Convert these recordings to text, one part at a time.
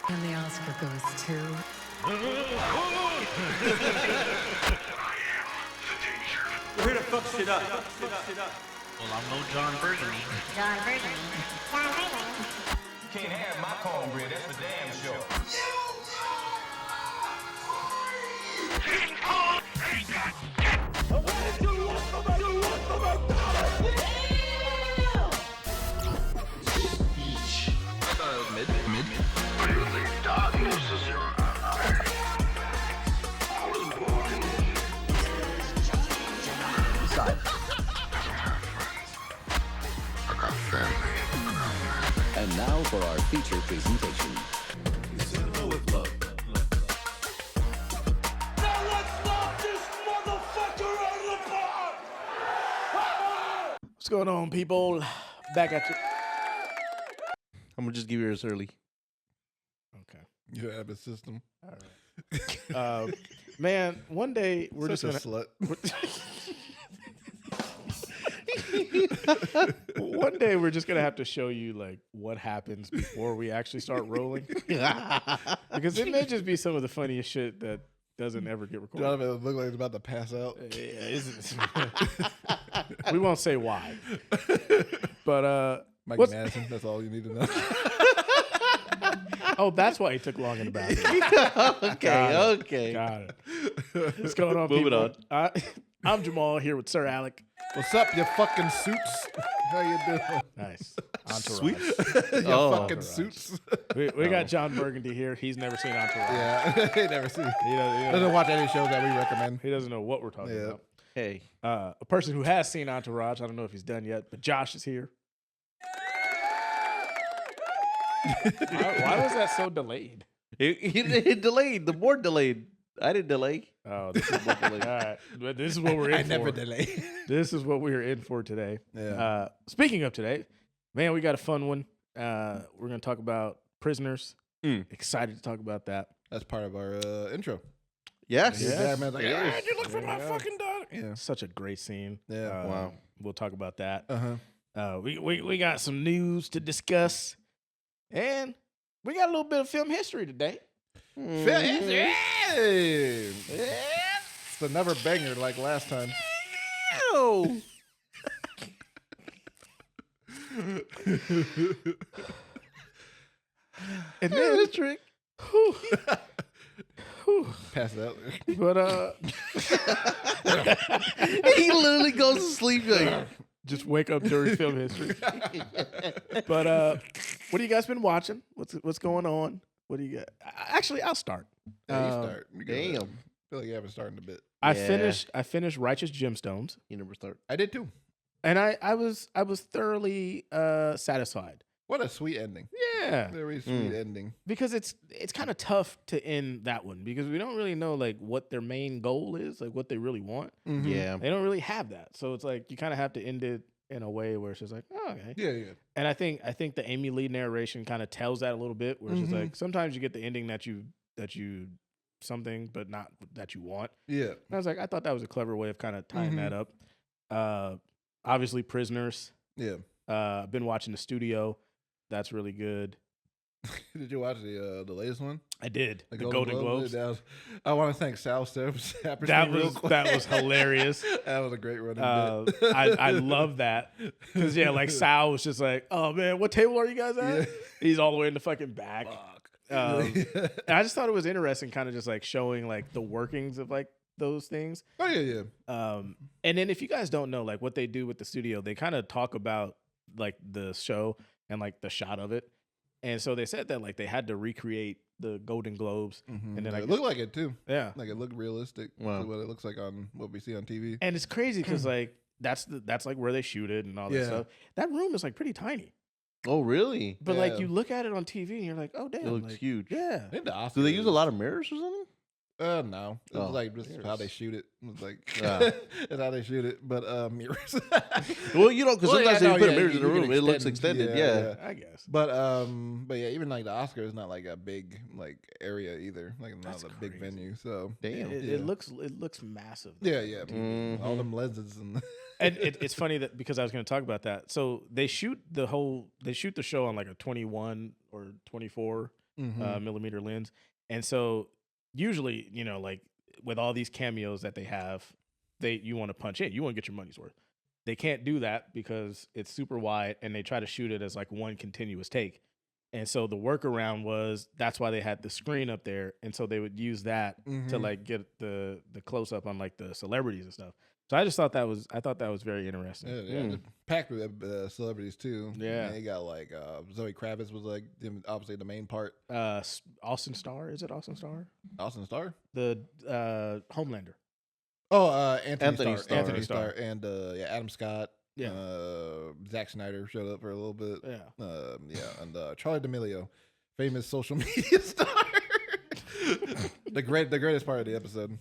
And the Oscar goes to... We're here to fuck shit up. Well, I'm no Jon Burgundy. Jon Burgundy. Jon Burgundy. You can't have my cornbread, that's for damn sure. And now for our feature presentation. What's going on, people? Back at you. I'm gonna just give yours early. Okay. You have a system. All right. Man, one day we're Such just gonna. a slut. One day we're just gonna have to show you like what happens before we actually start rolling, because it may just be some of the funniest shit that doesn't ever get recorded. Jonathan look like he's about to pass out. We won't say why, but Mike Madison, that's all you need to know. oh, that's why he took long in the bathroom. Okay. Got it. What's going on, Moving people? I'm Jamal here with Sir Alec. What's up, you fucking suits? How you doing? Nice. Entourage. Sweet. You fucking suits. We got Jon Burgundy here. He's never seen Entourage. Yeah, he never seen. He Doesn't watch any shows that we recommend. He doesn't know what we're talking about. Hey. A person who has seen Entourage, I don't know if he's done yet, but Josh is here. Why was that so delayed? It delayed. The board delayed. I didn't delay. Oh, this is what delayed. All right. But this is what we're in I for. never delay. This is what we're in for today. Yeah. Speaking of today, man, we got a fun one. We're going to talk about prisoners. Excited to talk about that. That's part of our intro. Yes. His dad man's like, Yes. "Did you look for my fucking daughter?" Yeah. Such a great scene. Yeah. Wow. We'll talk about that. Uh-huh. We got some news to discuss, and we got a little bit of film history today. It's another banger like last time. Oh. And then the trick. Whew. Pass it out. But He literally goes to sleep like. just wake up during film history. But what have you guys been watching? What's going on? What do you got? Actually, I'll start. Yeah, you start. You go ahead. Damn. I feel like you haven't started in a bit. I Yeah. finished Righteous Gemstones, You never start. I did too. and I was thoroughly satisfied. What a sweet ending. Yeah, Very sweet ending. because it's kind of tough to end that one because we don't really know like what their main goal is, like what they really want. Mhm. Yeah. They don't really have that, so it's like you kind of have to end it in a way where it's just like, oh, okay. Yeah, yeah. And I think the Amy Lee narration kind of tells that a little bit, where it's just like sometimes you get the ending that you something, but not that you want. Yeah. And I was like, I thought that was a clever way of kind of tying that up. Obviously, Prisoners. Yeah. I've been watching The Studio. That's really good. Did you watch the latest one? I did. The Golden Globes. That was, I want to thank Sal Saperstein That real was quick. hilarious. That was a great running bit. I love that because like Sal was just like, oh man, what table are you guys at? Yeah. He's all the way in the fucking back. And I just thought it was interesting, kind of just like showing like the workings of like those things. Oh yeah, yeah. And then if you guys don't know like what they do with The Studio, they kind of talk about like the show and like the shot of it. And so they said that like they had to recreate the Golden Globes, and then It looked like it too. yeah, Like it looked realistic. Wow. To what it looks like on what we see on TV. and it's crazy because like that's like where they shoot it and all that Yeah. stuff. That room is like pretty tiny, Oh, really? but like Yeah. you look at it on TV and you're like, oh damn, It looks like, huge. Yeah, I think the Oscars. Do they use a lot of mirrors or something? No. It was Oh, like just how they shoot it. It was like Yeah. it's how they shoot it. But mirrors. Well, you know, because Well, sometimes yeah, if you no, put yeah, mirrors in the you can room, it looks extend. extended. Yeah, Yeah. I guess. But yeah, even like the Oscars is not like a big like area either. Like not That's a big crazy. venue. So Damn. It Yeah. looks massive. yeah, yeah. Mhm. All them lenses and And it's funny that because I was going to talk about that. So they shoot the show on like a 21 or 24 millimeter lens. And so usually, you know, like with all these cameos that they have, you want to punch in, you want to get your money's worth. They can't do that because it's super wide, and they try to shoot it as like one continuous take. And so the workaround was that's why they had the screen up there, and so they would use that to like get the close up on like the celebrities and stuff. So I just thought that was very interesting. Yeah, packed with celebrities too. Yeah. And they got like Zoe Kravitz was like obviously the main part. Austin Starr, is it Austin Starr? Austin Starr? The Homelander. Oh, Anthony Starr. Anthony Starr and Adam Scott. Yeah. Zack Snyder showed up for a little bit. Yeah. And Charlie D'Amelio, famous social media star. the greatest part of the episode.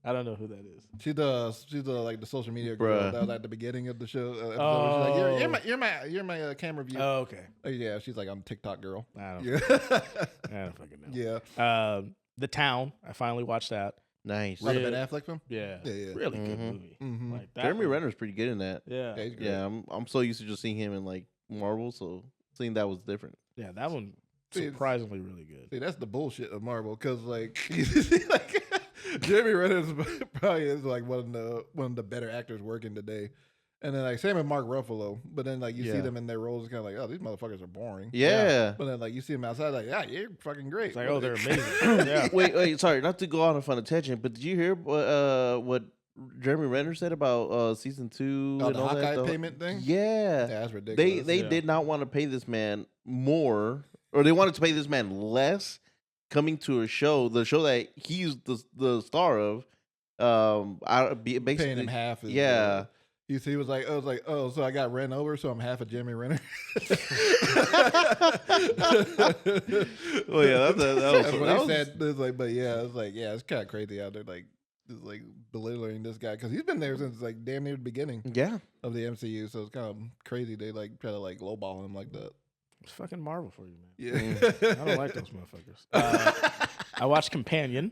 I don't know who that is. She's the like the social media girl that was at the beginning of the show. Episode, she's like, you're my camera view. Oh, okay. Yeah, she's like, I'm TikTok girl. I don't fucking know. Yeah. The Town. I finally watched that. Nice. Like a Ben Affleck film. Yeah. Yeah. Really good movie. Like that Jeremy one. Renner's pretty good in that. Yeah. He's great. Yeah, I'm so used to just seeing him in like Marvel, so seeing that was different. Yeah, that one See, surprisingly really good. See, that's the bullshit of Marvel, because like, Jeremy Renner probably is like one of the better actors working today. And then like same with Mark Ruffalo, but then like you see them in their roles, kind of like, oh, these motherfuckers are boring. Yeah. But then like you see them outside, like, yeah, you're fucking great. It's like, oh, they're amazing. Yeah. Wait, sorry, not to go on a fun tangent, but did you hear what Jeremy Renner said about season 2? Oh, and the all Hawkeye that payment thing? Yeah, that's ridiculous. They did not want to pay this man more, or they wanted to pay this man less, coming to a show, the show that he's the star of. Basically paying him half. He was like, oh, so I got ran over, so I'm half a Jeremy Renner. Well, yeah, that was what he said. It's like, but yeah, it's kind of crazy out there, like, just like belittling this guy, because he's been there since like damn near the beginning of the MCU. So it's kind of crazy they like try to like lowball him like that. It's fucking Marvel for you, man. Yeah, I don't like those motherfuckers. I watched Companion.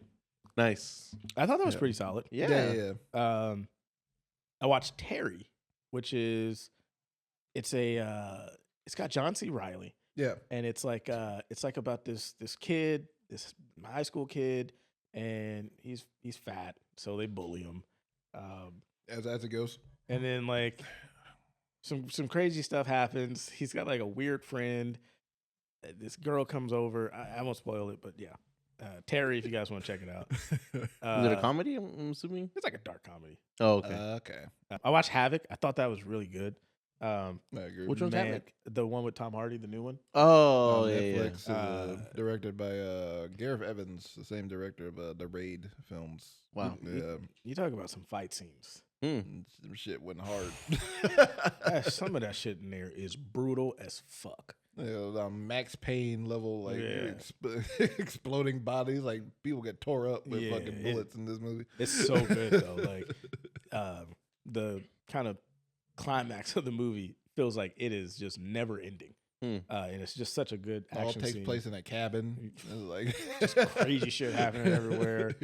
Nice. I thought that was pretty solid. Yeah. I watched Terry, which is it's got John C. Reilly. Yeah. And it's like about this kid, this high school kid, and he's fat, so they bully him. As it goes. And then like some crazy stuff happens. He's got like a weird friend. This girl comes over. I won't spoil it, but yeah. Terry, if you guys want to check it out. Is it a comedy, I'm assuming? It's like a dark comedy. Oh, okay. Okay. I watched Havoc. I thought that was really good. I agree. Which one's Havoc? The one with Tom Hardy, the new one. Oh, yeah, Netflix, directed by Gareth Evans, the same director of the Raid films. Wow. Yeah. You talk about some fight scenes. Some shit went hard. Some of that shit in there is brutal as fuck. Max Payne level, like exploding bodies, like people get tore up with fucking bullets in this movie. It's so good though. Like the kind of climax of the movie feels like it is just never ending, and it's just such a good action. All takes scene. place in a cabin. It's like just crazy shit happening everywhere.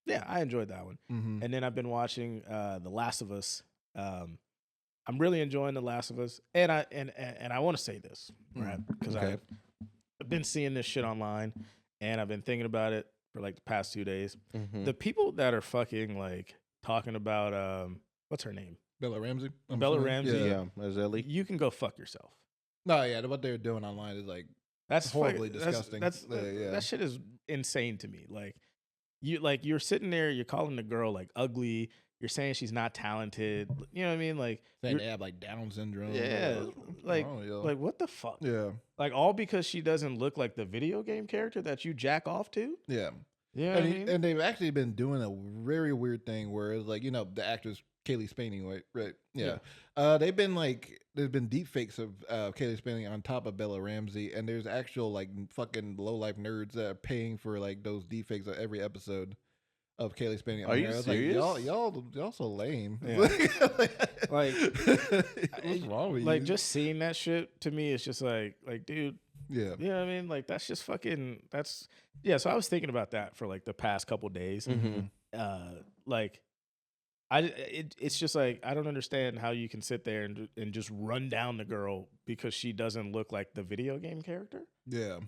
Yeah, I enjoyed that one. Mm-hmm. And then I've been watching The Last of Us. I'm really enjoying The Last of Us, and I want to say this, right? Because I've been seeing this shit online, and I've been thinking about it for like the past 2 days. The people that are fucking like talking about what's her name? Bella Ramsey. Bella Ramsey. Yeah, as Ellie. You can go fuck yourself. No, yeah, what they're doing online is like That's horribly fucking, disgusting. That shit is insane to me. You're sitting there, you're calling the girl like ugly. You're saying she's not talented. You know what I mean? Like saying they have like Down syndrome. Yeah. Like what the fuck? Yeah. Like all because she doesn't look like the video game character that you jack off to? Yeah. Yeah. You know what I mean? And they've actually been doing a very weird thing where it's like, the actress Kaylee Spaning, right? Yeah. There's been deep fakes of Kaylee Spaning on top of Bella Ramsey, and there's actual like fucking low life nerds that are paying for like those deep fakes of every episode of Kaylee Spaning. Are you serious? Like, y'all so lame. Yeah. Like what's wrong with you? Like just seeing that shit to me is just like dude. Yeah. You know what I mean? Like that's just fucking so I was thinking about that for like the past couple days. Mm-hmm. Like It's just like I don't understand how you can sit there and just run down the girl because she doesn't look like the video game character. Yeah.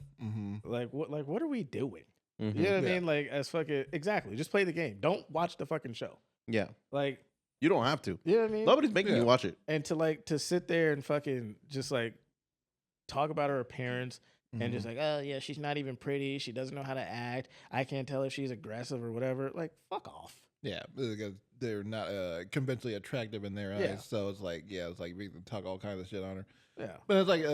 Like what are we doing? Mhm. You know what I Yeah. mean? Like as fucking exactly. Just play the game. Don't watch the fucking show. Yeah, Like you don't have to. you know what I mean? Nobody's making Yeah. you watch it. And to sit there and fucking just like talk about her appearance and just like, oh yeah, she's not even pretty. She doesn't know how to act. I can't tell if she's aggressive or whatever. Like fuck off. Yeah, because they're not conventionally attractive in their eyes. Yeah. So it's like, we can talk all kinds of shit on her. Yeah. But it's like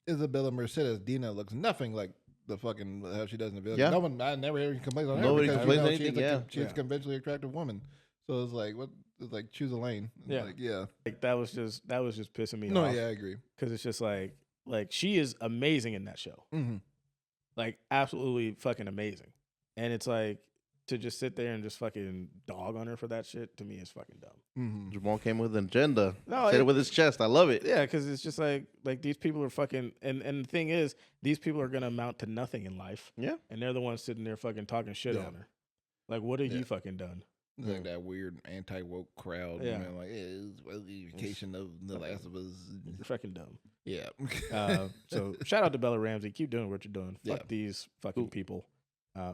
Isabella Mercedes Dina looks nothing like the fucking how she does in the video. Yeah. No one, I never hear any complaints on her. Nobody because, complains she's anything, yeah. she's Yeah. a conventionally attractive woman. So it's like, what? It's like choose a lane. It's Yeah. like, yeah. Like that was just pissing me No, off. yeah, I agree. Because it's just like she is amazing in that show. Mm-hmm. Like absolutely fucking amazing. And it's like to just sit there and just fucking dog on her for that shit to me is fucking dumb. Mm-hmm. Jamal came with an agenda. No, Said it with his chest. I love it. Yeah, because it's just like these people are fucking and the thing is these people are gonna amount to nothing in life. Yeah. And they're the ones sitting there fucking talking shit Yeah. on her. Like what have Yeah. you fucking done? It's like that weird anti-woke crowd. Yeah. Man, like, it's the education of The Last of Us. You're fucking dumb. Yeah. So shout out to Bella Ramsey. Keep doing what you're doing. Fuck Yeah. these fucking people.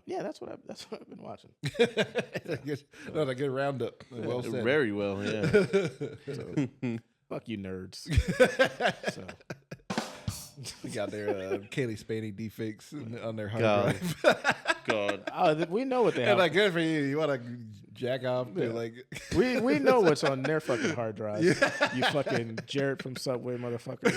Yeah, that's what I've been watching. That's a good roundup. Well said. Very well, yeah. Fuck you nerds. So They got their Kaylee Spaney deepfakes on their hard God. drive. God. we know what they And have. like, good for you. You want to jack off to Yeah. like. We know what's on their fucking hard drive. You fucking Jared from Subway motherfuckers.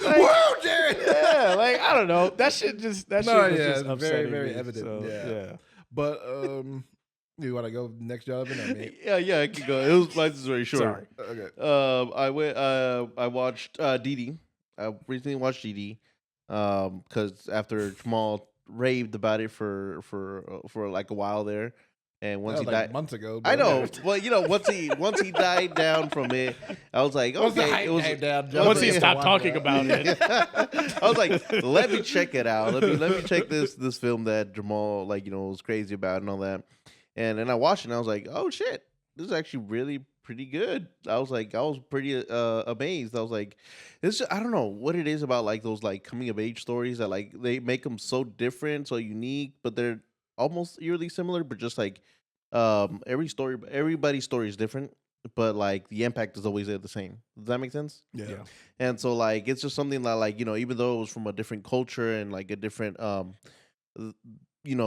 Whoa, Jared! Yeah, like I don't know. That shit was No, just yeah, it's very, upsetting very me. evident, So, yeah. But you want to go next, Jonathan? I mean, Yeah, I could go. It was mine's very short. Sorry. okay. I went. I watched Didi. I recently watched Didi. Because after Jamal raved about it for like a while there, and once That he was like died, months ago. I but- know. Well, once he died down from it, I was like, Once the okay. hype It was died down, once Jonathan Once he used to stopped watch talking that. about it. I was like, let me check it out. Let me check this film that Jamal was crazy about and all that. And then I watched it and I was like, oh shit, this is actually really pretty good. I was pretty amazed. I was like, I don't know what it is about like those like coming of age stories that like they make them so different, so unique, but they're almost eerily similar, but just like everybody's story is different, but like the impact is always the same. Does that make sense? Yeah. And so like it's just something that like even though it was from a different culture and like a different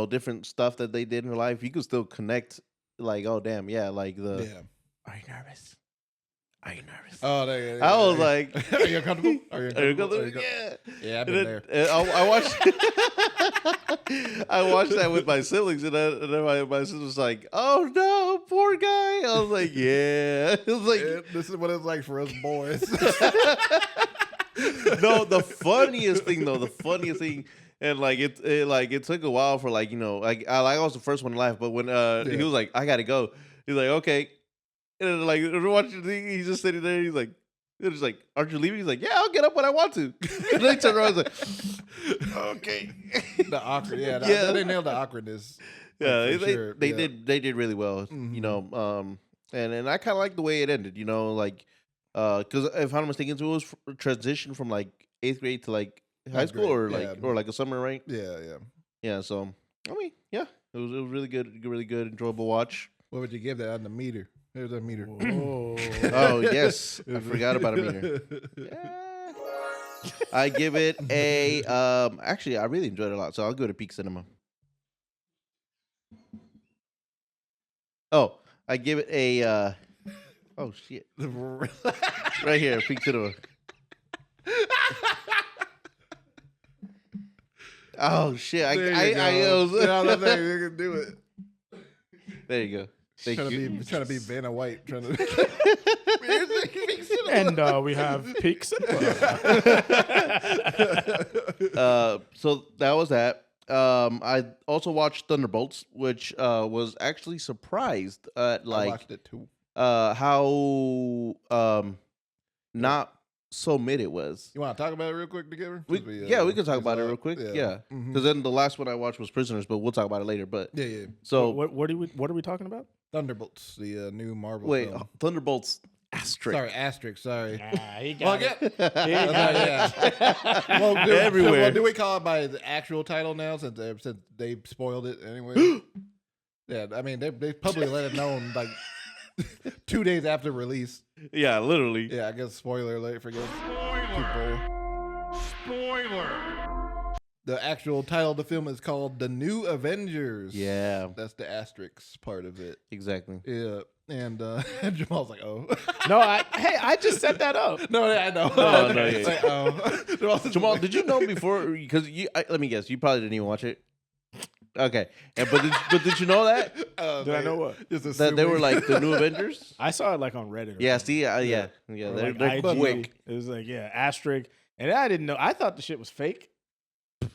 different stuff that they did in her life, you could still connect. Like, oh damn, yeah, like the. Yeah. Are you nervous? Are you nervous? Oh, there you I was like, Are you uncomfortable? Are you Are you uncomfortable? gonna- yeah. Yeah, I've And been then, there. I watched. I watched that with my siblings, and then my sister was like, "Oh no, poor guy." I was like, "Yeah." It was like, Yeah, this is what it's like for us boys. no, the funniest thing, and like it took a while for like I was the first one to laugh, but when he was like, "I gotta go," he's like, "Okay," and then like we're watching the thing, he's just sitting there, he's like. It's like, aren't you leaving? He's like, yeah, I'll get up when I want to. And then he turned around and was like, okay. The awkward, yeah. Yeah. They nailed the awkwardness. Yeah, for they sure, yeah. they did really well, Mhm. and I kind of like the way it ended, like, because if I'm not mistaken, it was a transition from like 8th grade to like high school grade, or yeah. like a summer, right? Yeah. Yeah, so I mean, yeah, it was really good, enjoyable watch. What would you give that on the meter? There's a meter. Whoa. Oh yes, I forgot about a meter. Yeah. I give it a actually I really enjoyed it a lot, so I'll go to Peak Cinema. Oh, I give it a oh shit. Right here, Peak Cinema. Oh shit. I was, Yeah, I think you can do it. there you go. Thank Trying you. to be Vanna White. Trying to. And we have peaks. So that was that. I also watched Thunderbolts, which was actually surprised at I like watched it too. how not so mid it was. You want to talk about it real quick together? We can talk about it real quick. Yeah, because then the last one I watched was Prisoners, but we'll talk about it later. But yeah. So what are we talking about? Thunderbolts, the new Marvel. wait, film. Thunderbolts asterisk. Sorry, asterisk. Sorry. He Well, got it. yeah. Well, Everywhere. Well, do we call it by the actual title now since they spoiled it anyway? Yeah, I mean they publicly let it known like 2 days after release. Yeah, literally. Yeah, I guess spoiler alert for people. Spoiler. The actual title of the film is called The New Avengers. Yeah, That's the asterisk part of it. exactly. Yeah. And Jamal's like, oh. No, I just set that up. No, I know. Oh, no, yeah. It's like, oh. Jamal, did you know before? Because let me guess, you probably didn't even watch it. Okay, but did you know that Did I know what? that they were like the New Avengers? I saw it like on Reddit. Or Yeah. something. See, yeah. Or They're like IG. quick. It was like asterisk, and I didn't know. I thought the shit was fake.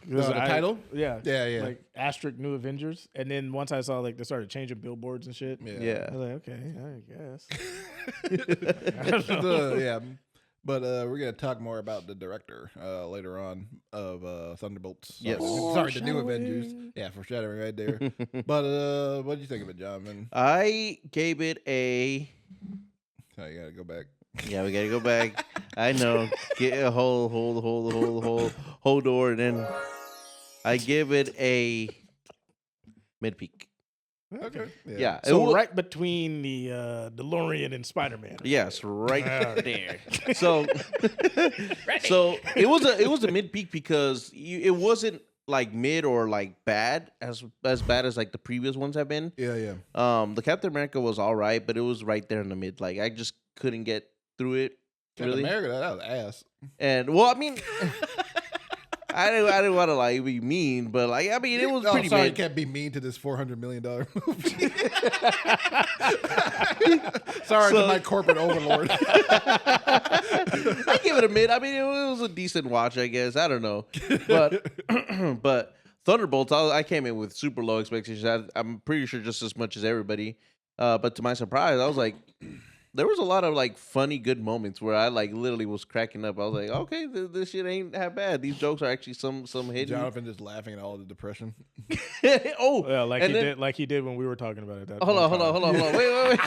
The title? Yeah, Yeah. like asterisk New Avengers, and then once I saw like they started changing billboards and shit. Yeah. I was like, okay, I guess. I don't know. Yeah. But we're going to talk more about the director later on of Thunderbolts. Yes. Sorry, the New Avengers. Yeah, foreshadowing right there. But what did you think of it, John? Man? I gave it a. Oh, you got to go back. Yeah, we gotta go back. I know. Get a hold door, and then I give it a mid peak. Okay. Yeah. So right between the DeLorean and Spider-Man. Yes, right there. So it was a mid peak because it wasn't like mid or like bad as bad as like the previous ones have been. Yeah. The Captain America was all right, but it was right there in the mid. Like I just couldn't get through it. Captain Really? America, that was ass. And well, I mean, I didn't want to like be mean, but like I mean, it was pretty sorry, mid. you can't be mean to this $400 million movie. Sorry to my corporate overlord. I give it a mid. I mean, it was a decent watch, I guess. I don't know, but Thunderbolts, I came in with super low expectations. I'm pretty sure just as much as everybody. But to my surprise, I was like, there was a lot of like funny, good moments where I like literally was cracking up. I was like, okay, this shit ain't that bad. These jokes are actually some hidden. Jonathan just laughing at all the depression. Oh, Yeah, like and he then- did, like he did when we were talking about it. That Hold one on. Wait.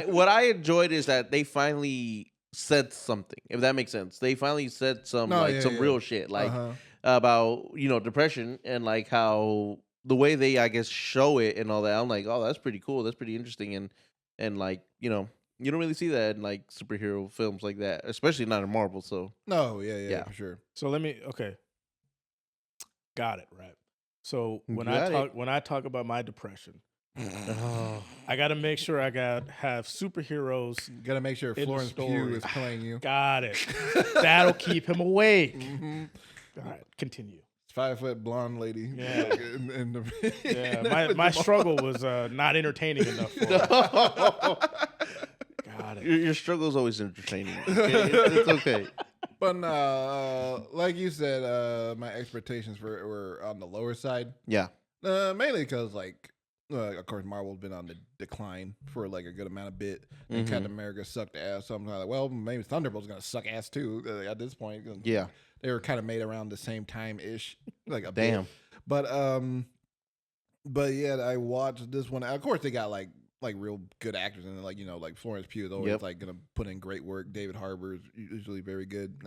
What I enjoyed is that they finally said something. If that makes sense, they finally said some real shit, like about depression and like how the way they I guess show it and all that. I'm like, oh, that's pretty cool. That's pretty interesting, and like you don't really see that in like superhero films like that, especially not in Marvel. So No, yeah, for sure. So got it right. So when Got I talk about my depression, I got to make sure I have superheroes. Got to make sure In the Florence Pugh story. is playing you. Got it. That'll keep him awake. Mm-hmm. All right, continue. 5-foot blonde lady. Yeah. In the, Yeah, my struggle was not entertaining enough. For him. Got it. your struggle is always entertaining. Okay? It's okay. But like you said, my expectations were on the lower side. Yeah. Mainly because, like, of course, Marvel's been on the decline for like a good amount of bit, and Captain America sucked ass. So I'm like, well, maybe Thunderbolt's gonna suck ass too at this point. Yeah. They were kind of made around the same time ish, like a Damn. bit. But yeah, I watched this one. Of course, they got like real good actors in it, like Florence Pugh is always like gonna put in great work. David Harbour is usually very good.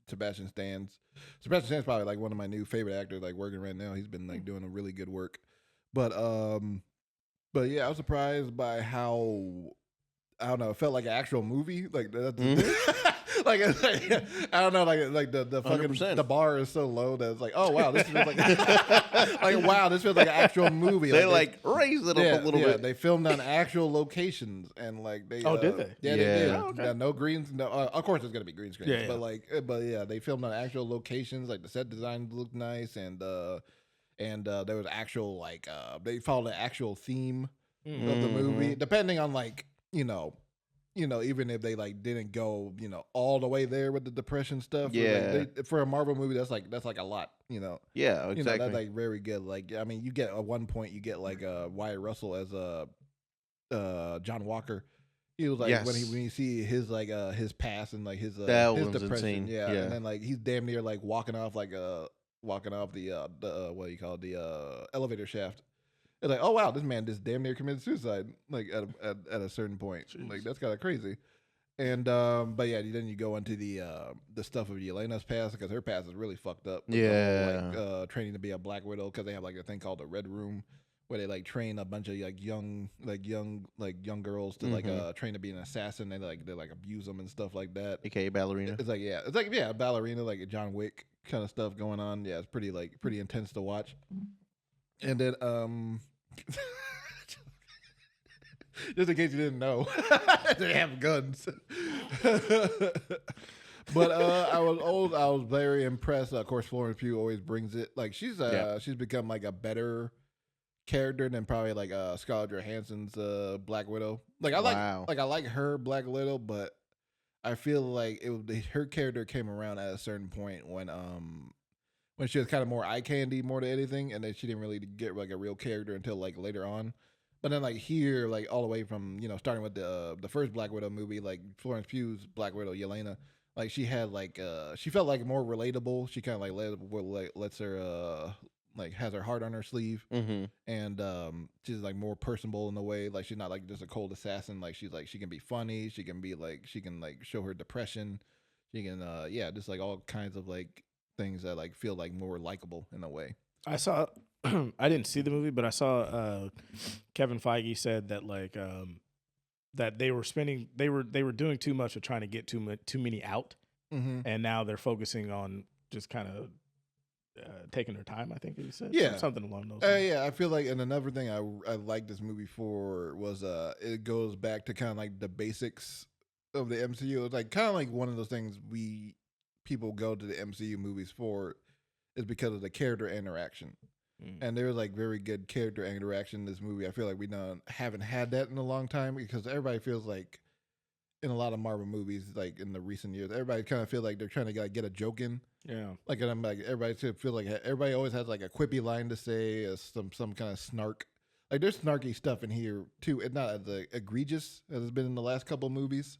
Sebastian Stan's probably like one of my new favorite actors, like working right now. He's been like doing a really good work. But yeah, I was surprised by how, I don't know, it felt like an actual movie. Like like I don't know, like the fucking 100%. the bar is so low that it's like, oh wow, this feels like like wow, this feels like an actual movie. They like raised it up a little bit. They filmed on actual locations and like they. Oh, did they? Yeah, they did. Yeah. Oh, okay. Yeah, no greens. No, of course it's gonna be green screens. Yeah, But but yeah, they filmed on actual locations. Like the set design looked nice, and there was actual like they followed the actual theme of the movie, depending on like even if they like didn't go all the way there with the depression stuff. Yeah. For a Marvel movie, that's like a lot. Yeah, exactly. That's like very good. Like I mean, you get at one point you get like Wyatt Russell as John Walker, He was like Yes. when you see his like his past and like his That his one's depression, insane. yeah. Yeah. And then like he's damn near like walking off the what do you call it, the elevator shaft. It's like, oh wow, this man just damn near committed suicide like at a certain point. Like that's kind of crazy. And but yeah, then you go into the stuff of Yelena's past because her past is really fucked up. With the whole, like training to be a Black Widow because they have like a thing called the Red Room where they like train a bunch of like young girls to like train to be an assassin. They like abuse them and stuff like that. AKA ballerina. It's like ballerina like a John Wick kind of stuff going on. Yeah, it's pretty intense to watch. And then just in case you didn't know, they have guns. But I was very impressed. Of course, Florence Pugh always brings it. Like she's become like a better character than probably like Scarlett Johansson's Black Widow. Like I like her Black Widow, but I feel like her character came around at a certain point when she was kind of more eye candy more than anything, and then she didn't really get like a real character until like later on. But then like here, like all the way from starting with the first Black Widow movie, like Florence Pugh's Black Widow Yelena, like she had like she felt like more relatable. She kind of like lets her like has her heart on her sleeve, and she's like more personable in a way. Like she's not like just a cold assassin. Like she's like she can be funny. She can show her depression. She can just like all kinds of like things that like feel like more likable in a way. I saw, I didn't see the movie, but I saw Kevin Feige said that like that they were doing too much of trying to get too many out, and now they're focusing on just kind of taking their time. I think he said, something along those lines. Yeah, I feel like, and another thing I liked this movie for was it goes back to kind of like the basics of the MCU. It's like kind of like one of those things people go to the MCU movies for is because of the character interaction. And there was like very good character interaction in this movie. I feel like we haven't had that in a long time because everybody feels like in a lot of Marvel movies, like in the recent years, everybody kind of feel like they're trying to get a joke in. Yeah. Like, and I'm like, everybody feel like everybody always has like a quippy line to say, some kind of snark. Like there's snarky stuff in here too. It's not as egregious as it's been in the last couple of movies,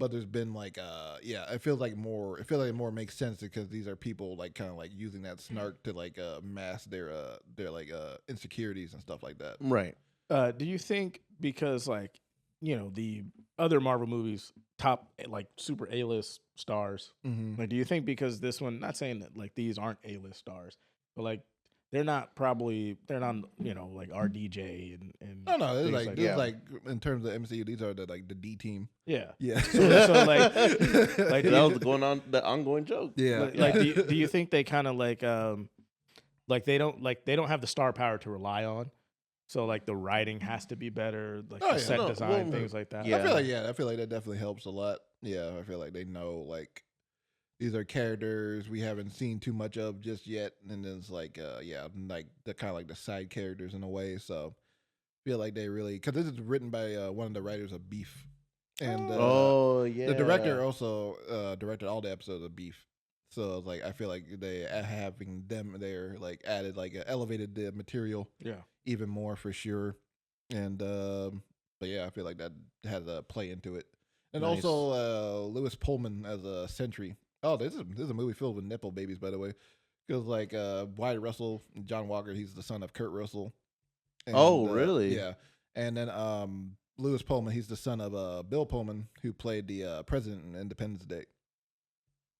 but there's been like, it feels like it more makes sense because these are people like kind of like using that snark to like mask their like insecurities and stuff like that. Right. Do you think because like the other Marvel movies top like super A-list stars, like do you think because this one, not saying that like these aren't A-list stars, but like they're not like RDJ and no, it's things like like in terms of MCU, these are the D team. Yeah. So like that was the ongoing joke. Yeah. Like do you think they kind of like they don't have the star power to rely on? So like the writing has to be better, like the set design, things like that. I feel like that definitely helps a lot. Yeah, I feel like they know like these are characters we haven't seen too much of just yet, and then it's like like the kind of like the side characters in a way. So I feel like they really, because this is written by one of the writers of Beef, and the director also directed all the episodes of Beef. So it's like I feel like they having them there like added like elevated the material even more for sure. And but yeah, I feel like that has a play into it. And also Lewis Pullman as a Sentry. Oh, this is a movie filled with nipple babies, by the way. Because like Wyatt Russell, John Walker, he's the son of Kurt Russell. And, really? Yeah. And then Lewis Pullman, he's the son of Bill Pullman, who played the president in Independence Day.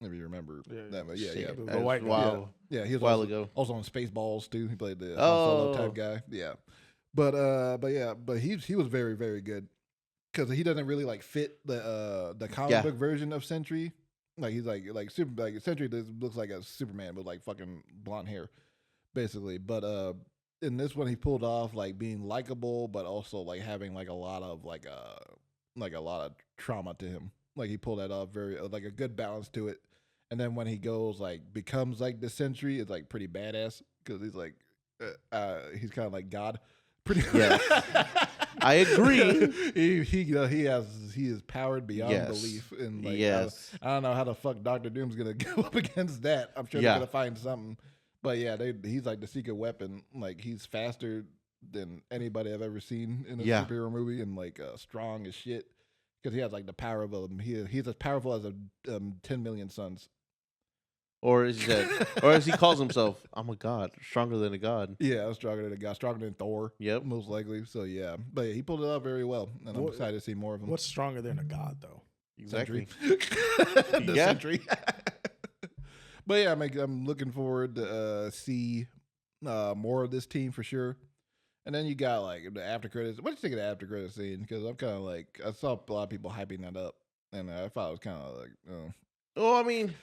If you remember that, but The white wow. Yeah, he was a while ago. Also on Spaceballs too. He played the solo type guy. Yeah, but he was very, very good because he doesn't really like fit the comic book version of Sentry. Like he's like Sentry looks like a Superman with like fucking blonde hair, basically. But in this one, he pulled off like being likable, but also like having like a lot of trauma to him. Like he pulled that off very like a good balance to it. And then when he goes like becomes like the Sentry, it's like pretty badass because he's like he's kind of like God. Pretty. Yes. I agree. He is powered beyond belief. And like, I don't know how the fuck Dr. Doom's gonna go up against that. I'm sure they're gonna find something. But yeah, he's like the secret weapon. Like he's faster than anybody I've ever seen in a superhero movie, and like strong as shit. because he has like the power of he's as powerful as 10 million suns. Or is that, or as he calls himself, I'm a god, stronger than a god. Yeah, stronger than a god, stronger than Thor. Yep. Most likely. So yeah, but yeah, he pulled it off very well, and I'm excited to see more of him. What's stronger than a god, though? Exactly. The Yeah. Sentry. But yeah, I'm looking forward to see more of this team for sure. And then you got like the after credits. What do you think of the after credits scene? Because I'm kind of like, I saw a lot of people hyping that up, and I thought it was kind of like, Oh, I mean,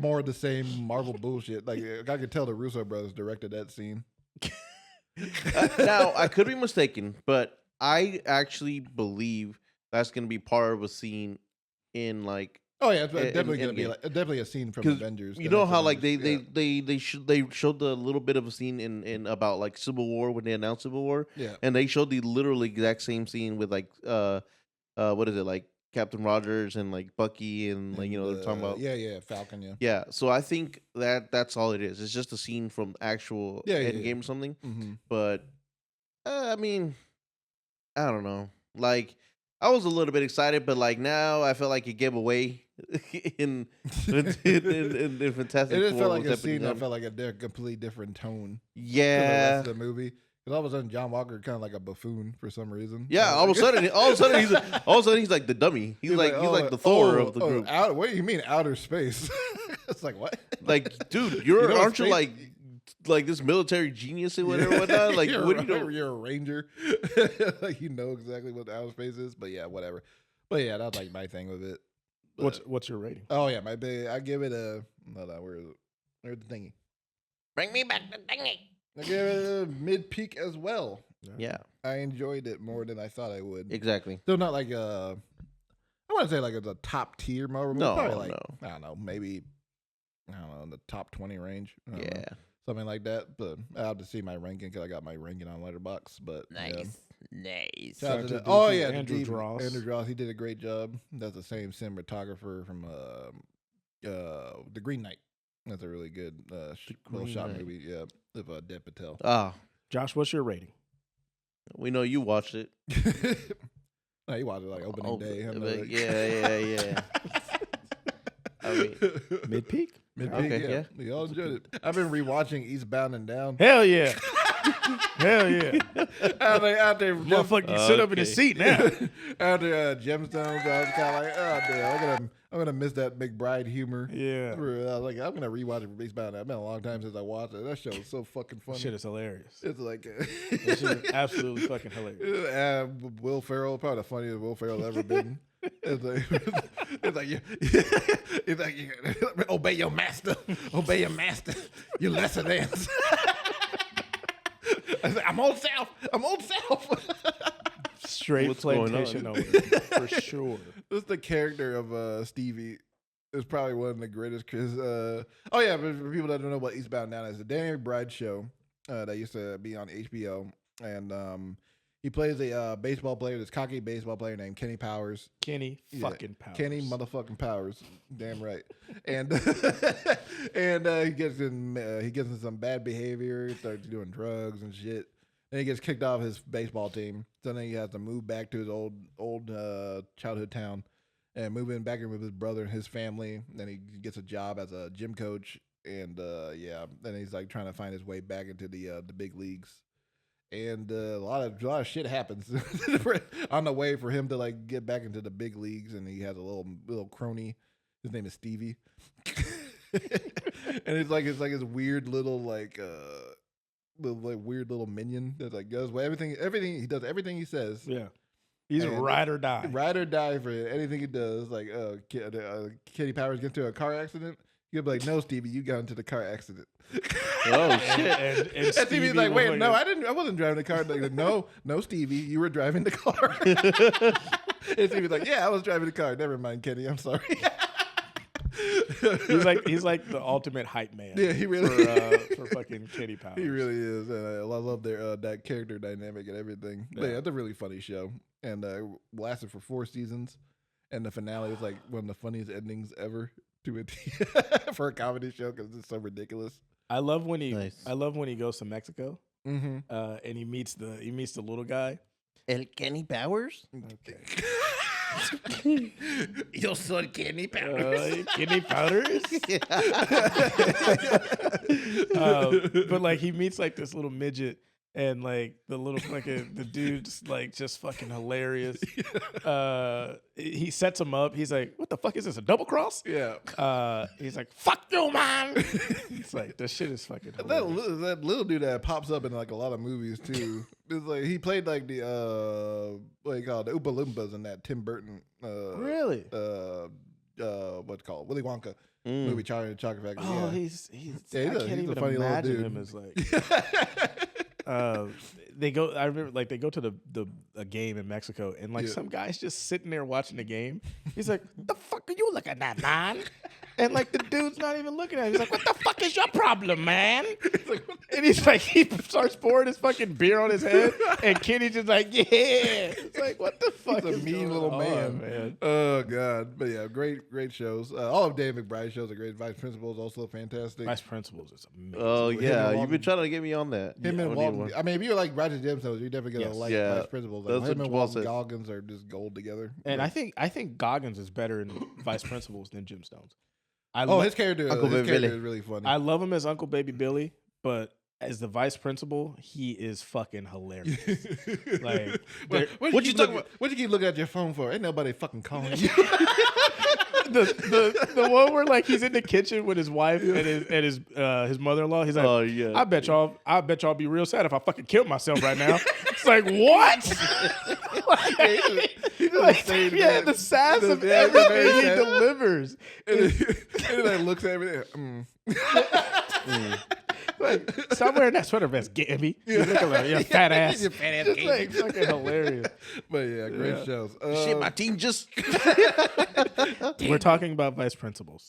more of the same Marvel bullshit. Like I could tell the Russo brothers directed that scene. now I could be mistaken, but I actually believe that's going to be part of a scene in like. Oh yeah, it's definitely in gonna be Endgame. like, definitely a scene from 'Cause Avengers. You the know next how like Avengers. they showed the little bit of a scene in about like Civil War when they announced Civil War, Yeah. and they showed the literal exact same scene with like what is it, like Captain Rogers and like Bucky and like they're talking about Falcon. yeah. So I think that's all it is. It's just a scene from actual Endgame or something. Mm-hmm. But I mean, I don't know. Like I was a little bit excited, but like now I feel like it gave away in Fantastic It just Four. felt like was a scene that happening. felt like a completely different tone to the Yeah. rest of the movie. Because all of a sudden, John Walker kind of like a buffoon for some reason. Yeah, all of a sudden he's like the dummy. He's like the Thor of the group. What do you mean outer space? It's like what? Like, dude, You know aren't you space- like this military genius or whatever? Whatnot? Like, you're, what do you know? You're a ranger. Like you know exactly what outer space is. But yeah, whatever. But yeah, that's like my thing with it. But- What's your rating? Oh yeah, my big. I give it a. Hold on, where is it? Where's the thingy? Bring me back the thingy. I give it a mid peak as well. Yeah, I enjoyed it more than I thought I would. exactly. Still not like I want to say like it's a top tier Marvel movie. No, Probably like no. I don't know, maybe in the top 20 range. I don't know, Yeah. something like that. But I have to see my ranking because I got my ranking on Letterboxd. But yeah. Nice. Shout out Shout to out to oh DP, yeah, Andrew DP, Dross. Andrew Dross. He did a great job. That's the same cinematographer from The Green Knight. That's a really good well Green shot Knight. movie. Yeah, of Dev Patel. Ah, Josh, what's your rating? we know you watched it. No, you watched it like opening day. I know but that. yeah. I mean, Mid peak? Mid-peak, Okay, yeah. We all enjoyed it. I've been rewatching Eastbound and Down. Hell yeah. Hell yeah. out there, Motherfucker, you sit up in the Okay. seat now. after Gemstones, I was kind of like, oh damn, I'm gonna miss that McBride humor. Yeah. I was like, I'm gonna rewatch it from Eastbound. It's been a long time since I watched it. That show was so fucking funny. Shit is hilarious. It's like That shit is absolutely fucking hilarious. Will Ferrell, probably the funniest Will Ferrell's ever been. It's like obey your master, obey your master. You're lesser than. I was like, I'm old South. Straight What's going plantation on? over there, for sure. This is the character of Stevie. Is probably one of the greatest. Cause oh yeah, but for people that don't know what Eastbound and Down is, the Danny McBride show that used to be on HBO, and he plays a baseball player, this cocky baseball player named Kenny Powers. Kenny Yeah, fucking Powers. Kenny motherfucking Powers, damn right. And and he gets in some bad behavior, starts doing drugs and shit. Then he gets kicked off his baseball team. So then he has to move back to his old childhood town and move in back in with his brother and his family. Then he gets a job as a gym coach, and then he's like trying to find his way back into the big leagues. And a lot of shit happens on the way for him to like get back into the big leagues. And he has a little crony. His name is Stevie, and it's like his weird little weird little minion that like does everything he does, everything he says. Yeah. He's And ride or die. Ride or die for anything he does. Like Kenny Powers gets into a car accident. You'll be like, no, Stevie, you got into the car accident. oh shit. And Stevie's like, will wait, fucking- no, I wasn't driving the car. Like, no, Stevie, you were driving the car. And Stevie's like, yeah, I was driving the car. Never mind, Kenny, I'm sorry. He's like the ultimate hype man. Yeah, he really for fucking Kenny Powers. He really is. And I love their that character dynamic and everything. But yeah, it's a really funny show. And it lasted for 4 seasons. And the finale was like one of the funniest endings ever to it for a comedy show because it's so ridiculous. I love when he Nice. goes to Mexico Mm-hmm. and he meets the little guy. El Kenny Powers? Okay. Your son kidney powder. Kidney powders. But like he meets like this little midget, and like the little fucking the dude's like just fucking hilarious. He sets him up. He's like, "What the fuck is this? A double cross?" Yeah. He's like, "Fuck you, man." It's like this shit is fucking hilarious. That little dude that pops up in like a lot of movies too. It's like he played like the what do you call it, the Oompa Loompas in that Tim Burton Really? what's it called, Willy Wonka movie, Charlie and the Chocolate Factory. Oh, Yeah. he's Yeah, I can't he's a even funny little imagine dude. him as like. They go. I remember, like they go to a game in Mexico, and like some guy's just sitting there watching the game. He's like, "The fuck are you looking at, man?" And like the dude's not even looking at him. He's like, "What the fuck is your problem, man?" And he's like, he starts pouring his fucking beer on his head, and Kenny's just like, "Yeah." It's like, what the fuck? He's a is mean going little on, man. Oh god, but yeah, great shows. All of Dave McBride's shows are great. Vice Principal is also fantastic. Vice Principals is amazing. Oh Him and yeah, you've Walton. been trying to get me on that. Him and I need Walton. one. I mean, if you like Roger Gemstones, you're definitely gonna Yes. like Yeah, Vice Principals. that's Like, him what and Jamal Walton said. Goggins are just gold together. And Yeah. I think Goggins is better in Vice Principals than Jim Stones. His character, Uncle his Baby character Billy. is really funny. I love him as Uncle Baby Billy, but as the vice principal, he is fucking hilarious. Like, what you talking about? What you keep looking at your phone for? Ain't nobody fucking calling you. the one where like he's in the kitchen with his wife and his mother-in-law. He's like, Oh yeah. I bet y'all be real sad if I fucking killed myself right now. It's like, what? The sass of everything he delivers. and he like looks at everything. Like, stop wearing that sweater vest, Gabby. You look like your fat ass. Your fat ass Just Gabby. like fucking hilarious. But yeah, great shows. Shit, my team just. We're talking about vice principals.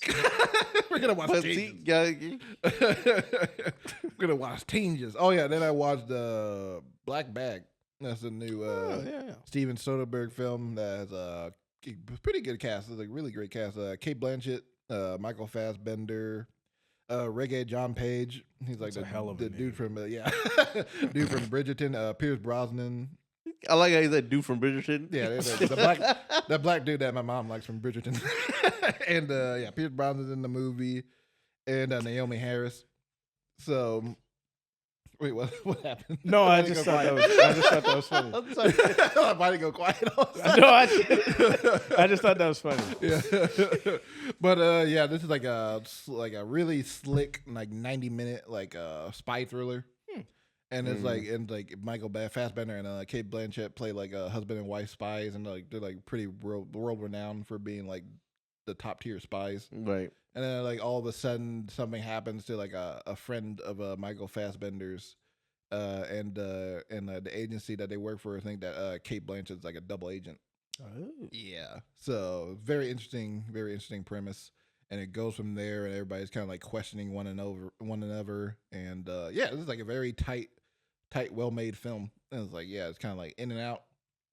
We're gonna watch Changes. We're gonna watch Changes. Oh yeah, then I watched Black Bag. That's a new Steven Soderbergh film that has a pretty good cast. It's a really great cast. Kate Blanchett, Michael Fassbender, Reggae John Page. He's like That's a hell of a the dude name. from dude from Bridgerton. Pierce Brosnan. I like how he's that dude from Bridgerton. Yeah, the black dude that my mom likes from Bridgerton. And Pierce Brosnan's in the movie, and Naomi Harris. So, wait, what happened? No, I just thought that was funny. I'm sorry. Why did it go quiet? No, I just thought that was funny. Yeah, but this is like a really slick 90-minute spy thriller, and it's like Michael Fassbender and Kate Blanchett play like husband and wife spies, and like they're like pretty world renowned for being like the top tier spies. Right. And then like all of a sudden something happens to like a friend of Michael Fassbender's, and the agency that they work for. I think that Kate Blanchett's like a double agent. Oh. Yeah. So very interesting premise, and it goes from there, and everybody's kind of like questioning one another, and this is like a very tight, well made film. And it's like it's kind of like in and out,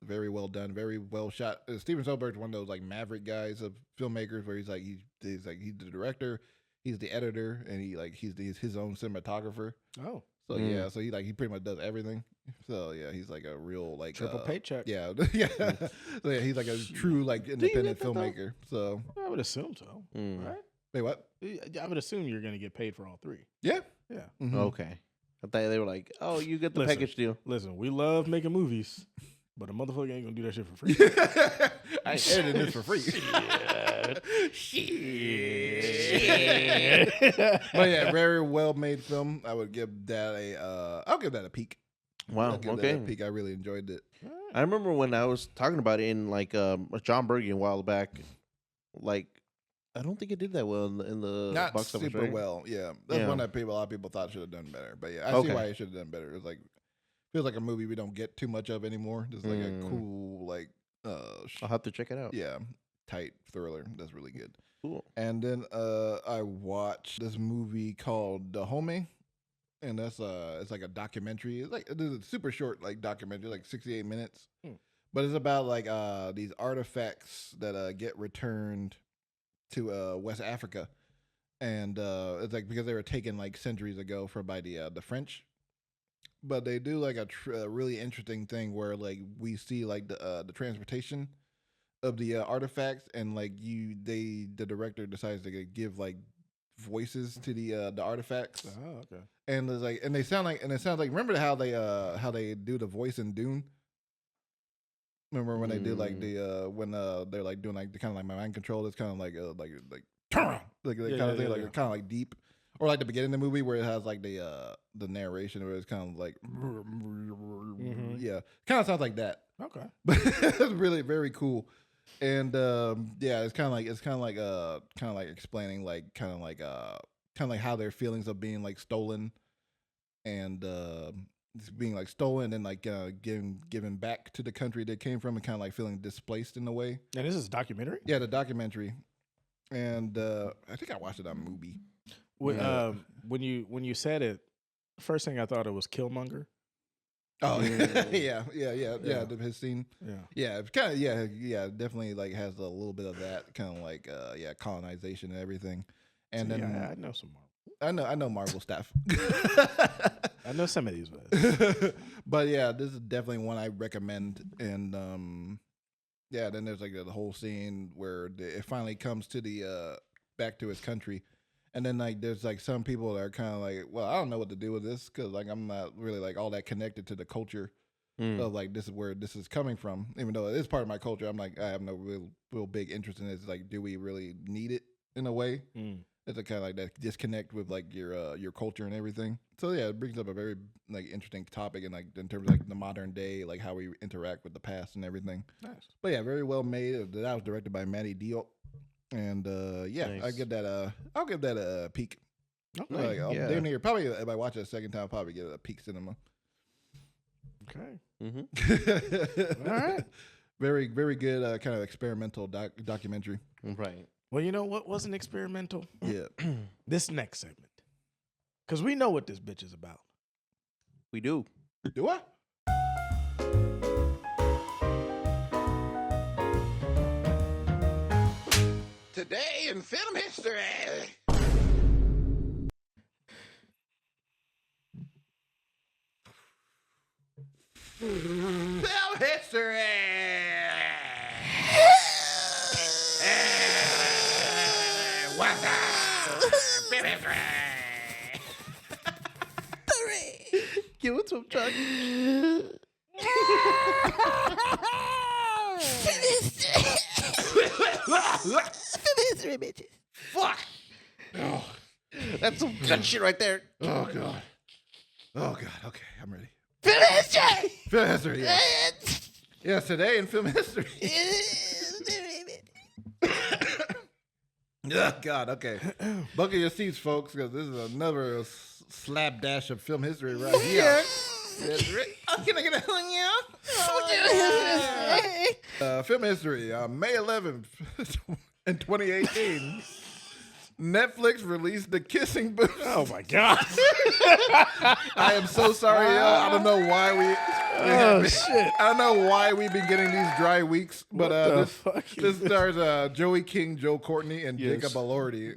very well done, very well shot. Steven Soderbergh's one of those like maverick guys of filmmakers where he's the director, he's the editor, and he's his own cinematographer. Oh. So so he pretty much does everything. So he's like a real like Triple paycheck. Yeah, yeah. So he's like a true like independent get that, though? filmmaker. So I would assume so. Right? wait, what? I would assume you're going to get paid for all three. Yeah. Yeah. Mhm. Okay. I thought they were like, oh, you get the Listen. package deal. Listen, we love making movies, but a motherfucker ain't going to do that shit for free. I ain't editing this for free. But yeah, very well made film. I would give that I'll give that a peek. Wow. I'll give that Okay. a peek. I really enjoyed it. I remember when I was talking about it in like Jon Burgundy a while back. Like, I don't think it did that well in the Not box office. super right? well. Yeah, that's Yeah. one that a lot of people thought should have done better. But yeah, I see Okay. why it should have done better. It's like feels like a movie we don't get too much of anymore. Just like a cool I'll have to check it out. yeah, tight thriller. That's really good. Cool. And then I watched this movie called The Homie, and that's it's like a documentary. It's a super short like documentary, like 68 minutes. But it's about like these artifacts that get returned to West Africa, and it's like because they were taken like centuries ago by the French. But they do like a really interesting thing where like we see like the transportation artifacts, and like the director decides to give like voices to the artifacts, Oh, okay. and there's like and they sound like remember how they do the voice in Dune? Remember when they do like the when they're like doing like the kind of like mind control? It's kind of like kind of thing, like kind of like deep, or like the beginning of the movie where it has like the narration where it's kind of like yeah, kind of sounds like that. Okay. But it's really very cool, and yeah, it's kind of like explaining like kind of like how their feelings of being like stolen, and it's being like stolen and like given back to the country they came from, and kind of like feeling displaced in a way. And this is a documentary? Yeah, the documentary, and I think I watched it on Mubi. When you said it, first thing I thought it was Killmonger. Oh yeah. His scene. Yeah. It's kind of definitely like has a little bit of that kind of like colonization and everything. And So, then I know some Marvel. I know Marvel stuff. I know some of these guys. But yeah, this is definitely one I recommend. And then there's like the whole scene where it finally comes to the back to his country. And then like there's like some people that are kind of like, well, I don't know what to do with this because like I'm not really like all that connected to the culture of like this is where this is coming from. Even though it is part of my culture, I'm like I have no real big interest in it. It's like, do we really need it in a way? It's a kind of like that disconnect with like your culture and everything. So yeah, it brings up a very like interesting topic and like in terms of like the modern day, like how we interact with the past and everything. Nice. But yeah, very well made. That was directed by Matty Diop. And Nice. I'll give that a peek. Okay. Like, I'll damn near probably if I watch it a second time, I'll probably give it a peek cinema. Okay. Mm-hmm. All right. Very very good kind of experimental documentary. Right. Well, you know what wasn't experimental? Yeah. This next segment. Because we know what this bitch is about. We do. Do I? Today in film history. Film history. What's up? Film history. Give it some chocolate. History, bitches. Fuck. Oh, that's some good shit right there. Oh god. Okay, I'm ready. Film history. Film history. Yeah. Yes, today in film history. Oh god. Okay. Buckle your seats, folks, because this is another slap dash of film history right here. That's right. Oh, can I get a film history. May 11th in 2018, Netflix released The Kissing Booth. Oh my God. I am so sorry, y'all. I don't know why Shit. I don't know why we've been getting these dry weeks, but What the this fuck is stars Joey King, Joe Courtney, and Yes. Jacob Elordi.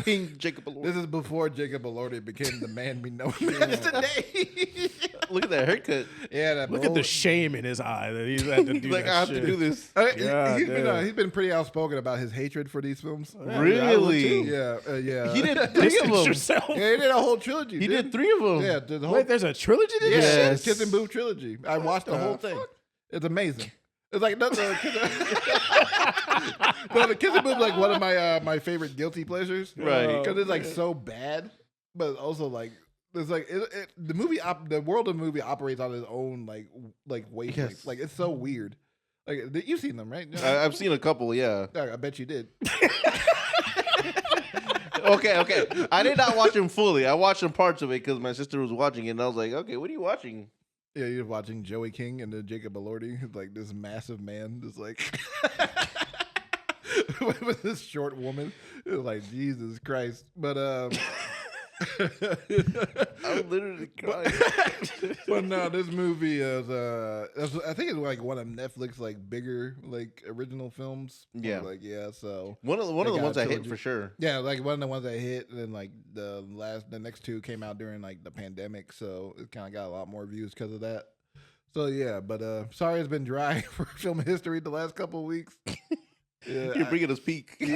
King Jacob Elordi. This is before Jacob Elordi became the man we know him as today. Look at that haircut. Yeah, that Look at the shame in his eye that he's had to do Like, that I have shit. to do this. God damn. He's been pretty outspoken about his hatred for these films. Yeah, Really? Yeah, yeah. He did 3 of Distance them. yourself. Yeah, he did a whole trilogy. He dude. did 3 of them. Yeah, the whole. Wait, there's a trilogy to Yeah, this Yes. shit? Kissing Booth trilogy. I watched the whole thing. It's amazing. It's like no, the Kissing Booth like one of my favorite guilty pleasures. Right. Because it's like so bad, but also like it's like the movie the world of the movie operates on its own like wavelength. Yes. Like it's so weird. Like you've seen them, right? I've seen a couple, yeah. I bet you did. Okay. I did not watch them fully. I watched some parts of it because my sister was watching it, and I was like, okay, what are you watching? Yeah, you're watching Joey King and then Jacob Elordi, who's like this massive man, just like with this short woman. It was like Jesus Christ. But I'm literally crying. but no, this movie is I think it's like one of Netflix like bigger like original films. Yeah. Like so One of the got ones a I hit trilogy. for sure. yeah, like one of the ones that hit, and then like the next two came out during like the pandemic, so it kind of got a lot more views because of that. So yeah, but sorry it's been dry for film history the last couple of weeks. Yeah, You're bringing us peak. We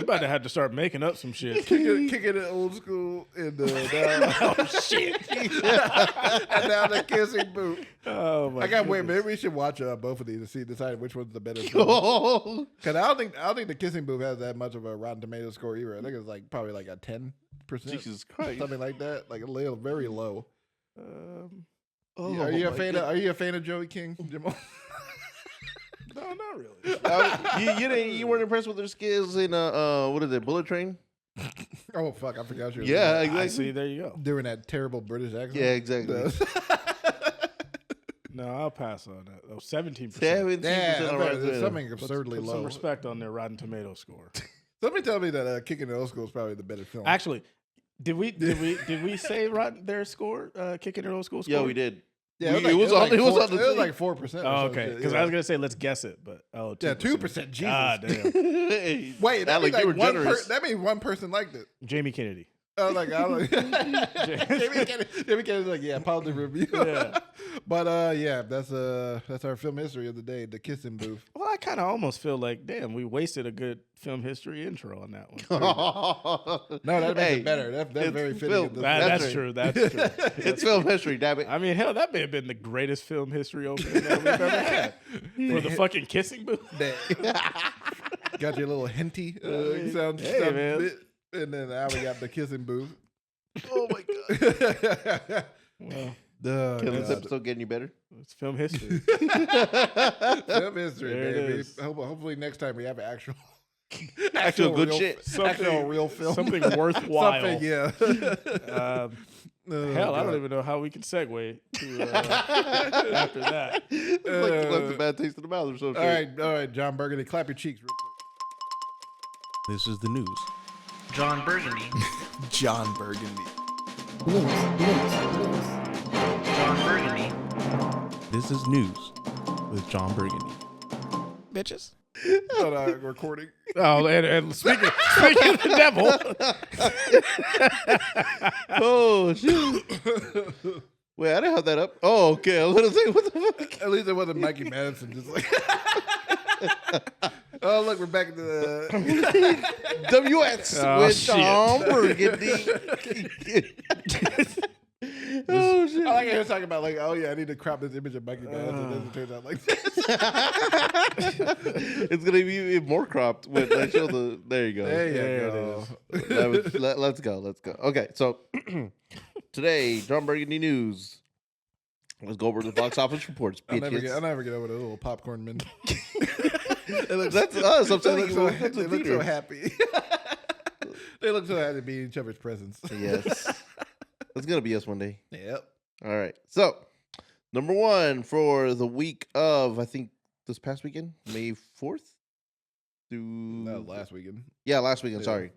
about to have to start making up some shit. kicking it old school and now, Oh shit! and now the kissing booth. Oh my! I got wait. goodness. Maybe we should watch both of these to decide which one's the better film. Because I don't think the kissing booth has that much of a Rotten Tomatoes score either. I think it's like probably like a 10%, Jesus Christ. something like that, like a little very low. Oh, Are you a my fan? God. Are you a fan of Joey King, Jamal? No, not really. You weren't impressed with their skills in what is it, Bullet Train? Oh fuck, I forgot you. Were Yeah, doing, I exactly. see. There you go. doing that terrible British accent. Yeah, exactly. No, I'll pass on that. Oh, 17%. 17% Yeah, on but Rotten there's Tomatoes. something Put absurdly some low. respect on their Rotten Tomato score. Somebody tell me that Kicking the Old School is probably the better film. Actually, did we say their score? Kicking their old school score? Yeah, we did. yeah, it was on the it was thing. like 4%. Oh, okay. Because I was gonna say let's guess it, but 2%. Yeah, 2%. Jesus. Ah, damn. Hey, Wait, that Alec, means you like were generous. that means one person liked it. Jamie Kennedy. I was like, Jamie Kennedy's like, yeah, positive review. Yeah. But yeah, that's our film history of the day, the kissing booth. Well, I kind of almost feel like, damn, we wasted a good film history intro on that one. No, that makes Hey, it better. That's it's very fitting. film. of the- That's right. true. That's true. It's film history, damn it. I mean, hell, that may have been the greatest film history opening that we've ever had. For the fucking kissing booth. Got your little hinty sound, hey, sound man. bit, and then now we got the kissing booth. Oh my god. Well, Can this God. episode get any better? it's film history. Film history, There it baby. is. Hopefully next time we have Actual good real, shit. Actual real film. Something worthwhile. Something, yeah. Hell, I don't even know how we can segue to after that. It's like left a bad taste in the mouth or something. All right, Jon Burgundy, clap your cheeks real quick. This is the news. Jon Burgundy. Jon Burgundy. Jon Burgundy. This is news with Jon Burgundy. Bitches. Recording. Oh, and speaking of the devil. Oh shit. Wait, I didn't have that up. Oh, okay. I was gonna say, what the fuck? At least it wasn't Mikey Madison. Just like, oh look, we're back to the WS Oh, with shit. Jon Burgundy. Oh shit. I like how you're talking about like, oh yeah, I need to crop this image of Mikey Madison. It doesn't turn out like this. It's gonna be even more cropped when I show the. There you go. There you There go. Let's go. Let's go. Okay, so today, Jon Burgundy news. Let's go over the box office reports. I'll never bitches. get over the little popcorn men. That's us. I'm They telling look you. so, Welcome to they the look so theater. happy. They look so happy to be in each other's presence. Yes. That's gonna be us one day. Yep. All right. So, number one for the week of, I think this past weekend, May 4th through. No, last weekend. Yeah, last weekend. Yeah. Sorry.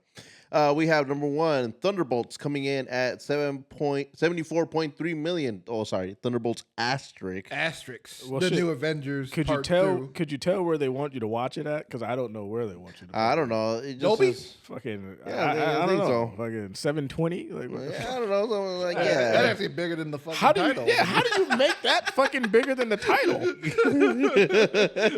We have number one, Thunderbolts coming in at 74.3 million. Oh, sorry, Thunderbolts asterisk. Asterix. Well, the shit. new Avengers. Could you Part tell? 2. Could you tell where they want you to watch it at? Because I don't know where they want you to. I don't know. It just Dolby? says- Fucking. Yeah, I I don't think know. so. Fucking 720. Like, what the Yeah, fuck? I don't know. Something like That's yeah. actually bigger than the fucking How do you? title. Yeah. How do you make that fucking bigger than the title?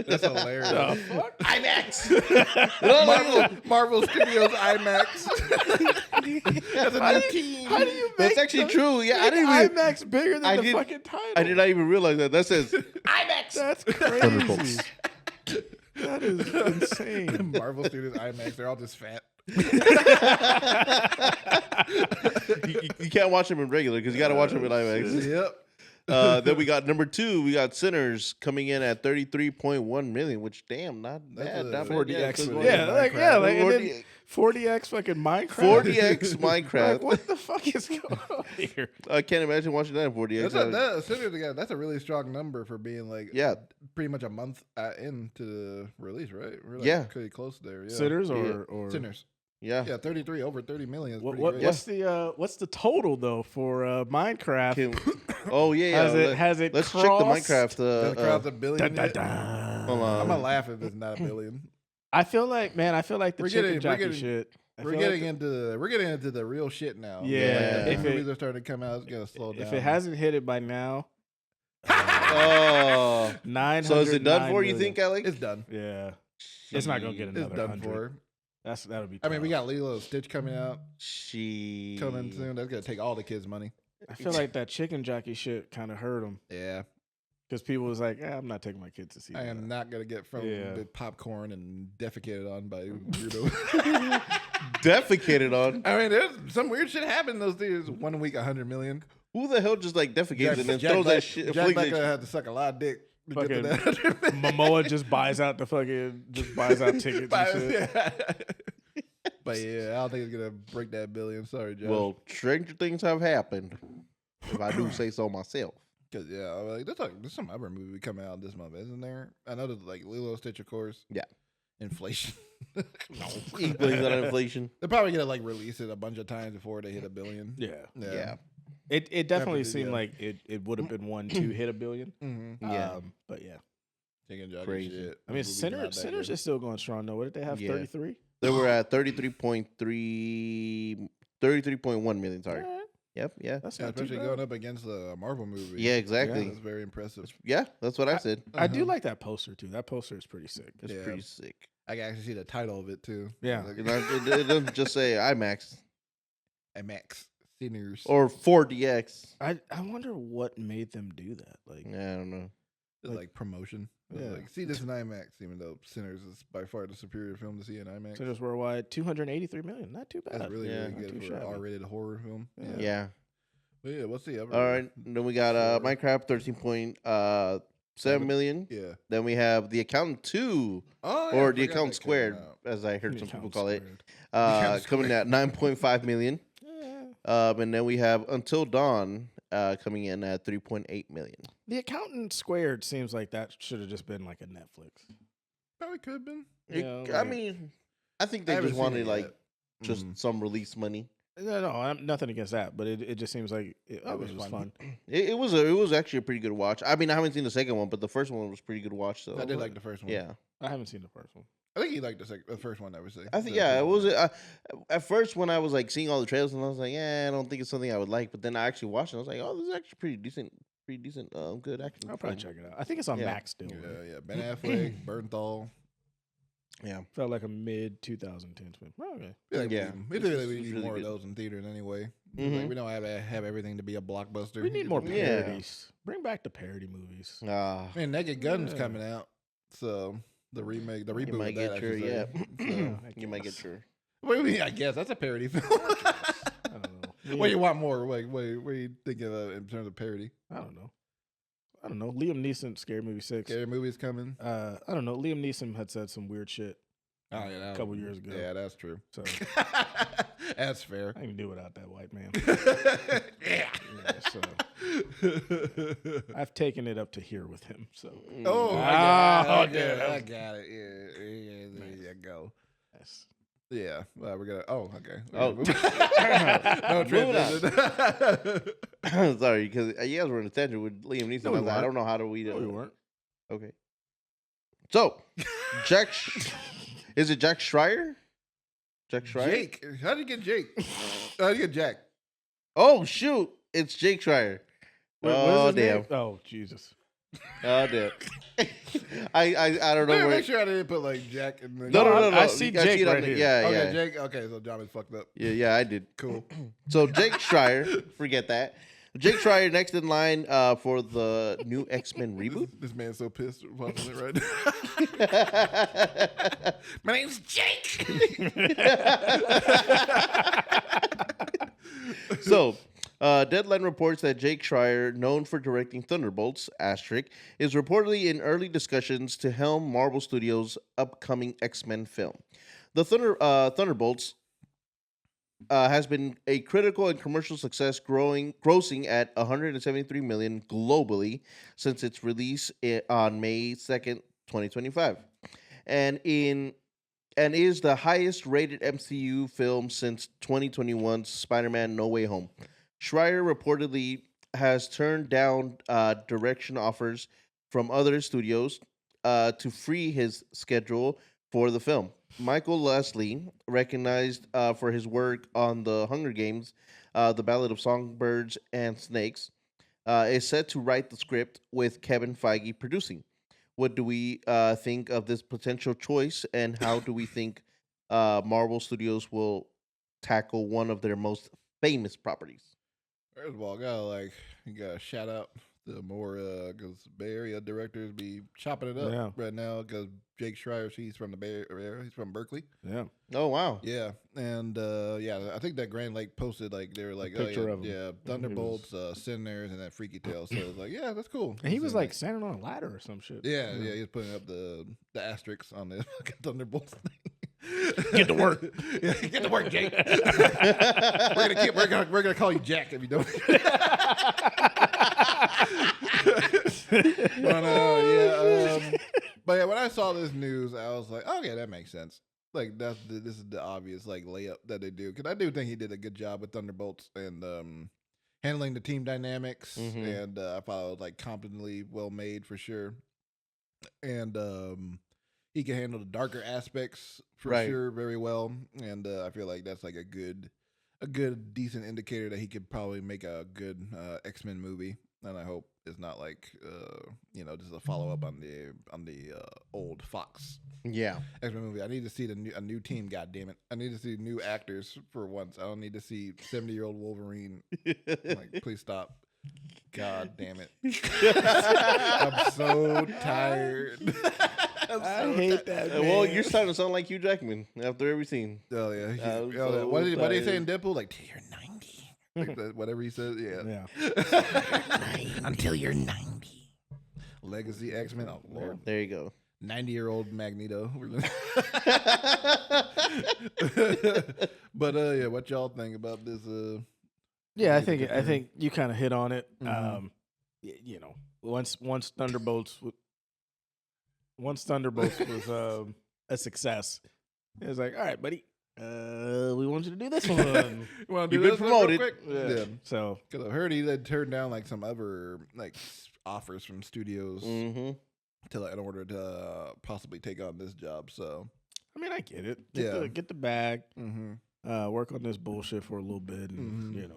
That's hilarious. The fuck? IMAX. Marvel Studios IMAX. That's a new team. How do you make That's actually true. Yeah, I make didn't even. IMAX bigger than I the did- fucking title? I did not even realize that. That says That's Thunderbolts. crazy. That is insane. Marvel Studios IMAX. They're all just fat. You can't watch them in regular because you got to watch them in IMAX. Yep. Then we got number two. We got Sinners coming in at 33.1 million, which damn, not bad. a Not bad. 40x. Yeah, Yeah, like yeah, like and then 40 40x fucking Minecraft. 40x Minecraft. Like, what the fuck is going on here? I can't imagine watching that in 40x. That's a really strong number for being like Yeah. pretty much a month into the release, right? We're like Yeah. pretty close there. Yeah. Sinners Yeah. or Sinners. Yeah. Yeah, 33 over 30 million. Is What, pretty what, great. what's the total though for Minecraft? Oh yeah. Has it Let's check crossed? the Minecraft. Does it cross a billion? Dun, dun, yet? dun. Hold on. I'm gonna laugh if it's not a billion. I feel like the We're chicken getting- jockey we're getting- shit We're getting into the real shit now. Yeah. Like, If movies it- are starting to come out. It's gonna slow down. If it hasn't hit it by now, Oh, 900. so is it done for? You think, Alex? it's done. Yeah, it's not gonna get It's another done 100. for. That'll be. I mean, we tough. got Lilo and Stitch coming out She coming soon. That's gonna take all the kids' money. I feel like that chicken jockey shit kind of hurt him Yeah, because people was like, I'm not taking my kids to see I that. am not gonna get from Yeah. the popcorn and defecated on by weirdo. defecated on. I mean, there's some weird shit happened in those theaters. 1 week, 100 million. Who the hell just like defecates and then Jack throws Black, that shit? Jack flings Black that had to suck a lot of dick to get to Fucking that 100 million. Momoa just buys out tickets and shit. Yeah. But yeah, I don't think it's gonna break that billion. Sorry, Josh. Well, stranger things have happened. If I do say so myself. Cause yeah, like, there's some other movie coming out this month, isn't there? I know there's like Lilo and Stitch, of course. Yeah. Inflation. He blames on inflation. They're probably gonna like release it a bunch of times before they hit $1 billion. Yeah. Yeah. It definitely Definitely, seemed yeah. like it would have been one to hit $1 billion. Mm-hmm. Yeah. But yeah. Chicken jockey Crazy. shit. I mean, Movie's not that Sinners good. is still going strong though. What did they have? Yeah. 33. They were at 33.1 million. Sorry. Alright, Yep. Yeah. That's Yeah, not too especially bad. going up against the Marvel movie. Yeah. Exactly. That's very impressive. Yeah. That's what I said. I do Uh-huh. like that poster too. That poster is pretty sick. It's Yeah. pretty sick. I can actually see the title of it too. Yeah. Like, You know, it doesn't just say IMAX MX Sinners. or 4DX. I wonder what made them do that. Like, Yeah, I don't know. It's like promotion. It's Yeah. like, see this in IMAX, even though Sinners is by far the superior film to see in IMAX. Sinners Worldwide, 283 million. Not too bad. That's really, Yeah. really Not good too for an shabby. R-rated horror film. Yeah. But yeah, what's the other? All right. Then we got Sure. Minecraft 13.7 million. Yeah. Then we have The Accountant 2, Oh, or The Accountant Squared, as I heard The some people Accountant call it, Squared. Accountant coming at 9.5 million. Yeah. And then we have Until Dawn coming in at 3.8 million. The Accountant Squared seems like that should have just been like a Netflix. Probably could have been. Yeah, I like- mean, I think I they haven't just seen wanted it like yet. just Mhm. some release money. No, I'm nothing against that, but it just seems like it was was fun. fun. It was actually a pretty good watch. I mean, I haven't seen the second one, but the first one was pretty good watch. So I did like the first one. yeah. I haven't seen the first one. I think he liked the first one. I would say. I think The yeah, first it one. was. At first, when I was like seeing all the trailers, and I was like, I don't think it's something I would like. But then I actually watched it. I was like, oh, this is actually pretty decent, good action. I'll probably check it out. I think it's on Yeah. Max still. Yeah. Ben Affleck, Bernthal. Yeah, Felt like a mid 2010s film. Oh, okay. Yeah. We feel like we It's need really more good. of those in theaters anyway. Mhm. Like, we don't have everything to be a blockbuster. We need more Yeah. parodies. Bring back the parody movies. I mean, Naked Gun's Yeah. coming out, so the reboot. you might of that, get your I should say. So, you might get your. what do you mean? I guess that's a parody film. I don't know. What do you want more? What are you thinking of in terms of parody? I don't know. Liam Neeson, Scary Movie 6. Scary movies coming. I don't know. Liam Neeson had said some weird shit Oh yeah, a couple years ago. Yeah, that's true. So That's fair. I can do without that white man. Yeah. So I've taken it up to here with him. So Oh, Ah, I yeah, that was- got it. Yeah, there you go. yes. Yeah, we're gonna. Oh, okay. Oh. No Moving on. transition. Sorry, because you guys were in a tangent with Liam Neeson. No, I we was like, I weren't. don't know how do we. No, we weren't. Okay. So, Jack, is it Jack Schreier? Jack Schreier. Jake, how did you get Jake? How did you get Jack? Oh shoot! It's Jake Schreier. What is Oh his damn! name? Oh Jesus. Oh damn! I don't know Let me where. make sure I didn't put like Jack in the. No. I see You gotta Jake it on right the- here. Yeah, Okay, yeah. Jake. Okay, so John is fucked up. Yeah, I did. Cool. So Jake Schreier, forget that. Jake Schreier next in line for the new X-Men reboot. This man's so pissed watching it right now. My name's Jake. So, Deadline reports that Jake Schreier, known for directing Thunderbolts, is reportedly in early discussions to helm Marvel Studios' upcoming X-Men film. The Thunderbolts has been a critical and commercial success, grossing at $173 million globally since its release on May 2nd, 2025, and is the highest rated MCU film since 2021's Spider-Man No Way Home. Schreier reportedly has turned down direction offers from other studios to free his schedule for the film. Michael Leslie, recognized for his work on the Hunger Games, The Ballad of Songbirds and Snakes, is set to write the script with Kevin Feige producing. What do we think of this potential choice, and how do we think Marvel Studios will tackle one of their most famous properties? First of all, you gotta shout out the more because Bay Area directors be chopping it up right now. Because Jake Schreier, he's from the Bay Area, he's from Berkeley. Yeah. Oh wow. Yeah, and I think that Grand Lake posted like they were like, picture of him. yeah, Thunderbolts, Sinners, and that Freaky Tale. So it was like, yeah, that's cool. And he was like standing on a ladder or some shit. yeah, he was putting up the asterisks on the fucking Thunderbolts thing. Get to work. Yeah, get to work, Jake. we're gonna call you Jack if you don't. But yeah, when I saw this news, I was like, okay, that makes sense. Like this is the obvious like layup that they do, because I do think he did a good job with Thunderbolts and handling the team dynamics, and I thought it was like competently well made for sure, and he can handle the darker aspects for sure very well, and I feel like that's like a good decent indicator that he could probably make a good X-Men movie. And I hope it's not like just a follow up on the old Fox X-Men movie. I need to see a new team. God damn it! I need to see new actors for once. I don't need to see 70-year-old Wolverine. Like, please stop. God damn it! I'm so tired. I hate that. Man. Well, you're starting to sound like Hugh Jackman after every scene. Oh yeah. What did he say in Deadpool? Like, till you're 90. Like whatever he says. Yeah. Until you're 90. Legacy X-Men. Oh Lord. There you go. 90-year-old Magneto. But yeah, what y'all think about this? Yeah, I think you kind of hit on it. Once Thunderbolts was a success, it was like, all right, buddy, we want you to do this one. You've been promoted. Yeah. So Because I heard he had turned down like some other like offers from studios in order to possibly take on this job. So I mean, I get it. Get the bag. Work on this bullshit for a little bit, and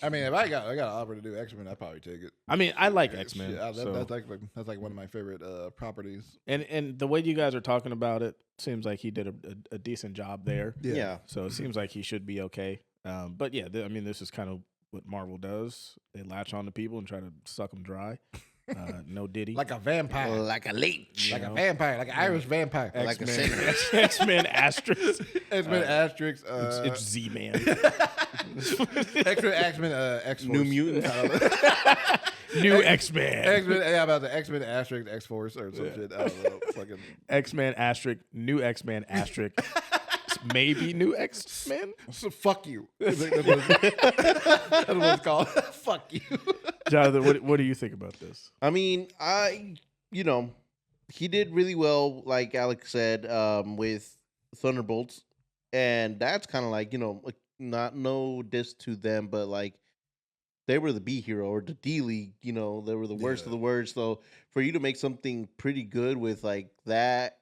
I mean, if I got an offer to do X-Men, I'd probably take it. I mean, I like X-Men. That's like one of my favorite properties. And the way you guys are talking about it seems like he did a decent job there. Yeah. So it seems like he should be okay. But yeah, I mean, this is kind of what Marvel does. They latch on to people and try to suck them dry. No Diddy. Like a vampire. Like a leech. Like a vampire. Like an Irish vampire. Like a sinner. X-Men asterisk. X-Men asterisk. It's Z-Man. X-Men X-Force. New Mutant. New X-Men. X-Men, about the X-Men asterisk X-Force or some shit. I don't know. Fucking X-Men asterisk. New X-Men asterisk. Maybe new X-Men? So fuck you. That's what it's called. Fuck you. Jonathan, what do you think about this? I mean, he did really well, like Alex said, with Thunderbolts, and that's kind of like, not no diss to them, but like they were the B hero or the D League, they were the worst of the worst. So for you to make something pretty good with like that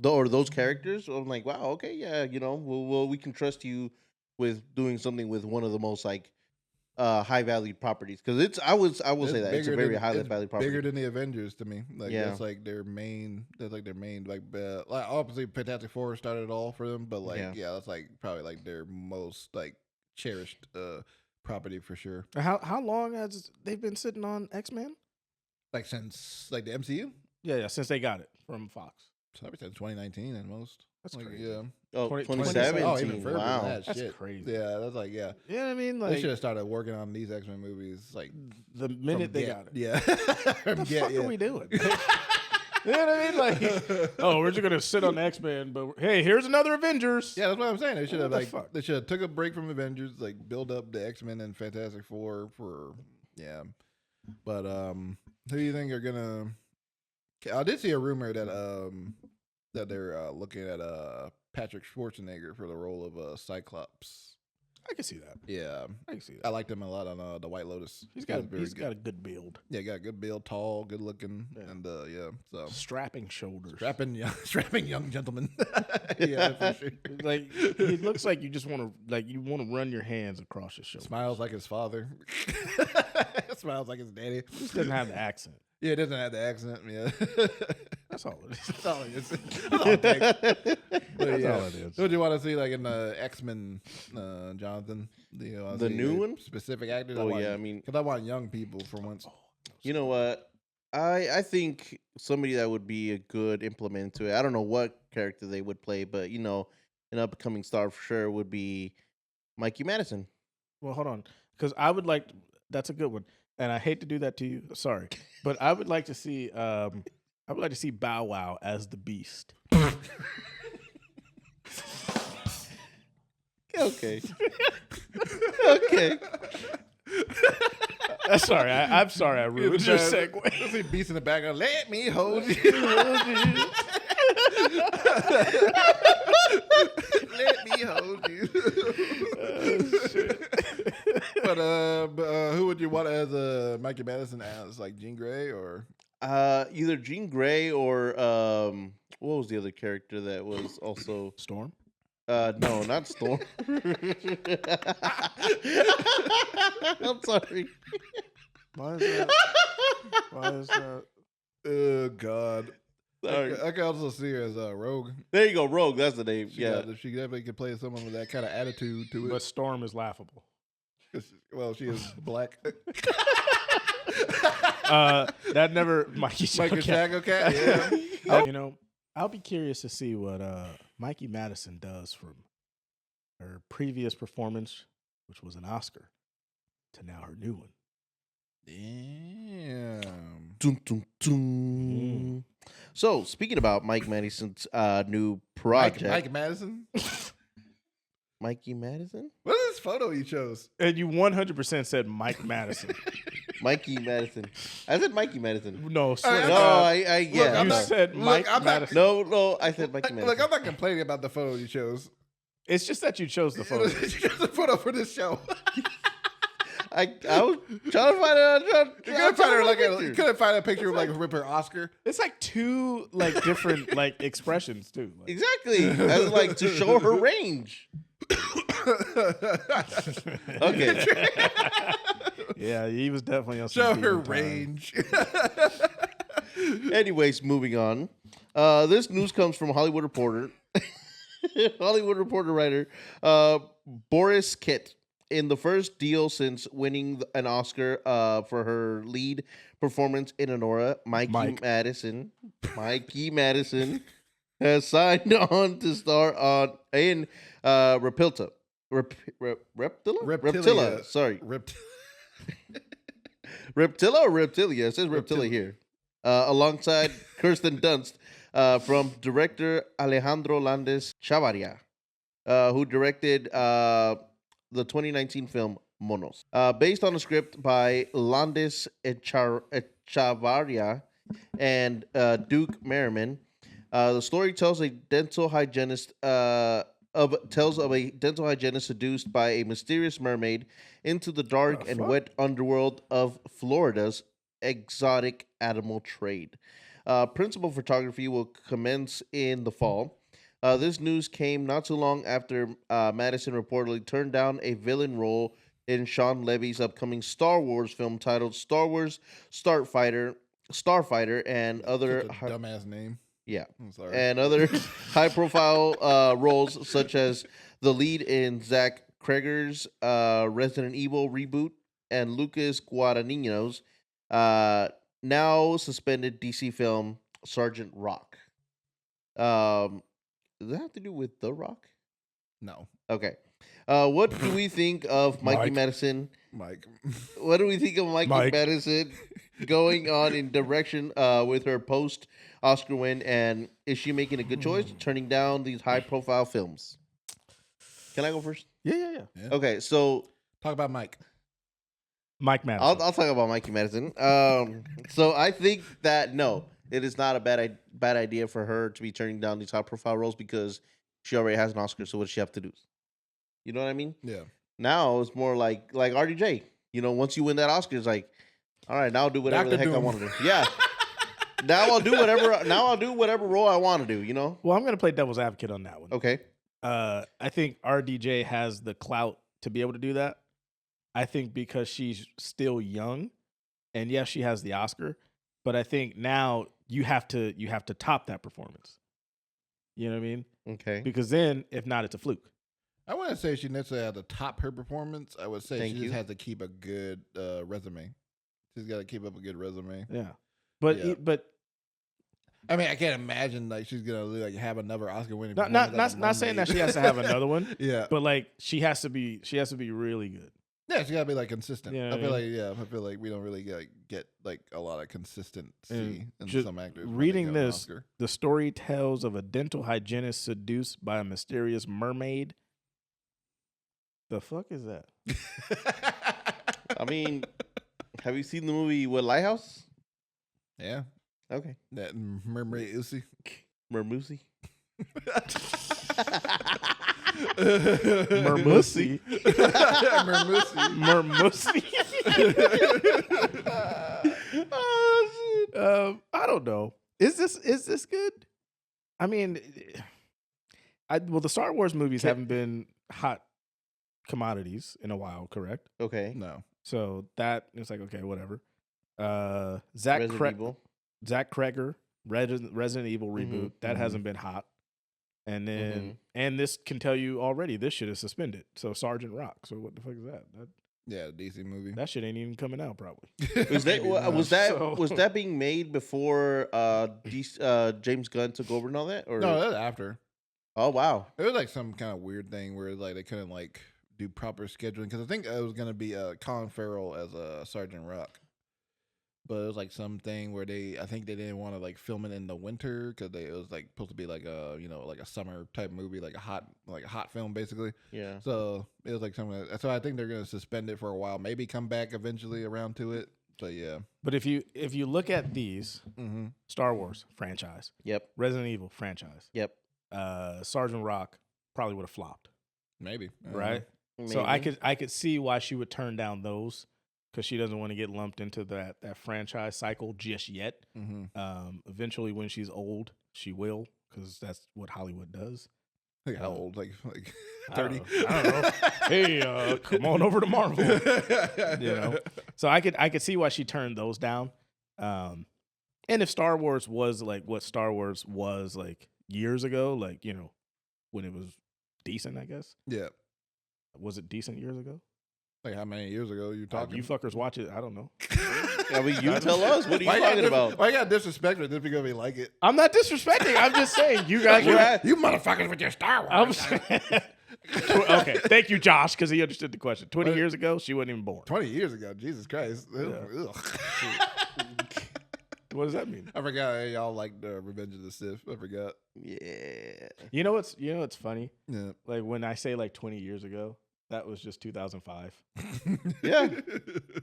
or those characters, I'm like, wow, okay, yeah, we can trust you with doing something with one of the most like high valued properties, because I will say that it's a very highly valued property. Bigger than the Avengers to me. Like Yeah. that's like their main. Like obviously Fantastic Four started it all for them, but like Yeah. that's like probably like their most like cherished property for sure. How long has they've been sitting on X-Men? Like since like the MCU. Yeah, since they got it from Fox. Probably since 2019 at most. That's Like, crazy. Yeah. Oh, 2017. 2017. Oh, even further Wow. than that. That's shit. crazy. Yeah, that's like yeah. You know what I mean? They Like should have started working on these X-Men movies like the minute from they Get. got it. Yeah. What the fuck are we doing? You know what I mean? Like, oh, we're just gonna sit on X-Men, but hey, here's another Avengers. Yeah, that's what I'm saying. They should have What the like fuck? they should have took a break from Avengers, like build up the X-Men and Fantastic Four for But who do you think are gonna? I did see a rumor that they're looking at Patrick Schwarzenegger for the role of Cyclops. I can see that. Yeah, I can see I that. liked him a lot on the White Lotus. He's He got was very he's good. got a good build. Yeah, got a good build, tall, good looking, Yeah. and yeah, so Strapping shoulders. strapping young gentleman. Yeah, for sure. Like he looks like you just want to run your hands across his shoulders. Smiles like his father. Smiles like his daddy. Just doesn't have the accent. Yeah, it doesn't have the accent. Yeah, That's all it is. that's all it is. That's all it takes. But That's yeah. all it is. Who do you want to see, like in the X-Men, Jonathan? Do you wanna The see, new one? specific actors? Oh, yeah, I mean- because I want young people for once. You know what? I think somebody that would be a good implement to it. I don't know what character they would play, but an upcoming star for sure would be Mikey Madison. Well, hold on, because I would like. That's a good one, and I hate to do that to you. Sorry, but I would like to see. I would like to see Bow Wow as the Beast. Okay. Okay. Sorry, I'm sorry. I ruined your segue. I see beats in the background. Let me hold you. Let me hold you. But who would you want as Mikey Madison as, like Jean Grey or? Either Jean Grey or what was the other character that was also Storm. no, not Storm. I'm sorry. Why is that? Why is that? Oh God. Sorry. I can also see her as Rogue. There you go, Rogue. That's the name. She Yeah. she definitely could play someone with that kind of attitude to it. But Storm is laughable. Well, she is black. That never Mikey Mikey Shadow Shadow Cat. Yeah. You know, I'll be curious to see what Mikey Madison does from her previous performance, which was an Oscar, to now her new one. Damn. Dun, dun, dun. So, speaking about Mike Madison's new project, Mike Madison. Mikey Madison, What is this photo you chose? And you 100% said Mike Madison. Mikey Madison. I said Mikey Madison. No, swear. No, I Look, yeah. I'm you not- said look, Mike I'm not- Madison. No, I said Mikey Madison. Look, I'm not complaining about the photo you chose. It's just that you chose the You photo. chose the photo for this show. I was trying to find it. You couldn't find a picture of like rip her Oscar. It's like two different expressions too. Like, Exactly. I was like to show her range. Okay. yeah, he was definitely on some Show demon her time. range. Anyways, moving on. This news comes from Hollywood Reporter. Hollywood Reporter writer Boris Kitt. In the first deal since winning an Oscar for her lead performance in Anora, Mikey Madison has signed on to star in Reptilla. Reptilla. Sorry. Reptilla or Reptilia? It says Reptilla here. Alongside Kirsten Dunst from director Alejandro Landes Chavarria, who directed the 2019 film Monos. Based on a script by Landes Chavarria and Duke Merriman, the story tells a dental hygienist of a dental hygienist seduced by a mysterious mermaid into the dark and wet underworld of Florida's exotic animal trade. Principal photography will commence in the fall. This news came not too long after Madison reportedly turned down a villain role in Sean Levy's upcoming Star Wars film titled Star Wars Starfighter, and other Such a dumbass name. yeah, I'm sorry. and other high-profile roles such as the lead in Zach Cregger's Resident Evil reboot and Lucas Guadagnino's now suspended DC film Sergeant Rock. Does that have to do with The Rock? No, Okay. What do we think of Mikey Mike. Madison? Mike. What do we think of Mikey Mike. Madison going on in direction with her post-Oscar win? And is she making a good choice turning down these high-profile films? Can I go first? Yeah. Yeah. Okay, so Talk about Mike. Mike Madison. I'll talk about Mikey Madison. So I think that no, it is not a bad idea for her to be turning down these high-profile roles because she already has an Oscar. So what does she have to do? You know what I mean? Yeah. Now it's more like RDJ. You know, once you win that Oscar, it's like, all right, now I'll do whatever Dr. the heck I Doom. want to do. Yeah. Now I'll do whatever. Now I'll do whatever role I want to do. You know. Well, I'm gonna play devil's advocate on that one. Okay. I think RDJ has the clout to be able to do that. I think because she's still young, and yes, she has the Oscar, but I think now you have to top that performance. You know what I mean? Okay. Because then, if not, it's a fluke. I wouldn't say she necessarily has to top her performance. I would say Thank she you. just has to keep a good resume. She's got to keep up a good resume. Yeah, but Yeah. but I mean, I can't imagine like she's gonna like have another Oscar winning. not saying that she has to have another one, Yeah, but like she has to be really good. yeah, she gotta be like consistent. Yeah, I feel like we don't really get like a lot of consistency in just some actors. when they reading get an this, Oscar. the story tells of a dental hygienist seduced by a mysterious mermaid. The fuck is that? I mean, have you seen the movie What Lighthouse? Yeah, Okay. that mermaid Uzi. Mermusi. Mermusi. Mermusi. Mermusi. I don't know. Is this good? I mean, the Star Wars movies haven't been hot commodities in a while, correct? Okay. No, So that it's like okay, whatever. Zach Resident Evil. Kreger, Resident Evil reboot that mhm. hasn't been hot, and then Mhm. and this can tell you already this shit is suspended. So Sergeant Rock. So what the fuck is that? yeah, DC movie. That shit ain't even coming out probably. Was that Maybe not. was that being made before James Gunn took over and all that? Or No, that's after. oh wow. It was like some kind of weird thing where like they couldn't like do proper scheduling because I think it was gonna be Colin Farrell as Sergeant Rock, but it was like something where I think they didn't want to like film it in the winter because it was like supposed to be like a like a summer type movie, like a hot film basically. Yeah. So it was like something. So I think they're gonna suspend it for a while, maybe come back eventually around to it. But yeah, But if you look at these mm-hmm. Star Wars franchise, Yep. Resident Evil franchise, Yep. Sergeant Rock probably would have flopped, maybe right? So I could see why she would turn down those because she doesn't want to get lumped into that franchise cycle just yet. Mm-hmm. Eventually, when she's old, she will because that's what Hollywood does. Like how old? Like I don't 30? know. I don't know. Hey, come on over to Marvel. So I could see why she turned those down. And if Star Wars was like what Star Wars was like years ago, like when it was decent, I guess. Yeah. Was it decent years ago? Like how many years ago you talking? You fuckers watch it. I don't know. I mean, you tell us. What are you talking about? Why you got disrespected just because we like it? I'm not disrespecting. I'm just saying you guys are. You motherfuckers with your Star Wars. Okay, thank you, Josh, because he understood the question. 20 years ago, she wasn't even born. 20 years ago, Jesus Christ. Yeah. Ugh. What does that mean? I forgot y'all liked Revenge of the Sith. I forgot. Yeah. You know what's funny? Yeah. Like when I say like 20 years ago, that was just 2005. Yeah.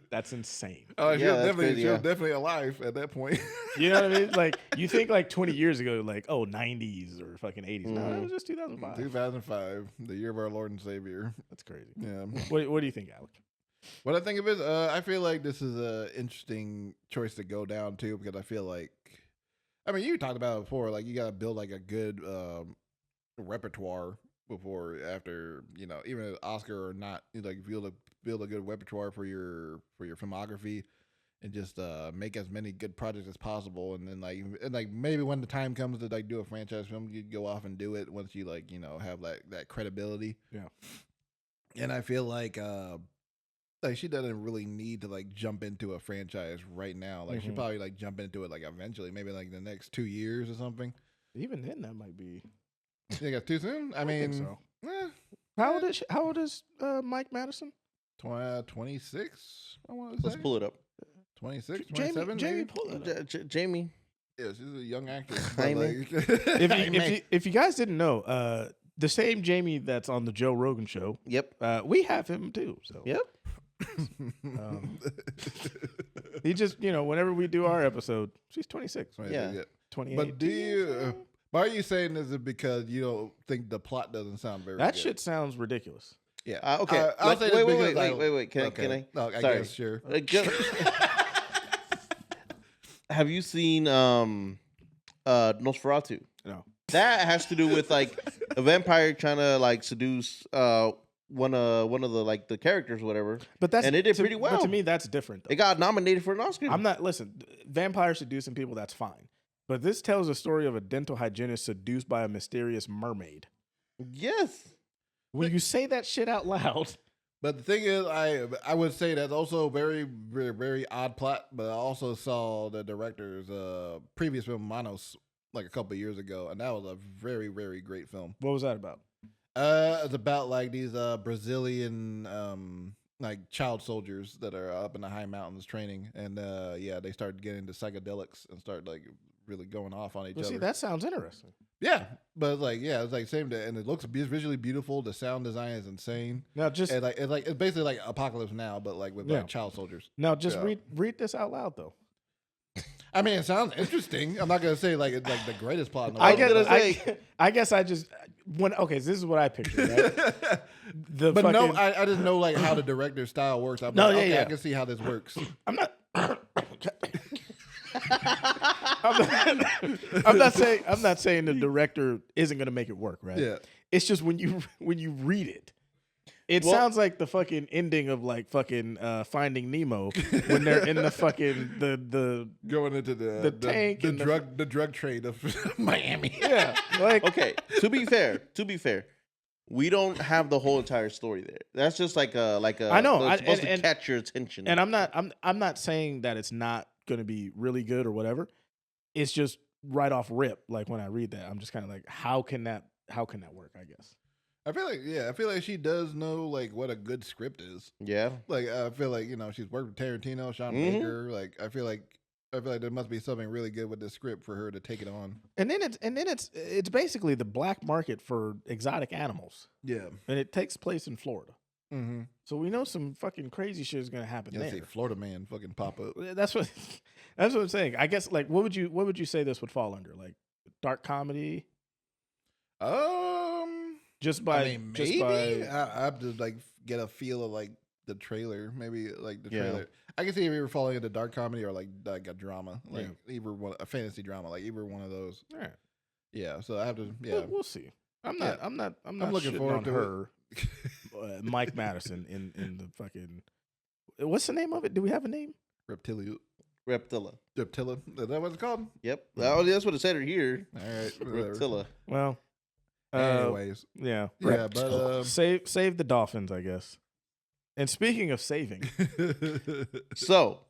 That's insane. Oh, Yeah, that's crazy, she was yeah. definitely alive at that point. You know what I mean? Like you think like 20 years ago, like 90s or fucking 80s. No, Mhm. it was just 2005. 2005, the year of our Lord and Savior. That's crazy. Yeah. What do you think, Alec? What I think of it, I feel like this is an interesting choice to go down too, because I feel like, I mean, you talked about it before, like you got to build like a good repertoire before, after, even an Oscar or not, like if you build a good repertoire for your filmography and just make as many good projects as possible, and then like maybe when the time comes to like do a franchise film, you go off and do it once you have that credibility. Yeah. And I feel like she doesn't really need to like jump into a franchise right now. Like she probably like jump into it like eventually, maybe like the next 2 years or something. Even then, that might be. You think that's too soon? I mean, think so. eh, How old is Mike Madison? 26. I want to say. Let's pull it up. 26, 27. Jamie, maybe? pull it up. Jamie. Yeah, she's a young actress. Hi, but, man. If you guys didn't know, the same Jamie that's on the Joe Rogan show, Yep. we have him too. So Yep. he just whenever we do our episode, she's 26, Yeah. 28. But do you? Why are you saying this? Is because you don't think the plot doesn't sound very? That good? shit sounds ridiculous. Yeah. Okay. I'll say this wait, because wait. Can okay. I? No, I Sorry. guess sure. Have you seen Nosferatu? No. That has to do with like a vampire trying to like seduce one of the like the characters or whatever. But that's and it did to, pretty well. But to me, that's different. Though. It got nominated for an Oscar. I'm not listen. Vampires seducing people, that's fine. But this tells a story of a dental hygienist seduced by a mysterious mermaid. Yes. When you say that shit out loud. But the thing is, I would say that's also very, very, very odd plot. But I also saw the director's previous film, Manos, like a couple of years ago, and that was a very, very great film. What was that about? It's about like these Brazilian like child soldiers that are up in the high mountains training, and they start getting into psychedelics and start like really going off on each other. See, that sounds interesting. Yeah, but it's like same day, and it looks visually beautiful. The sound design is insane. Now just and it's basically like Apocalypse Now, but like with like child soldiers. Now just read this out loud though. I mean, it sounds interesting. I'm not gonna say like it's like the greatest plot in the world. I guess I just okay. So this is what I pictured. Right? No, I just know like how the director's style works. I'm like, okay, I can see how this works. I'm not. I'm not saying the director isn't gonna make it work, right? Yeah. It's just when you read it, it sounds like the fucking ending of like fucking Finding Nemo when they're in the fucking the going into the tank and the drug trade of Miami. Yeah. Like okay. To be fair, we don't have the whole entire story there. That's just like a I know it's supposed to catch your attention. And I'm not saying that it's not gonna be really good or whatever. It's just right off rip. Like when I read that, I'm just kind of like, how can that work? I guess. I feel like she does know like what a good script is. Yeah. Like I feel like she's worked with Tarantino, Sean Baker. Like I feel like there must be something really good with this script for her to take it on. And then it's basically the black market for exotic animals. Yeah. And it takes place in Florida. Mm-hmm. So we know some fucking crazy shit is gonna happen there. See Florida man fucking pop up. That's what I'm saying. I guess like what would you say this would fall under? Like dark comedy? Just by maybe I have to like get a feel of like the trailer. Maybe like the trailer. I can see if you were falling into dark comedy or like a drama, like either a fantasy drama, like either one of those. All right. Yeah. So I have to. Yeah. We'll see. I'm not looking forward to her. Mike Madison in the fucking. What's the name of it? Do we have a name? Reptilla. Is that what it's called? Yep. That's what it said here. All right. Reptilla. Well. Anyways. Yeah. Yeah, but save the Dolphins, I guess. And speaking of saving, so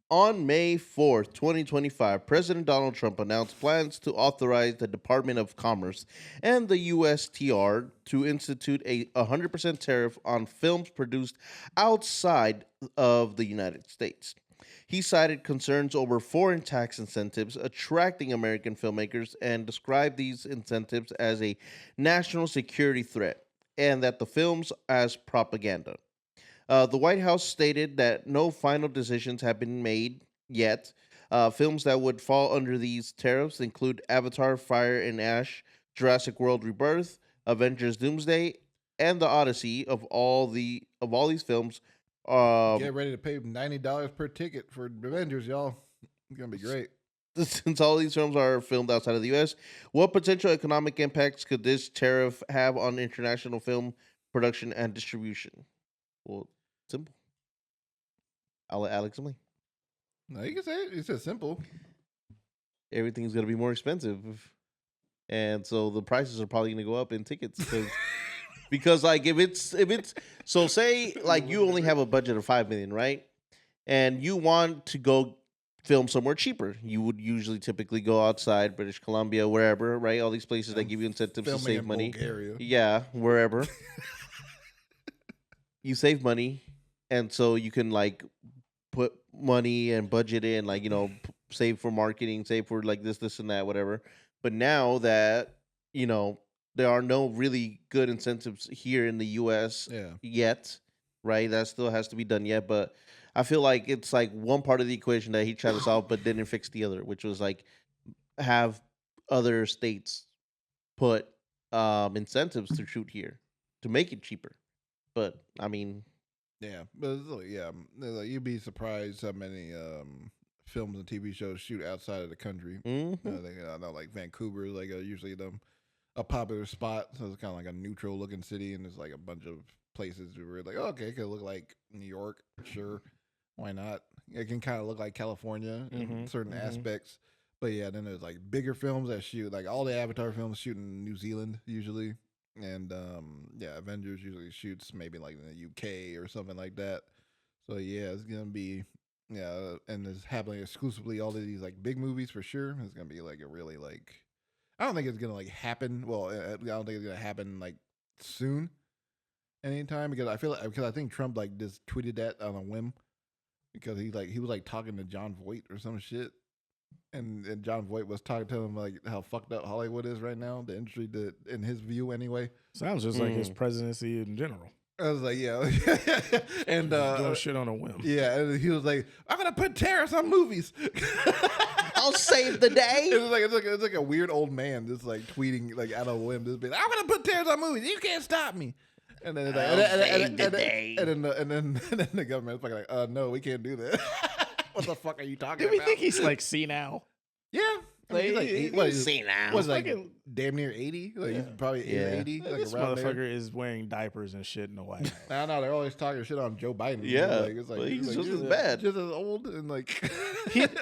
on May 4th, 2025, President Donald Trump announced plans to authorize the Department of Commerce and the USTR to institute a 100% tariff on films produced outside of the United States. He cited concerns over foreign tax incentives attracting American filmmakers and described these incentives as a national security threat and that the films as propaganda. The White House stated that no final decisions have been made yet. Films that would fall under these tariffs include Avatar: Fire and Ash, Jurassic World: Rebirth, Avengers: Doomsday, and The Odyssey. Of all these films, get ready to pay $90 per ticket for Avengers, y'all. It's gonna be great. Since all these films are filmed outside of the U.S., what potential economic impacts could this tariff have on international film production and distribution? Well, simple. I'll let Alex explain. No, you can say it. It's just simple. Everything's going to be more expensive. And so the prices are probably going to go up in tickets because like if it's so say like you only have a budget of $5 million, right? And you want to go film somewhere cheaper. You would usually typically go outside British Columbia, wherever, right? All these places that give you incentives to save money. Bulgaria. Yeah, wherever. You save money, and so you can like put money and budget in, like, you know, save for marketing, save for like this and that, whatever. But now that, you know, there are no really good incentives here in the U.S. Yet, right? That still has to be done yet, but I feel like it's like one part of the equation that he tried to solve, but didn't fix the other, which was like have other states put incentives to shoot here to make it cheaper. But I mean, Yeah, but it's like, like, you'd be surprised how many films and TV shows shoot outside of the country. mhm. I know, like Vancouver is like usually a popular spot, so it's kind of like a neutral looking city, and there's like a bunch of places where like, oh, okay, it could look like New York, sure, why not? It can kind of look like California in certain aspects, but yeah, then there's like bigger films that shoot like all the Avatar films shoot in New Zealand usually. And Avengers usually shoots maybe like in the UK or something like that. So yeah, it's gonna be and it's happening exclusively all of these like big movies for sure. It's gonna be like a really like I don't think it's gonna like happen. Well, I don't think it's gonna happen like soon, anytime because I think Trump like just tweeted that on a whim because he was like talking to John Voight or some shit. And John Voight was talking to him like how fucked up Hollywood is right now, the industry, in his view anyway. Sounds just like his presidency in general. I was like, yeah, and doing shit on a whim. Yeah, and he was like, "I'm gonna put tariffs on movies. I'll save the day." It's like a weird old man just like tweeting like out of a whim, just being, "I'm gonna put tariffs on movies. You can't stop me." And then it's like, and then the government's like, "No, we can't do that." What the fuck are you talking Do we about? think he's like senile? Yeah. I mean, he's like, what is See now. was like damn near 80? Like he's probably 80, like This around motherfucker there. is wearing diapers and shit in the White House. I know they're always talking shit on Joe Biden. Yeah, it's like but he's just you're as bad. just as old and like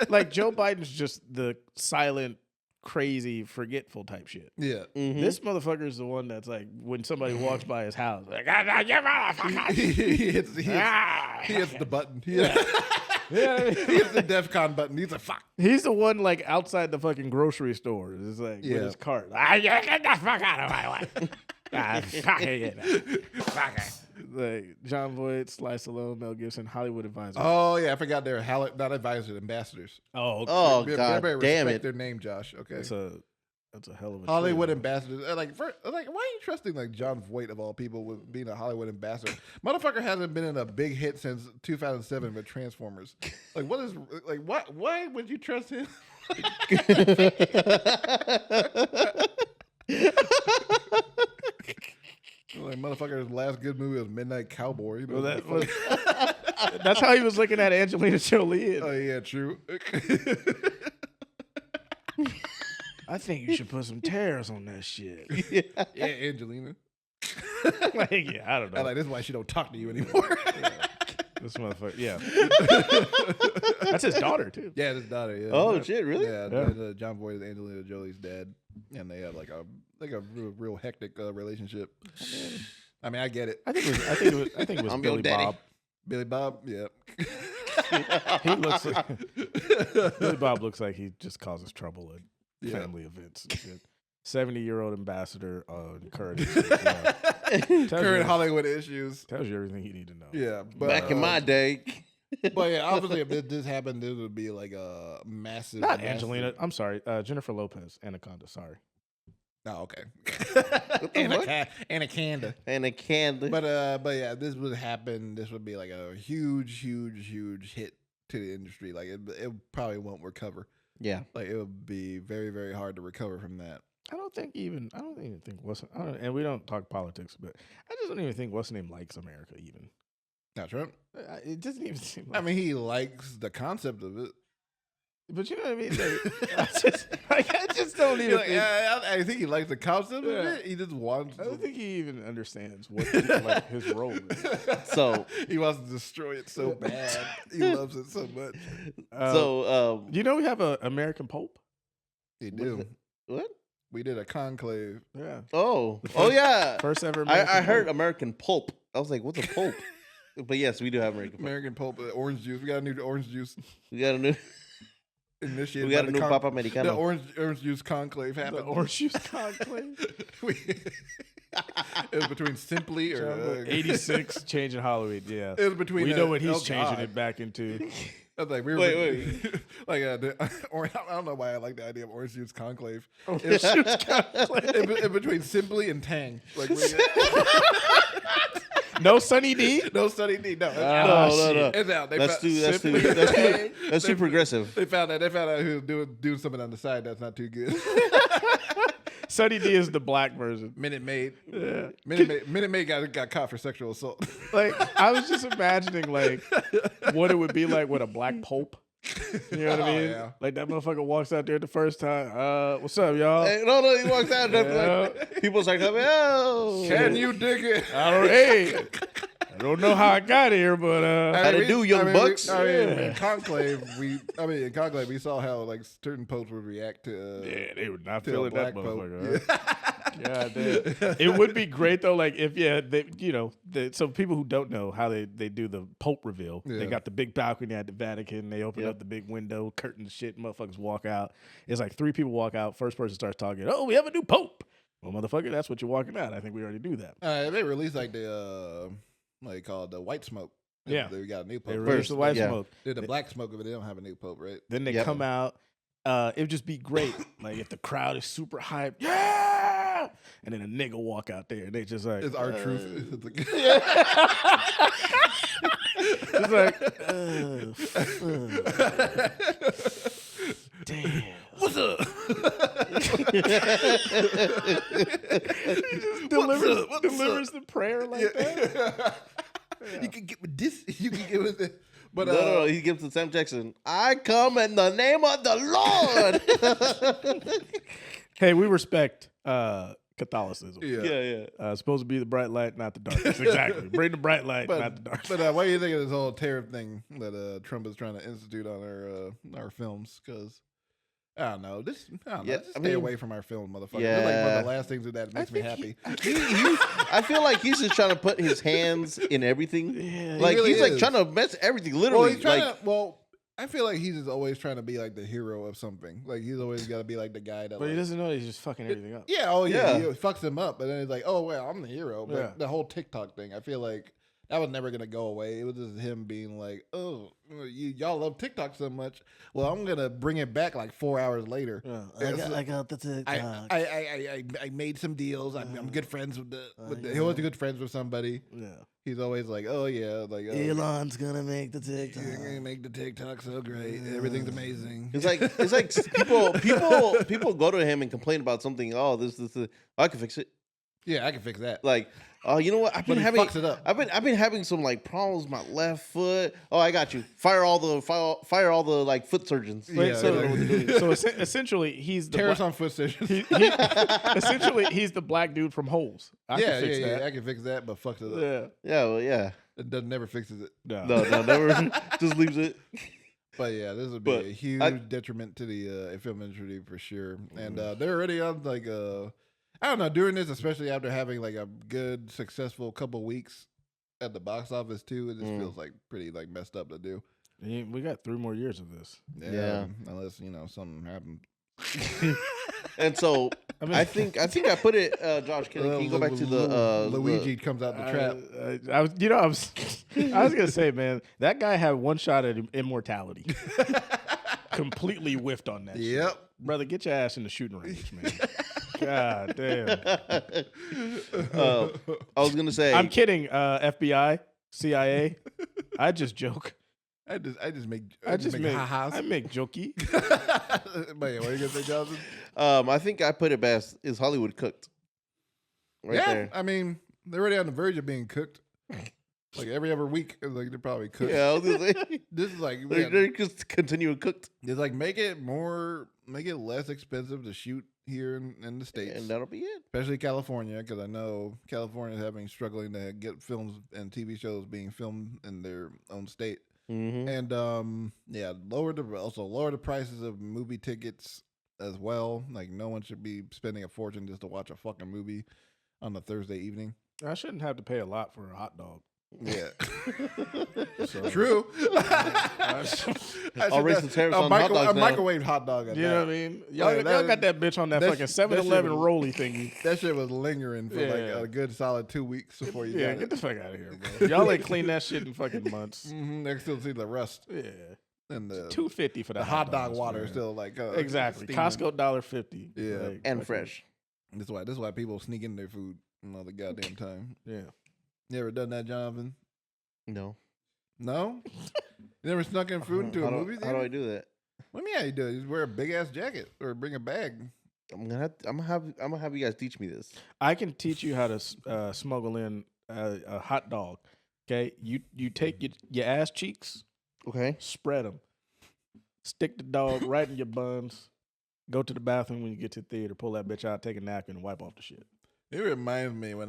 Like Joe Biden's just the silent, crazy, forgetful type shit. yeah. This motherfucker is the one that's like when somebody walks by his house, like, "Ah, you motherfucker." he hits the button. He hits the DEFCON button. He's like, fuck. He's the one like outside the fucking grocery store. It's like with his cart. "Ah, you get the fuck out of my way." Fuck it. Fuck it. Like John Voight, Sly Stallone, Mel Gibson, Hollywood Advisors. Oh yeah, I forgot they're not advisors, ambassadors. Oh, okay. Oh Everybody god, damn respect it! their name, Josh. Okay. That's a hell of a Hollywood shit. ambassadors. Like, why are you trusting like John Voight of all people with being a Hollywood ambassador? Motherfucker hasn't been in a big hit since 2007 with Transformers. Like, what is like? What? Why would you trust him? Like, motherfucker's last good movie was Midnight Cowboy. You know, That's how he was looking at Angelina Jolie. oh yeah, true. I think you should put some tariffs on that shit. Yeah, Angelina. Like, yeah, I don't know. I like this is why she don't talk to you anymore. This motherfucker, yeah. That's his daughter too. Yeah, his daughter. Yeah. Oh shit, really? Yeah, Yeah. John Voight is Angelina Jolie's dad, and they have like a real hectic relationship. I mean, I get it. I think it was I'm your Billy daddy. Bob. Billy Bob, yeah. He looks like Billy Bob looks like he just causes trouble at Yeah. family events and shit. 70-year-old ambassador on current issues. Yeah. Current Hollywood issues. Tells you everything you need to know. Yeah, but Back in my day. but yeah, obviously, if this happened, this would be like a massive. Not Angelina. I'm sorry. Jennifer Lopez, Anaconda. Sorry. Oh, okay. fuck? Anaconda. And a candle. But yeah, this would happen. This would be like a huge hit to the industry. Like it probably won't recover. Yeah. Like it would be very, very hard to recover from that. I don't even think and we don't talk politics, but I just don't even think what's name likes America even. Not Trump. It doesn't even seem like I mean, he likes the concept of it. but you know what I mean? Like, I just don't even think. I think he likes the concept Yeah. of it. He just wants. I don't think he even understands what like his role is. So he wants to destroy it so bad. He loves it so much. You know we have an American Pope? He do. what? We did a conclave. Yeah. Oh yeah. First ever I American heard Pope. American pulp. I was like, what's a pulp? But yes, we do have American pulp. American Pope, orange juice. We got a new orange juice We got a new. initiated. We got by a the new Papa The Americano. orange juice conclave happened. The orange juice conclave. It was between Simply or 86 changing Halloween. Yeah. It was between. We know what he's changing God. it back into. I was like, we were Wait. like, I don't know why I like the idea of orange juice conclave. Orange It's- juice conclave. in between Simply and Tang. Like, No Sunny D. no study need. No, No. it's out. They That's found- too progressive. They found out he was doing something on the side that's not too good. Sunny D is the black version. Minute Maid. Yeah. Minute Maid got caught for sexual assault. Like I was just imagining like what it would be like with a black pope. You know what I mean? Yeah. Like that motherfucker walks out there the first time. What's up, y'all? Hey, no, he walks out there. Like, people start coming. Oh, Can you dig it? I don't know how I got here, but How to do, young bucks? In Conclave, we saw how like certain popes would react to. yeah, they were not to a feeling that black pope. motherfucker. Huh? God damn. It would be great though, like if so people who don't know how they do the Pope reveal, they Yeah. got the big balcony at the Vatican, they open up the big window, curtains, shit, motherfuckers walk out. It's like 3 people walk out, first person starts talking, oh, we have a new Pope. Well, motherfucker, that's what you're walking out. I think we already do that. They released like the what they call it, the white smoke. Yeah. They got a new pope. They released the white yeah. smoke. They're the black smoke, but they don't have a new pope, right? Then they Yep. come out. It would just be great. Like if the crowd is super hyped, yeah, and then a nigga walk out there and they just like It's our truth. It's like damn. What's up? He just delivers the prayer like that. You can get with this. You can get with it. But No, he gives to Sam Jackson. I come in the name of the Lord. Hey, we respect Catholicism. yeah. Supposed to be the bright light, not the darkness. Exactly. Bring the bright light, not the darkness. But what do you think of this whole tariff thing that Trump is trying to institute on our films? Because I don't know. Yeah, Just I stay mean, away from our film, motherfucker. yeah. It's like one of the last things that makes me happy. I feel like he's just trying to put his hands in everything. Yeah, Like really he's like is. trying to mess everything. Literally, Well, he's trying like to. Well, I feel like he's just always trying to be like the hero of something. Like he's always got to be like the guy that. But he like, doesn't know he's just fucking everything up. yeah. Oh yeah. Yeah. He fucks him up, but then he's like, oh well, I'm the hero. But Yeah. the whole TikTok thing, I feel like that was never gonna go away. It was just him being like, oh, y'all love TikTok so much. Well, I'm gonna bring it back like 4 hours later. I got the TikTok. I made some deals. I'm good friends with the. He was good friends with somebody. Yeah. He's always like, oh yeah, like Elon's gonna make the TikTok. you're gonna make the TikTok so great. Everything's amazing. it's like people go to him and complain about something. Oh, this. I can fix it. Yeah, I can fix that. Like, oh, you know what? I've But been he having fucks it up. I've been having some like problems with my left foot. Oh, I got you. Fire all the like foot surgeons. Wait, Yeah, so, yeah. so essentially, he's the Tariffs on foot sessions. essentially he's the black dude from Holes. I Yeah, can fix yeah, that. I can fix that, but fucks it up. Yeah. Yeah, well, yeah. It never fixes it. No. No, never. Just leaves it. But yeah, this would be But a huge detriment to the film industry for sure. And they're already on like I don't know, doing this, especially after having like a good, successful couple weeks at the box office too. It just feels like pretty like messed up to do. We got 3 more years of this. Yeah. Unless something happened. And so I think I put it. Josh, can you go back to the Luigi comes out the trap. I was gonna say, man, that guy had one shot at immortality. Completely whiffed on that. Shit. Yep. Brother, get your ass in the shooting range, man. God damn. I was gonna say. I'm kidding. FBI, CIA. I just joke. I just make I make jokey. But yeah, what are you gonna say, Johnson? I think I put it best. Is Hollywood cooked? Right yeah, there. I mean, they're already on the verge of being cooked. Like every other week, like they're probably cooked. Yeah, I was gonna say. This is like They're just continuing cooked, it's like make it less expensive to shoot here in the States, and that'll be it. especially California, because I know California is struggling to get films and TV shows being filmed in their own state. Mm-hmm. And lower the prices of movie tickets as well. Like no one should be spending a fortune just to watch a fucking movie on a Thursday evening. I shouldn't have to pay a lot for a hot dog. Yeah, So, true. I'll raise the tariffs on hot dogs a now. microwave hot dog. You know what I mean? Y'all, Like, y'all got that bitch on that that fucking sh- that 7-Eleven shit was- rolly thingy. That shit was lingering for like Yeah. a good solid 2 weeks before you Yeah, got get it. the fuck out of here, bro. Y'all ain't cleaned that shit in fucking months. They can still see the rust Yeah. and the $2.50 for the that hot dog dogs, water man. is still like Exactly. steaming. Costco $1.50. Yeah. Like, And fucking- fresh. This is why people sneak in their food all the goddamn time. Yeah. You ever done that, Jonathan? No. No. You never snuck in food into a movie How theater? do I do that? What do you mean how you do it? You just wear a big ass jacket or bring a bag. I'm gonna have you guys teach me this. I can teach you how to smuggle in a hot dog. Okay, you take your ass cheeks, Okay. spread them, stick the dog right in your buns. Go to the bathroom when you get to the theater. Pull that bitch out, take a napkin, and wipe off the shit. It reminds me when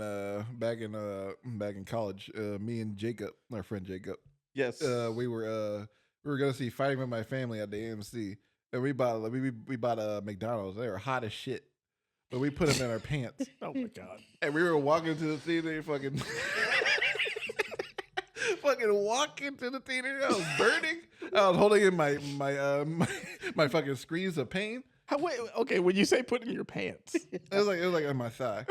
back in college, me and Jacob, our friend Jacob, Yes. we were gonna see Fighting with My Family at the AMC, and we bought McDonald's. They were hot as shit, but we put them in our pants, Oh my god! and we were walking to the theater, fucking walking to the theater. I was burning. I was holding in my fucking screams of pain. Wait, okay. When you say put in your pants, It was like on my thigh.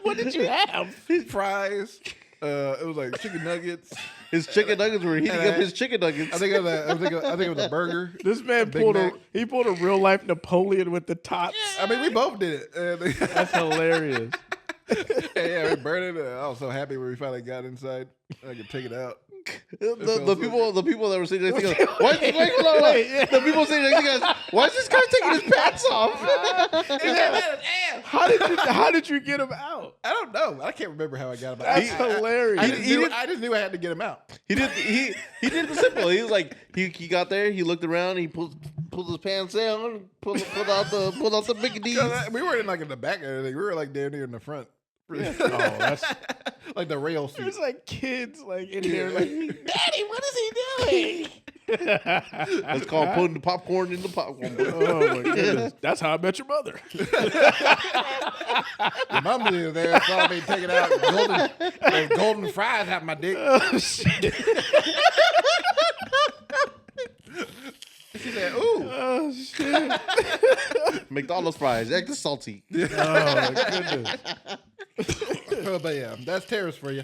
what did you have? Fries. It was like chicken nuggets. His chicken nuggets were heating up his chicken nuggets. I think it was a burger. This man Big pulled Mac. he pulled a real life Napoleon with the tots. I mean, we both did it. That's hilarious. Yeah, we burned it. I was so happy when we finally got inside. I could take it out. The people that were sitting next to us, why is the people sitting next to us, why is this guy taking his pants off? How did you get him out? I don't know. I can't remember how I got him out. That's hilarious. I just knew I had to get him out. He did it simple. He was like he got there, he looked around, he pulled his pants down, pulled out the biggies. We weren't in the back of anything. We were like down here in the front. Oh, that's Like the rail seat. there's like kids like in here like, Daddy, what is he doing? That's called putting the popcorn in the popcorn. Oh my goodness, that's how I met your mother. Your mom was there, saw me taking out golden fries out my dick. Oh shit! She said, "Ooh, Oh shit! McDonald's fries, extra salty. Oh my goodness! but yeah, that's Tariffs for you."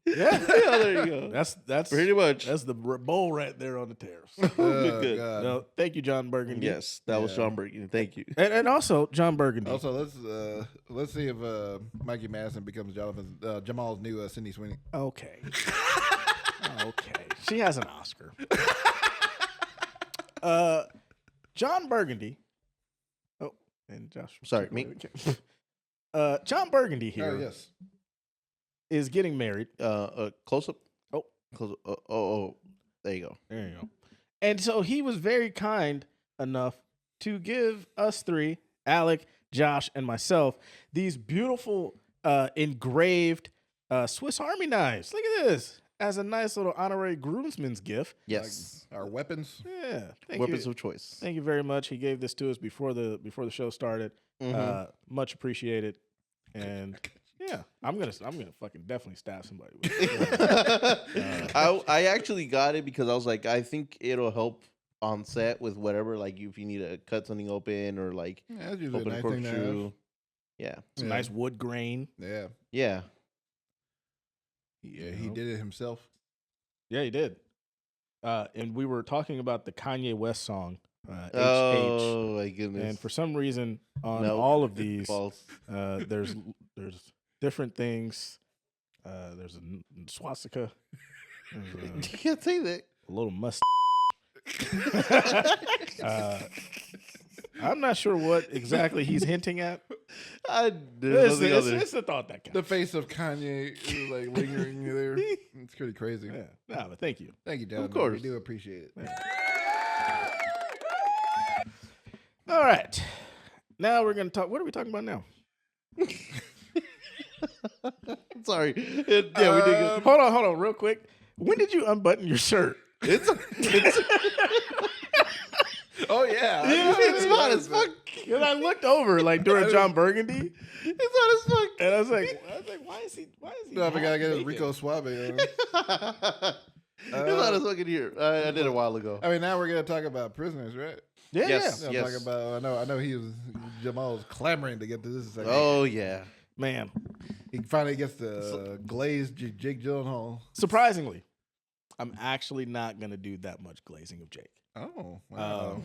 Yeah, There you go. that's Pretty much. That's the bowl right there on the Tariffs. Good. God. No, thank you, Jon Burgundy. Yes, that was Jon Burgundy. Thank you. and also Jon Burgundy. Also, let's see if Mikey Madison becomes Jamal's new Sydney Sweeney. Okay. Okay. She has an Oscar. Jon Burgundy. Oh, and Josh. Sorry, me. Jon Burgundy here Oh yes. is getting married. Close up. Oh. Close up. Oh. There you go. There you go. And so he was very kind enough to give us three, Alec, Josh, and myself, these beautiful engraved Swiss Army knives. Look at this. As a nice little honorary groomsman's gift. Yes. Our weapons. Yeah. Weapons of choice. Thank you very much. He gave this to us before the show started. Much appreciated. And yeah, I'm gonna fucking definitely stab somebody with it. I actually got it because I was like, I think it'll help on set with whatever, like if you need to cut something open or like Yeah, that's usually a open a nice thing to have. corkscrew. Yeah. Some nice wood grain. Yeah. Yeah. Yeah, he did it himself. Yeah, he did. And we were talking about the Kanye West song, HH. Oh my goodness. And for some reason, on Nope. all of these, False. there's different things. There's a swastika. There's You can't say that. a little must. I'm not sure what exactly he's hinting at. There's nothing other. It's the thought that counts. The face of Kanye is like lingering there. It's pretty crazy. Yeah. No, but thank you. Thank you, Don. Of course. We do appreciate it. All right. Now we're going to talk. What are we talking about now? Sorry. Yeah, we did good. Hold on, real quick. When did you unbutton your shirt? It's Oh yeah. it's hot as fuck. Because I looked over like during Jon Burgundy, It's hot as fuck. and I was like, why is he? No, I half gotta get his naked? Rico Suave on. It's hot as fuck in here. I did it a while ago. I mean, now we're gonna talk about prisoners, right? Yeah, Yes. yeah. Yeah, I'm talking about. I know. Jamal was clamoring to get to this segment. Oh yeah. Man, He finally gets the glazed Jake Gyllenhaal. surprisingly, I'm actually not gonna do that much glazing of Jake. Oh, wow.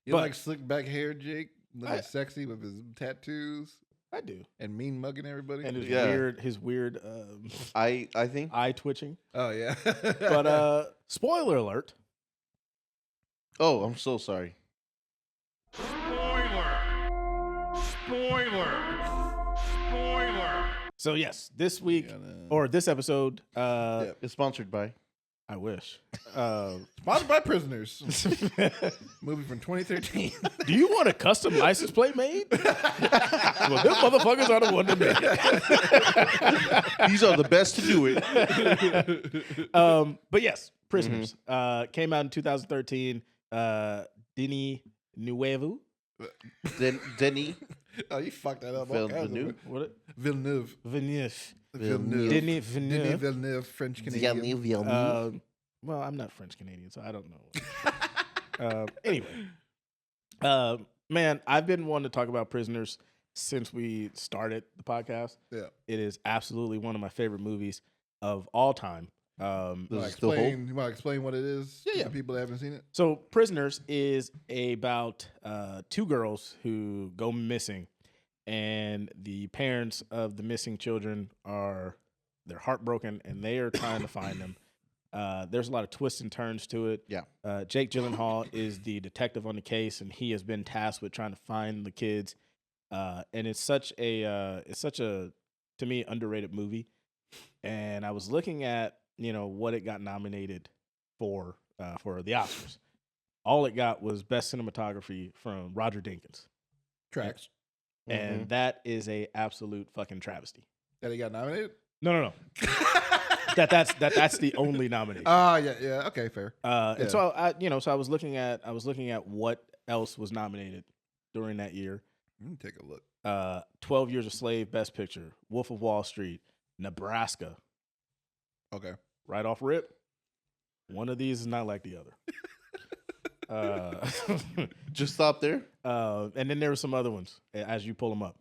You but- like slick back hair, Jake? Looking I- sexy with his tattoos I do, and mean mugging everybody. and his Yeah. weird I think. eye twitching. oh yeah. But spoiler alert. Oh, I'm so sorry. Spoiler Spoiler. So yes, this week Gotta- or this episode, It's sponsored by. I wish. Sponsored by Prisoners. Movie from 2013. Do you want a custom license plate made? Well, them motherfuckers are the one to make it. These are the best to do it. But yes, Prisoners came out in 2013. Denis Nuevo. Denny Oh, you fucked that up. all kinds of Villeneuve. it. What? Villeneuve. Villeneuve. Villeneuve. Denis Denis Villeneuve. Villeneuve, French Canadian. Well, I'm not French Canadian, so I don't know. Anyway, man, I've been wanting to talk about Prisoners since we started the podcast. Yeah. It is absolutely one of my favorite movies of all time. You want Does to it still hold? explain what it is to Yeah. the people that haven't seen it? So, Prisoners is about two girls who go missing, and the parents of the missing children they're heartbroken, and they are trying to find them. There's a lot of twists and turns to it. Yeah. Jake Gyllenhaal is the detective on the case, and he has been tasked with trying to find the kids. And it's such a to me underrated movie. And I was looking at what it got nominated for the Oscars. All it got was best cinematography from Roger Deakins, Tracks. and that is a absolute fucking travesty. That he got nominated? No. That's the only nomination. Oh, yeah. Okay, fair. And so I was looking at what else was nominated during that year. Let me take a look. 12 Years a Slave, Best Picture, Wolf of Wall Street, Nebraska. Okay. Right off rip, one of these is not like the other. Just stop there. And then there were some other ones as you pull them up.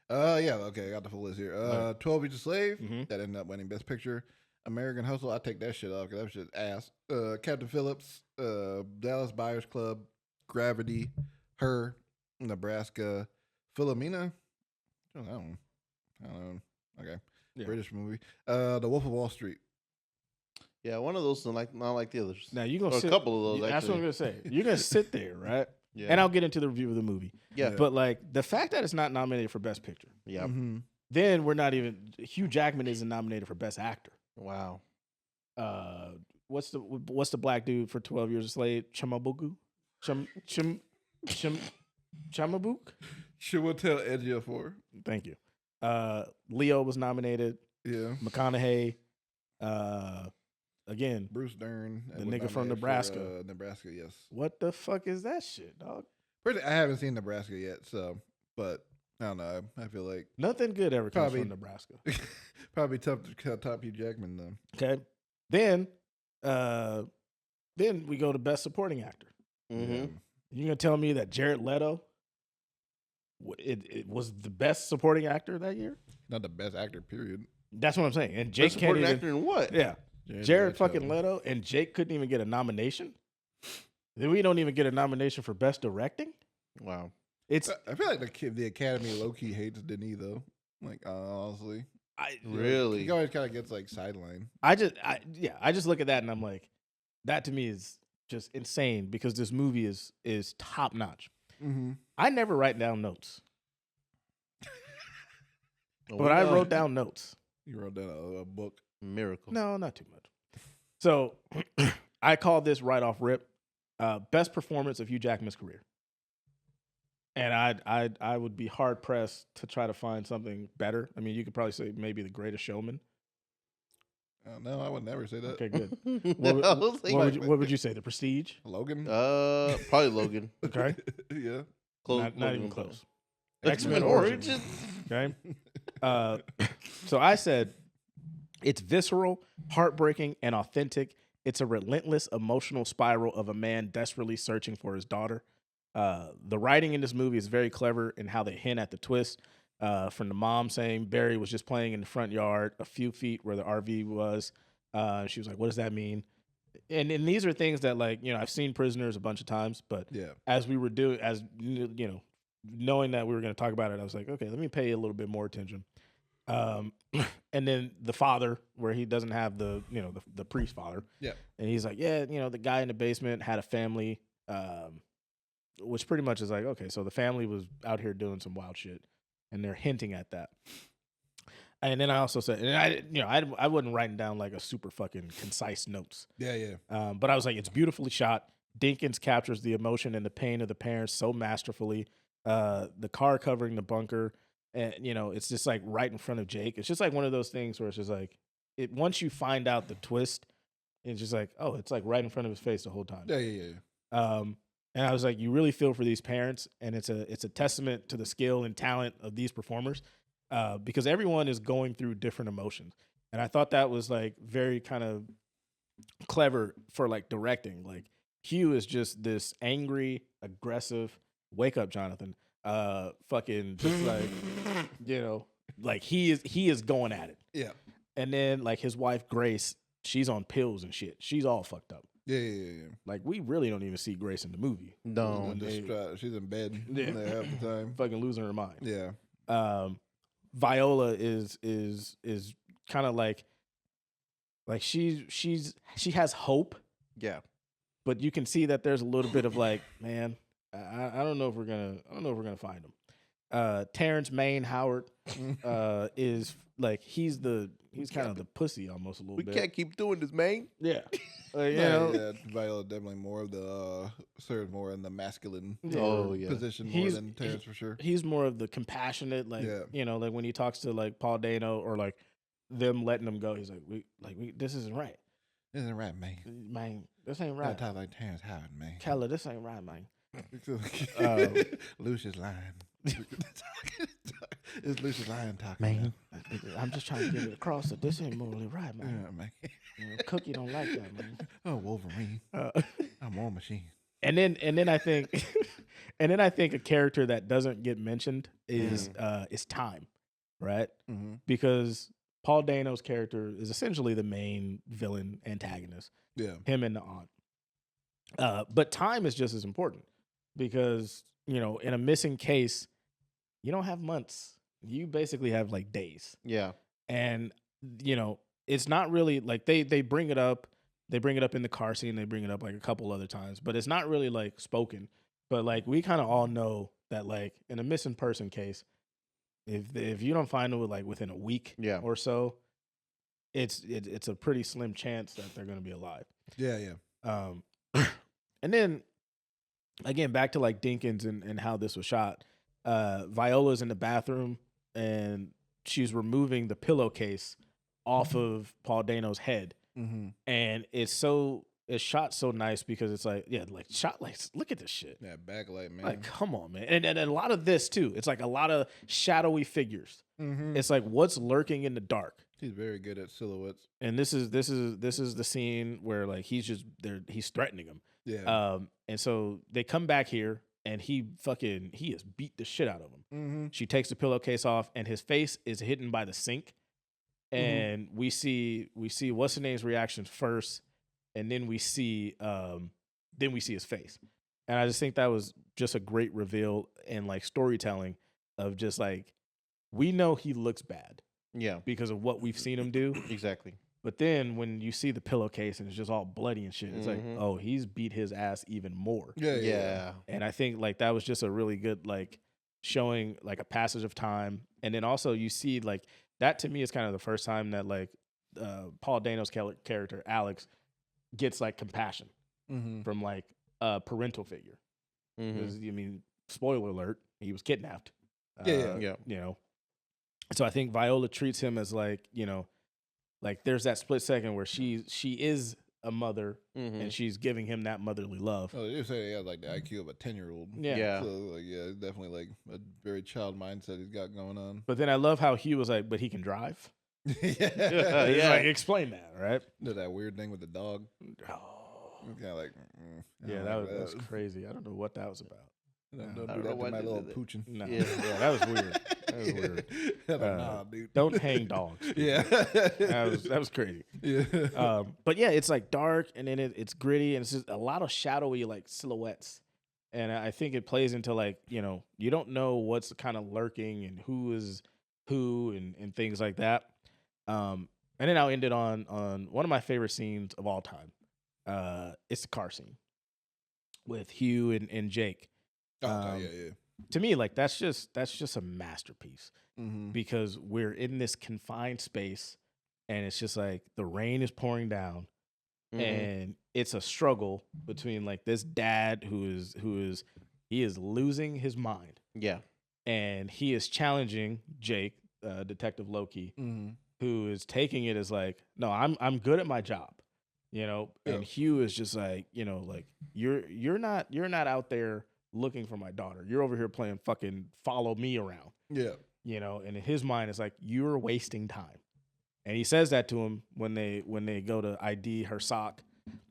Yeah, okay, I got the full list here. Alright. 12 Years a Slave, Mhm. that ended up winning Best Picture. American Hustle, I take that shit off because that was just ass. Captain Phillips, Dallas Buyers Club, Gravity, Her, Nebraska, Philomena. I don't know. Okay. Yeah. British movie. The Wolf of Wall Street. Yeah, one of those not like the others. Now you're gonna Or a sit, couple of those, That's what I'm actually. gonna say. You're gonna sit there, right? Yeah. And I'll get into the review of the movie. Yeah. But like the fact that it's not nominated for Best Picture, Yeah. Mm-hmm. then we're not even. Hugh Jackman isn't nominated for Best Actor. Wow. What's the black dude for 12 Years a Slave? Chamabuku? Chamabuk? Chiwetel Ejiofor. Thank you. Leo was nominated. Yeah. McConaughey. Again, Bruce Dern. The was nigga from nominated for, Nebraska. Nebraska, yes. what the fuck is that shit, dog? I haven't seen Nebraska yet, so, but I don't know. I feel like Nothing good ever comes Probably- from Nebraska. probably tough to top Hugh Jackman, though. Okay. Then we go to Best Supporting Actor. Mm-hmm. You're gonna tell me that Jared Leto it was the best supporting actor that year? Not the best actor, period. That's what I'm saying. And Jake Best can't supporting even. actor in what? Yeah, Jared Jared Leto. fucking Leto and Jake couldn't even get a nomination. Then we don't even get a nomination for Best Directing. Wow. It's I feel like the Academy low key hates Denis though. Like honestly, Really? he always kind of gets like sidelined. I just look at that and I'm like, that to me is just insane because this movie is top notch. Mm-hmm. I never write down notes, Oh, but I no. wrote down notes. You wrote down a book. Miracle. No, not too much. So I call this right off rip, best performance of Hugh Jackman's career. And I would be hard pressed to try to find something better. I mean, you could probably say maybe The Greatest Showman. No, I would never say that. Okay, good. I was like, What would you say? The Prestige? Logan. probably Logan. Okay, Yeah. Close, not even close. X-Men Origins. Origins. Okay. So I said it's visceral, heartbreaking, and authentic. It's a relentless emotional spiral of a man desperately searching for his daughter. The writing in this movie is very clever in how they hint at the twist. From the mom saying Barry was just playing in the front yard, a few feet where the RV was. She was like, "What does that mean?" And these are things that, like, I've seen Prisoners a bunch of times, but Yeah. as we were doing, knowing that we were going to talk about it, I was like, okay, let me pay a little bit more attention. And then the father, where he doesn't have the priest father. Yeah. And he's like, yeah, the guy in the basement had a family, which pretty much is like, okay, so the family was out here doing some wild shit. and they're hinting at that. And then I also said, and I wasn't writing down like a super fucking concise notes. Yeah. But I was like, it's beautifully shot. Dinkins captures the emotion and the pain of the parents so masterfully. The car covering the bunker, and it's just like right in front of Jake. It's just like one of those things where it's just like once you find out the twist, it's just like, oh, it's like right in front of his face the whole time. Yeah. And I was like, you really feel for these parents, and it's a testament to the skill and talent of these performers, because everyone is going through different emotions. And I thought that was like very kind of clever for like directing. Like Hugh is just this angry, aggressive, wake up, Jonathan, fucking just like, like he is going at it. Yeah. And then like his wife, Grace, she's on pills and shit. She's all fucked up. Yeah. Like, we really don't even see Grace in the movie. No. She's in bed Yeah. half the time. Fucking losing her mind. Yeah. Viola is kind of like she has hope, Yeah. but you can see that there's a little bit of like, man, I don't know if we're gonna find him. Terrence Maine Howard is like he's kind of the pussy almost a little We bit. can't keep doing this, man. Yeah. Yeah, Viola definitely more of the serves more in the masculine position more than Terrence for sure. He's more of the compassionate, like like when he talks to like Paul Dano or like them letting him go, he's like, we this isn't right. This isn't right, man. Man, this ain't right. Talk like Terrence Howard, man. Keller, this ain't right, man. Lucius Lion. It's Lucius Lion talking, man. I'm just trying to get it across that this ain't morally right, man. Yeah, man. Cookie don't like that, man. Oh, Wolverine. I'm War Machine. And then I think a character that doesn't get mentioned is Time, right? Mm-hmm. Because Paul Dano's character is essentially the main villain antagonist. Yeah. Him and the aunt. But Time is just as important because, in a missing case, you don't have months. You basically have like days. Yeah. And, it's not really like they bring it up. They bring it up in the car scene. They bring it up like a couple other times, but it's not really like spoken. But like we kind of all know that like in a missing person case, if you don't find it like within a week or so, it's a pretty slim chance that they're going to be alive. Yeah. And then again, back to like Dinkins and how this was shot. Viola's in the bathroom and she's removing the pillowcase off of Paul Dano's head. Mm-hmm. And it's shot so nice because it's like, shot like, look at this shit. Yeah, backlight, man. Like, come on, man. And a lot of this too. It's like a lot of shadowy figures. Mm-hmm. It's like what's lurking in the dark. He's very good at silhouettes. And this is the scene where like he's threatening him. Yeah. And so they come back here and he has beat the shit out of him. Mm-hmm. She takes the pillowcase off and his face is hidden by the sink. And we see what's the name's reactions first, and then we see his face. And I just think that was just a great reveal and like storytelling of just like we know he looks bad. Yeah. Because of what we've seen him do. Exactly. But then when you see the pillowcase and it's just all bloody and shit, it's like, oh, he's beat his ass even more. Yeah. And I think like that was just a really good like showing like a passage of time. And then also you see like that to me is kind of the first time that like Paul Dano's character, Alex, gets like compassion from like a parental figure. I mean, spoiler alert, he was kidnapped. Yeah. So I think Viola treats him as like, like there's that split second where she is a mother and she's giving him that motherly love. Oh, you say he has like the IQ of a 10-year-old. Yeah. So like, it's definitely like a very child mindset he's got going on. But then I love how he was like, but he can drive. Yeah. It's like, explain that, right? Did that weird thing with the dog. Oh. Kind of like, that was crazy. I don't know what that was about. Don't do that to my little poochin'. No. Yeah, that was weird. That was weird. Nah, dude. Don't hang dogs. Yeah. that was crazy. Yeah. But yeah, it's like dark and then it's gritty and it's just a lot of shadowy like silhouettes. And I think it plays into like, you don't know what's kind of lurking and who is who and things like that. And then I'll end it on one of my favorite scenes of all time. It's the car scene with Hugh and Jake. Yeah. to me, like that's just a masterpiece Mm-hmm. because we're in this confined space, and it's just like the rain is pouring down, and it's a struggle between like this dad who is he is losing his mind, Yeah. and he is challenging Jake, Detective Loki, Mm-hmm. who is taking it as like, no, I'm good at my job, and Yeah. Hugh is just like, like you're not out there looking for my daughter. You're over here playing fucking follow me around, Yeah. and in his mind it's like you're wasting time. And he says that to him when they go to ID her sock,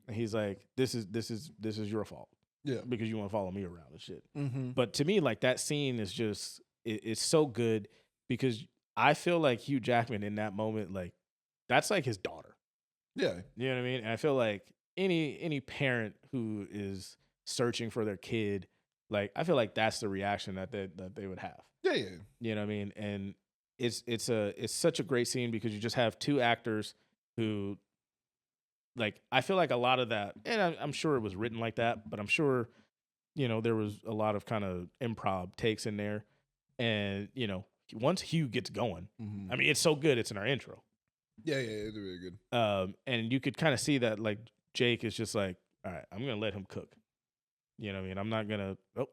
and he's like, this is your fault Yeah. because you want to follow me around and shit. Mm-hmm. But to me, like that scene is just it's so good because I feel like Hugh Jackman in that moment, like that's like his daughter. Yeah. You know what I mean? And I feel like any parent who is searching for their kid, like I feel like that's the reaction that they would have. Yeah. Yeah. You know what I mean? And it's such a great scene because you just have two actors who, like, I feel like a lot of that, and I'm sure it was written like that, but I'm sure, there was a lot of kind of improv takes in there. And, once Hugh gets going, Mm-hmm. I mean, it's so good, it's in our intro. Yeah. Yeah. It's really good. And you could kind of see that, like, Jake is just like, all right, I'm going to let him cook. You know what I mean? I'm not going to, oh,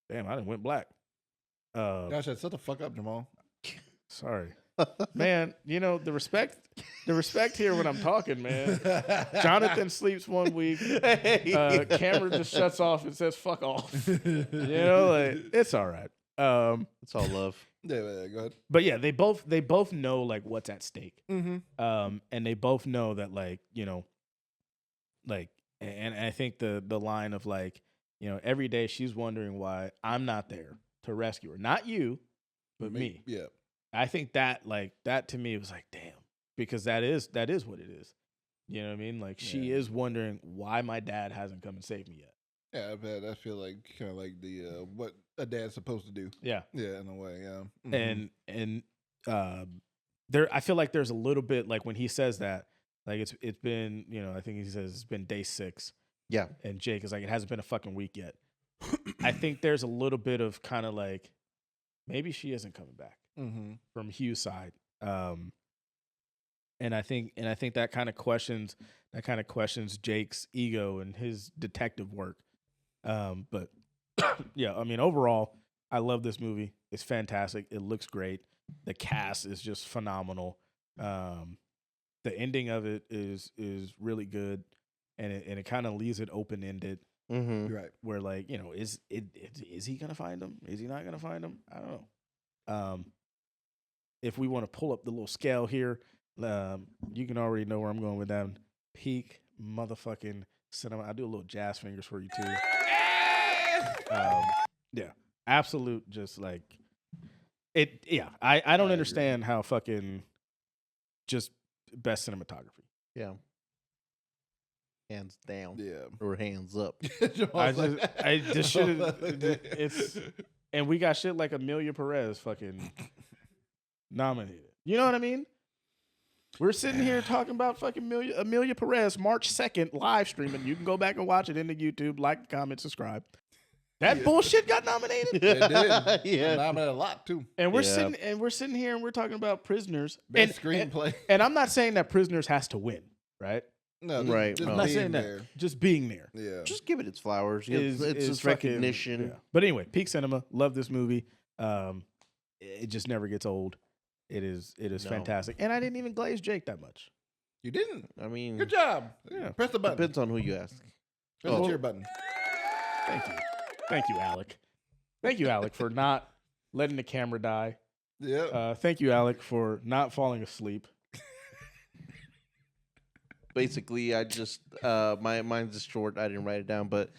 damn, I done went black. Gosh, shut the fuck up, Jamal. Sorry. Man, the respect here when I'm talking, man. Jonathan sleeps 1 week. Camera just shuts off and says "fuck off." Like it's all right. It's all love. Yeah. Go ahead. But yeah, they both know like what's at stake. Mm-hmm. And they both know that like like, and I think the line of like every day she's wondering why I'm not there to rescue her, not you, but me. Yeah. I think that like that to me was like, damn, because that is what it is. You know what I mean? Like she is wondering why my dad hasn't come and saved me yet. Yeah, I feel like kind of like the what a dad's supposed to do. Yeah. Yeah, in a way. Yeah. Mm-hmm. And there, I feel like there's a little bit like when he says that, like it's been, I think he says it's been day 6. Yeah. And Jake is like, it hasn't been a fucking week yet. I think there's a little bit of kind of like maybe she isn't coming back. Mm-hmm. From Hugh's side, and I think that kind of questions Jake's ego and his detective work. But yeah, I mean, overall, I love this movie. It's fantastic. It looks great. The cast is just phenomenal. The ending of it is really good, and it kind of leaves it open ended. Mm-hmm. Right. Where like is he gonna find him? Is he not gonna find him? I don't know. If we want to pull up the little scale here, you can already know where I'm going with that. Peak motherfucking cinema. I do a little jazz fingers for you too. Yeah, absolute. Just like it. Yeah, I don't understand how fucking just best cinematography. Yeah. Hands down. Yeah. Or hands up. I just should. It's and we got shit like Amelia Perez fucking nominated. You know what I mean? We're sitting here talking about fucking Amelia Perez March 2nd live streaming. You can go back and watch it in the YouTube. Like, comment, subscribe. That bullshit got nominated. It did. Yeah. Nominated a lot too. And we're sitting here and we're talking about Prisoners. Best screenplay. And I'm not saying that Prisoners has to win, right? No, Right. Just I'm not being saying there. that. Just being there. Yeah. Just give it its flowers. It's its fucking- recognition. yeah. But anyway, peak cinema. Love this movie. It just never gets old. It is No. fantastic. And I didn't even glaze Jake that much. You didn't. I mean, Good job. Yeah. Press the button. depends on who you ask. Press the cheer button. Thank you. Thank you, Alec. Thank you, Alec, for not letting the camera die. Yeah. Thank you, Alec, for not falling asleep. Basically, I just mine's just short. I didn't write it down, but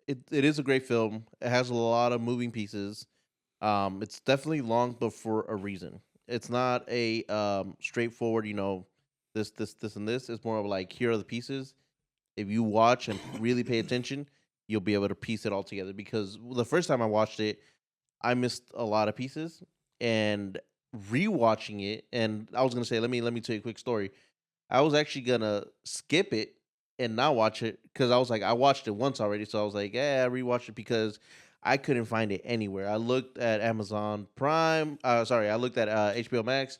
it is a great film. It has a lot of moving pieces. It's definitely long, but for a reason. It's not a straightforward, this, and this. It's more of like, here are the pieces. If you watch and really pay attention, you'll be able to piece it all together. Because the first time I watched it, I missed a lot of pieces. And rewatching it, and I was gonna say, let me tell you a quick story. I was actually gonna skip it and not watch it because I was like, I watched it once already, so I was like, I rewatched it because I couldn't find it anywhere. I looked at Amazon Prime. I looked at HBO Max,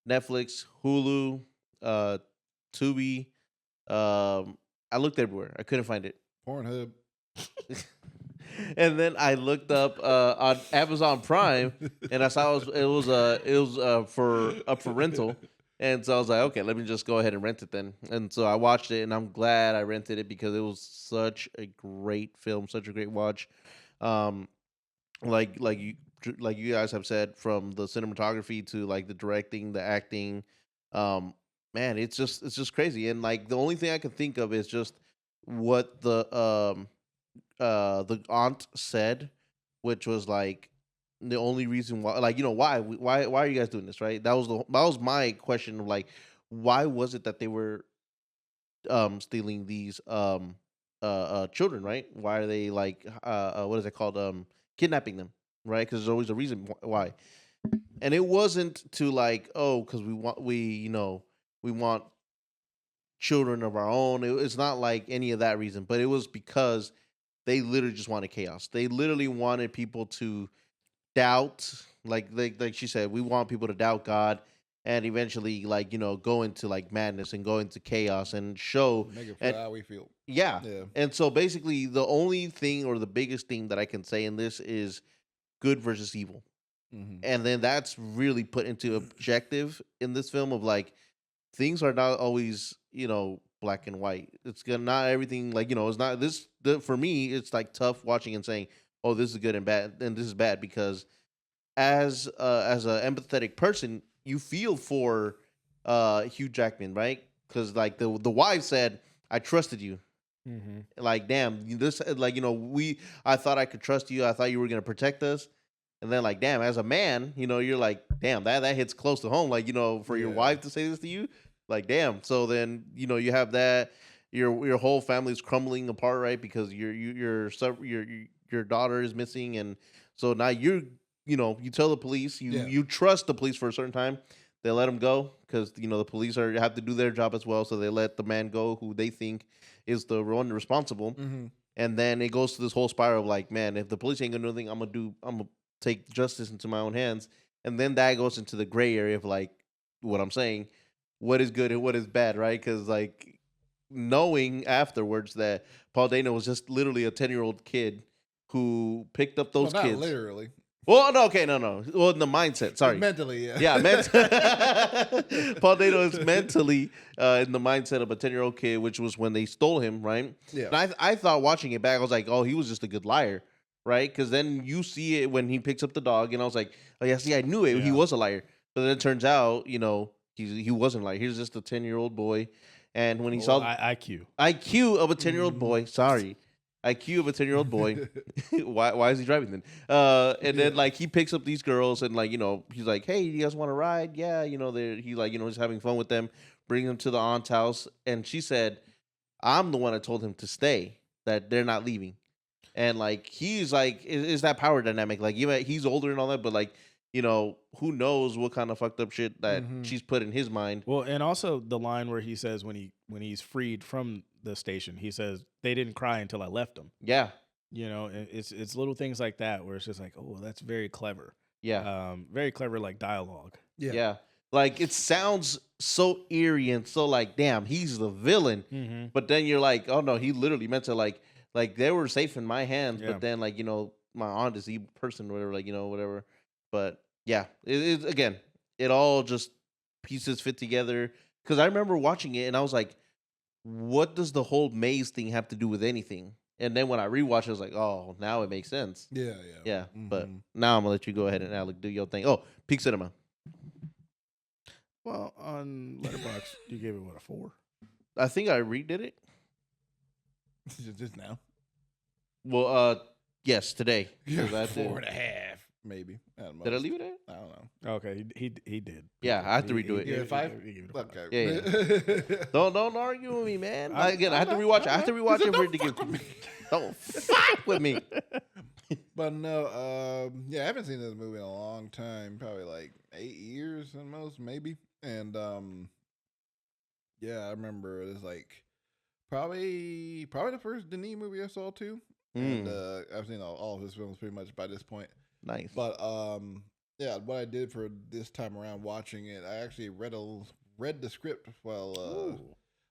Netflix, Hulu, Tubi. I looked everywhere. I couldn't find it. Pornhub. And then I looked up on Amazon Prime, and I saw it was for up for rental, and so I was like, okay, let me just go ahead and rent it then. And so I watched it, and I'm glad I rented it because it was such a great film, such a great watch. Like you guys have said, from the cinematography to like the directing, the acting, man, it's just crazy. And like the only thing I can think of is just what the aunt said, which was like the only reason why, like, why are you guys doing this, right? That was my question of like, why was it that they were stealing these children, right? Why are they like what is it called, kidnapping them, right? Because there's always a reason why. And it wasn't to like, oh, because we want children of our own. It's not like any of that reason, but it was because they literally just wanted chaos. They literally wanted people to doubt, like she said, we want people to doubt God, and eventually, like, go into like madness and go into chaos and show Make it feel how we feel. Yeah. Yeah. And so basically, the only thing or the biggest thing that I can say in this is good versus evil. Mm-hmm. And then that's really put into objective in this film of like, things are not always, black and white. It's not everything like, it's not this. For me, it's like tough watching and saying, oh, this is good and bad, and this is bad, because as an empathetic person, you feel for Hugh Jackman, right? Because like the wife said, I trusted you. Mm-hmm. Like, damn, this, like, I thought I could trust you. I thought you were gonna protect us. And then, like, damn, as a man, you're like, damn, that hits close to home. Like, for your wife to say this to you, like, damn. So then, you have that, your whole family's crumbling apart, right? Because your daughter is missing, and so now you tell the police, you trust the police for a certain time. They let him go because the police have to do their job as well. So they let the man go who they think is the one responsible. Mm-hmm. And then it goes to this whole spiral of like, man, if the police ain't gonna do anything, I'm gonna take justice into my own hands. And then that goes into the gray area of like what I'm saying, what is good and what is bad, right? Because like knowing afterwards that Paul Dano was just literally a 10-year-old kid who picked up those not kids. literally. Well, no, okay, no. Well, in the mindset, sorry. Mentally, yeah. Yeah, Paul Dano is mentally in the mindset of a 10-year-old kid, which was when they stole him, right? Yeah. And I thought watching it back, I was like, oh, he was just a good liar, right? Because then you see it when he picks up the dog, and I was like, oh, yeah, see, I knew it. Yeah. He was a liar. But then it turns out, he wasn't a liar. He was just a 10-year-old boy. And when he saw IQ of a 10-year-old boy, sorry. IQ of a 10-year-old boy. why is he driving then? And then like he picks up these girls and like, he's like, hey, you guys want to ride? Yeah, he like, he's having fun with them, bring them to the aunt's house. And she said, I'm the one that told him to stay, that they're not leaving. And like he's like, is that power dynamic? Like, he's older and all that, but like, who knows what kind of fucked up shit that she's put in his mind. Well, and also the line where he says when he's freed from the station, he says they didn't cry until I left them. Yeah. And it's little things like that where it's just like, oh, that's very clever. Yeah. Very clever, like dialogue. Yeah. Like it sounds so eerie and so like, damn, he's the villain. Mm-hmm. But then you're like, oh no, he literally meant to like they were safe in my hands. Yeah. But then like, my aunt is the evil person or whatever, like, whatever. But yeah, it again, it all just pieces fit together. Because I remember watching it and I was like, what does the whole maze thing have to do with anything? And then when I rewatched it, I was like, oh, now it makes sense. Yeah. Yeah. But now I'm going to let you go ahead and Alec do your thing. Oh, Peak Cinema. Well, on Letterboxd, you gave it what, a 4? I think I redid it. Just now. Well, yes, today. Yeah, 4.5. Maybe. Did I leave it at? I don't know. Okay, he did. Yeah, I have to redo it. You gave it 5? He gave it a 5. Okay. Yeah. Don't argue with me, man. I have to rewatch it. I have to rewatch it for it to give. Don't fuck with me. But no, I haven't seen this movie in a long time. Probably like 8 years at most, maybe. And I remember it was like probably the first Denis movie I saw too. and I've seen all of his films pretty much by this point. Nice. But yeah, what I did for this time around watching it, I actually read the script while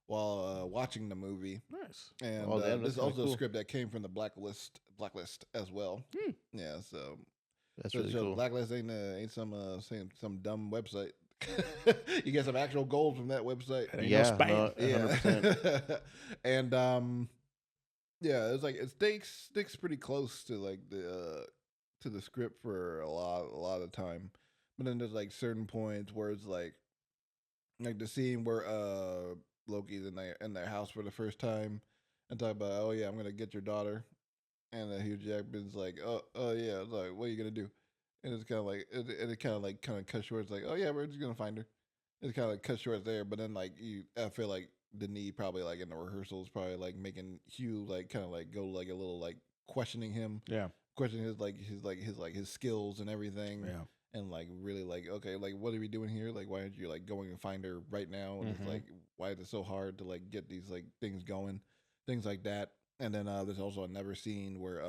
watching the movie. Nice. And this is also a script that came from the Blacklist as well. Yeah, so that's really cool. Blacklist ain't some dumb website. You get some actual gold from that website. Yeah, no, 100%. And yeah, it's like it sticks pretty close to like the script for a lot of time. But then there's like certain points where it's like the scene where Loki's in their house for the first time and talk about, oh yeah, I'm gonna get your daughter, and then Hugh Jackman's like, oh yeah, it's like, what are you gonna do? And it's kind of like it kind of cut short. It's like, oh yeah, we're just gonna find her. It's kind of like cut short there, but then like I feel like Denis probably like in the rehearsals probably like making Hugh like kind of like go like a little like questioning him, questioning his skills and everything, and like really like, okay, like what are we doing here? Like why aren't you like going and find her right now? And it's like, why is it so hard to like get these like things going, things like that. And then there's also another scene where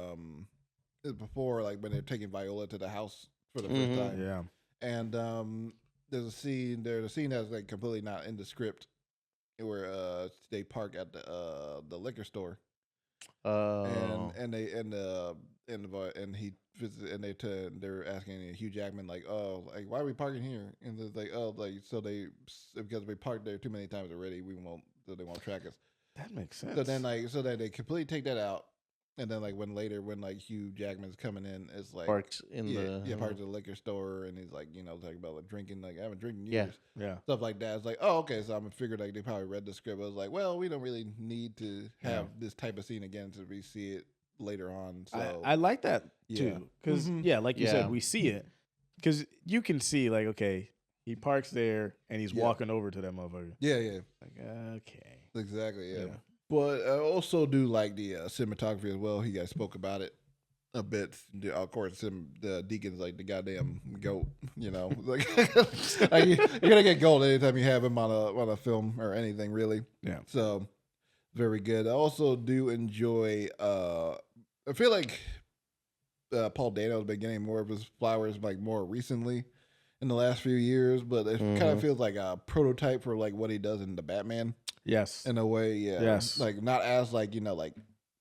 before like when they're taking Viola to the house for the first time, and there's a scene that's like completely not in the script where they park at the liquor store, and he visits, and they're asking Hugh Jackman like, oh, like why are we parking here? And it's like, oh, like because we parked there too many times already, they won't track us. That makes sense. So then they completely take that out. And then like when like Hugh Jackman's coming in, it's like parked in parked at the liquor store, and he's like, talking about like drinking, like I haven't drinking years, yeah, stuff like that. It's like, oh, okay, so I'm figured like they probably read the script. I was like, well, we don't really need to have this type of scene again to see it later on. So I like that too, because like you said, we see it because you can see like, okay, he parks there and he's walking over to that motherfucker. Yeah. Like, okay, exactly, yeah. But I also do like the cinematography as well. You guys spoke about it a bit. Of course, the Deacon's like the goddamn goat. Like, you're gonna get gold anytime you have him on a film or anything, really. Yeah. So very good. I also do enjoy. I feel like Paul Dano's been getting more of his flowers like more recently in the last few years, but it kind of feels like a prototype for like what he does in the Batman. Yes. In a way, yeah. Yes. Like not as like,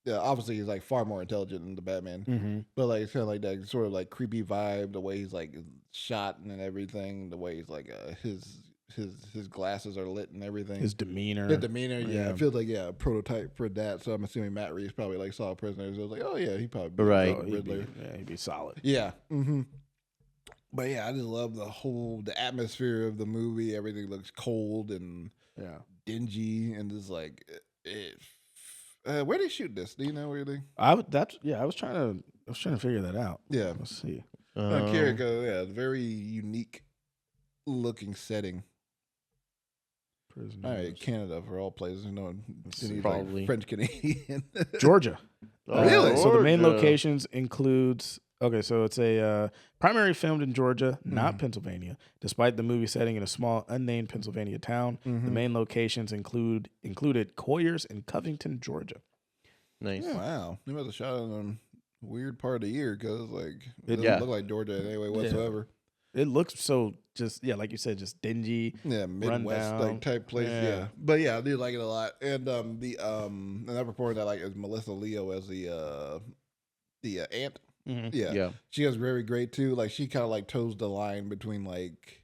obviously he's like far more intelligent than the Batman. But like it's kind of like that sort of like creepy vibe, the way he's like shot and everything, the way he's like his glasses are lit and everything. His demeanor. Yeah. I feel like a prototype for that. So I'm assuming Matt Reeves probably like saw Prisoners. I was like, oh yeah, he probably be Riddler. He'd be solid. Yeah. But yeah, I just love the atmosphere of the movie. Everything looks cold and dingy, and just like where they shoot this? Do you know where they? I was trying to figure that out. Yeah, let's see. Very unique looking setting. Prisoners. All right, Canada for all places. Probably like French Canadian. Georgia. Really? So the main locations includes. Okay, so it's a primarily filmed in Georgia, not Pennsylvania. Despite the movie setting in a small, unnamed Pennsylvania town, the main locations included Coyers and Covington, Georgia. Nice. Yeah. Wow. They must have shot in a weird part of the year because like it doesn't look like Georgia in any way whatsoever. It looks so just like you said, just dingy. Yeah, Midwest like type place. Yeah. But yeah, I do like it a lot. And another part that I like is Melissa Leo as the aunt. Yeah, she was very great too. Like she kind of like toes the line between like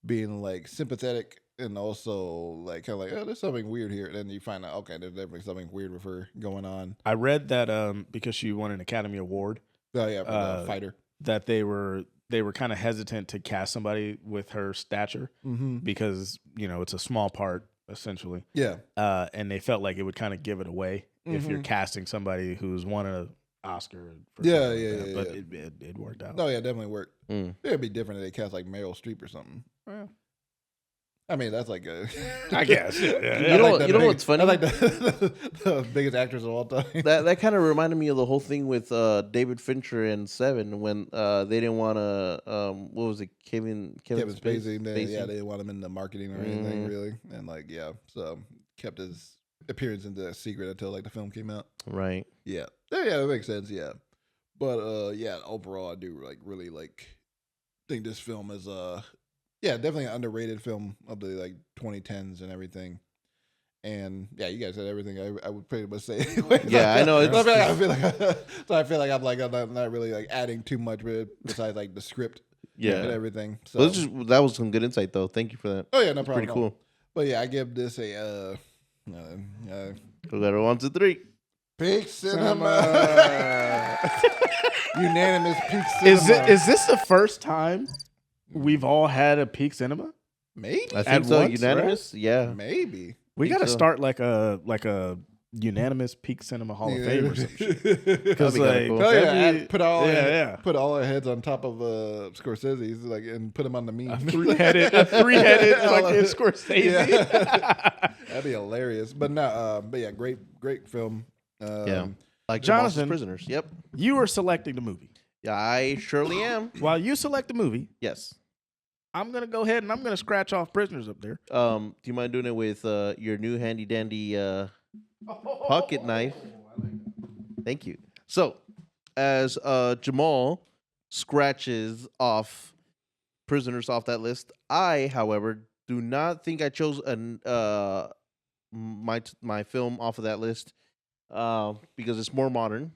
being like sympathetic and also like kind of like, oh, there's something weird here. And then you find out, okay, there's definitely something weird with her going on. I read that because she won an Academy Award. Oh yeah, for the fighter. That they were kind of hesitant to cast somebody with her stature because it's a small part essentially. Yeah, and they felt like it would kind of give it away if you're casting somebody who's won an Oscar. But it worked out. Oh yeah, it definitely worked. It'd be different if they cast like Meryl Streep or something. Well, I mean, that's like I guess. Yeah. You know what's funny? I like the biggest actors of all time. That kind of reminded me of the whole thing with David Fincher and Seven when they didn't want to. What was it? Kevin Spacey. They didn't want him in the marketing or anything really, and so kept his appearance into that secret until like the film came out. Right. Yeah, that makes sense. Yeah, but yeah, overall, I do like really like think this film is definitely an underrated film of the like 2010s and everything. And yeah, you guys said everything I would pretty much say. Anyway. Yeah, I know. I feel like I'm not really like adding too much besides like the script. Yeah. And everything. So Well, that was some good insight, though. Thank you for that. oh yeah, no That's problem. pretty cool. But yeah, I give this a We got a 1, 2, 3. peak cinema. Unanimous peak cinema. Is this the first time we've all had a peak cinema? maybe? I At think so. once, Unanimous. Yeah. Maybe. We Think got to so. start like a unanimous peak cinema Hall of Fame or some shit. That'd Because be kinda like, cool. Oh yeah, that'd be- put all yeah. put all our heads on top of Scorsese's like and put him on the meme. A three-headed fucking Yeah. Scorsese. That'd be hilarious. But no, but yeah, great film. Yeah. Like Jonathan- Prisoners. Yep. You are selecting the movie. Yeah, I surely am. While you select the movie, Yes. I'm gonna go ahead and I'm gonna scratch off Prisoners up there. Do you mind doing it with your new handy dandy pocket knife? Thank you. So, as Jamal scratches off Prisoners off that list, I, however, do not think I chose my film off of that list because it's more modern.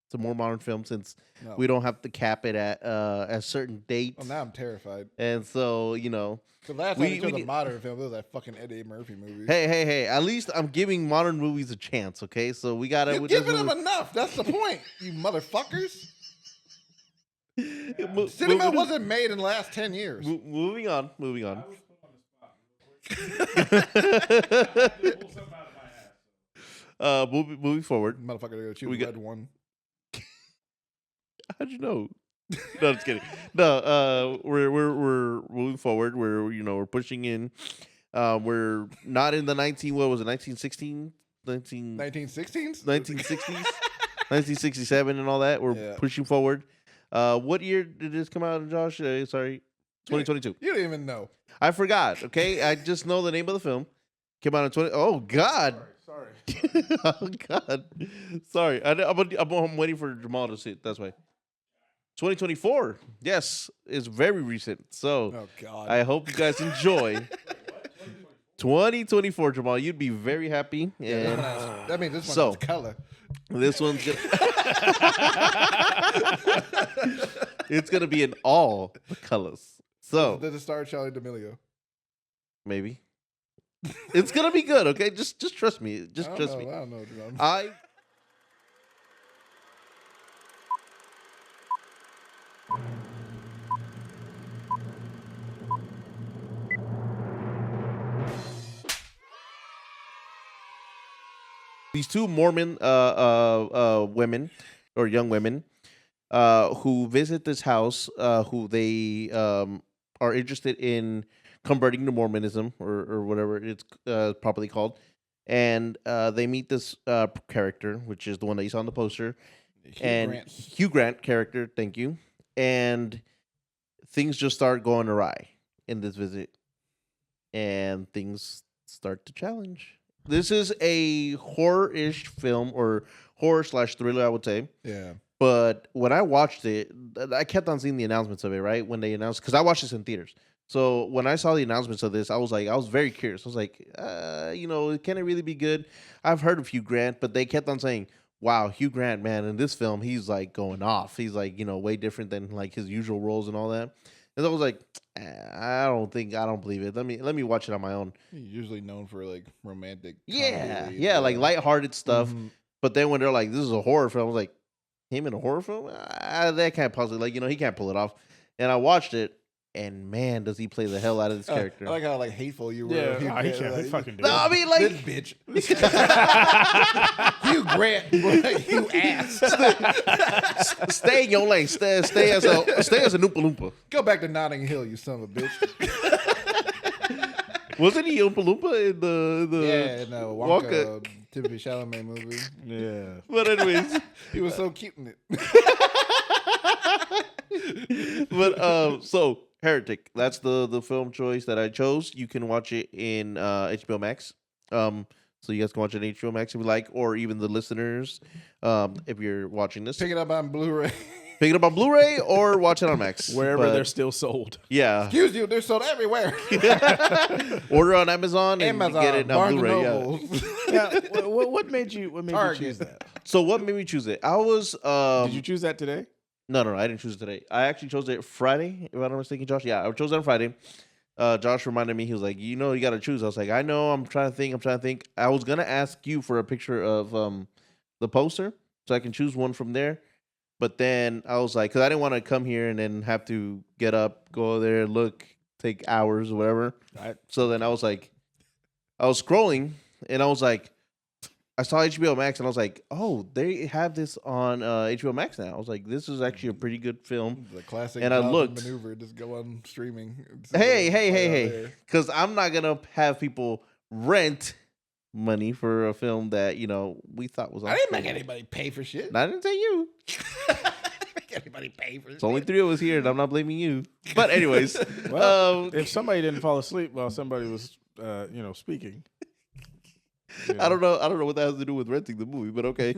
It's a more modern film since No. we don't have to cap it at a certain date. Well, now I'm terrified. And so, you know, The last time We- we chose we a modern film, it was that fucking Eddie Murphy movie. hey, at least I'm giving modern movies a chance, okay? So we gotta. You're giving them enough. That's the point, you motherfuckers. Cinema wasn't made in the last 10 years. Moving on. Moving forward. Motherfucker, they're gonna choose We got- red one. How'd you know? No, just kidding. No, we're moving forward. We're pushing in. We're not in the 1916, 1916s? 1960s, 1967, and all that. We're Yeah. pushing forward. What year did this come out, Josh? Sorry, 2022. You don't even know. I forgot. Okay, I just know the name of the film. Came out in 20. Oh God. Sorry. Oh God. Sorry. I'm waiting for Jamal to see it. That's why. 2024. Yes, it's very recent. So Oh God. I hope you guys enjoy. 2024, Jamal. You'd be very happy. And that means this So- one's color. this one's gonna it's gonna be in all the colors. So Does it star Charlie D'Amelio? maybe. It's gonna be good, okay? Just trust me. Just I don't trust know. me. I don't know. John. I these two Mormon women or young women who visit this house who they are interested in converting to Mormonism or whatever it's properly called. And they meet this character, which is the one that you saw on the poster. Hugh Grant character, thank you. And things just start going awry in this visit. And things start to challenge. This is a horror-ish film or horror/thriller, I would say. Yeah. But when I watched it, I kept on seeing the announcements of it, right? When they announced, because I watched this in theaters. So when I saw the announcements of this, I was very curious. I was like, can it really be good? I've heard of Hugh Grant, but they kept on saying, wow, Hugh Grant, man, in this film, he's like going off. He's like, way different than like his usual roles and all that. And I was like, I don't believe it. Let me watch it on my own. He's usually known for like romantic. Yeah, comedy, yeah, like lighthearted stuff. Mhm. But then when they're like, this is a horror film, I was like, him in a horror film? That can't possibly, he can't pull it off. And I watched it, and man, does he play the hell out of this character. I like how like hateful you were. Yeah, Hugh he Grant, can't. He like, fucking do No, I it. mean, this like, bitch. Hugh Grant, you ass. stay in your lane. Stay as a Oompa Loompa. Go back to Notting Hill, you son of a bitch. Wasn't he Oompa Loompa in the Yeah, no, Wonka? Wonka, Timothy Chalamet movie. Yeah. But anyways, He was so cute in it. but so Heretic. That's the film choice that I chose. You can watch it in HBO Max. So you guys can watch it on HBO Max if you like, or even the listeners, if you're watching this, Pick it up on Blu-ray. pick it up on Blu-ray or watch it on Max. Wherever But, they're still sold. yeah, Excuse you, they're sold everywhere. order on Amazon and Amazon, get it on Barnes and Blu-ray. Yeah. Noble. Yeah, what made you Target. choose that? So what made me choose it? I was Did you choose that today? No, I didn't choose it today. I actually chose it Friday, if I'm not mistaken, Josh. Yeah, I chose it on Friday. Josh reminded me, he was like, you got to choose. I was like, I know, I'm trying to think. I was going to ask you for a picture of the poster so I can choose one from there. But then I was like, because I didn't want to come here and then have to get up, go there, look, take hours or whatever. Right. So then I was like, I was scrolling and I was like, I saw HBO Max and I was like, oh, they have this on HBO Max now. I was like, this is actually a pretty good film. The classic And I Johnson looked. maneuver, just go on streaming. Hey. Because I'm not going to have people rent money for a film that, we thought was on I didn't make streaming. anybody pay for shit. I didn't say you. Make anybody pay for It's only 3 of us here and I'm not blaming you. But anyways. Well, if somebody didn't fall asleep while somebody was, speaking. I don't know what that has to do with renting the movie, but okay.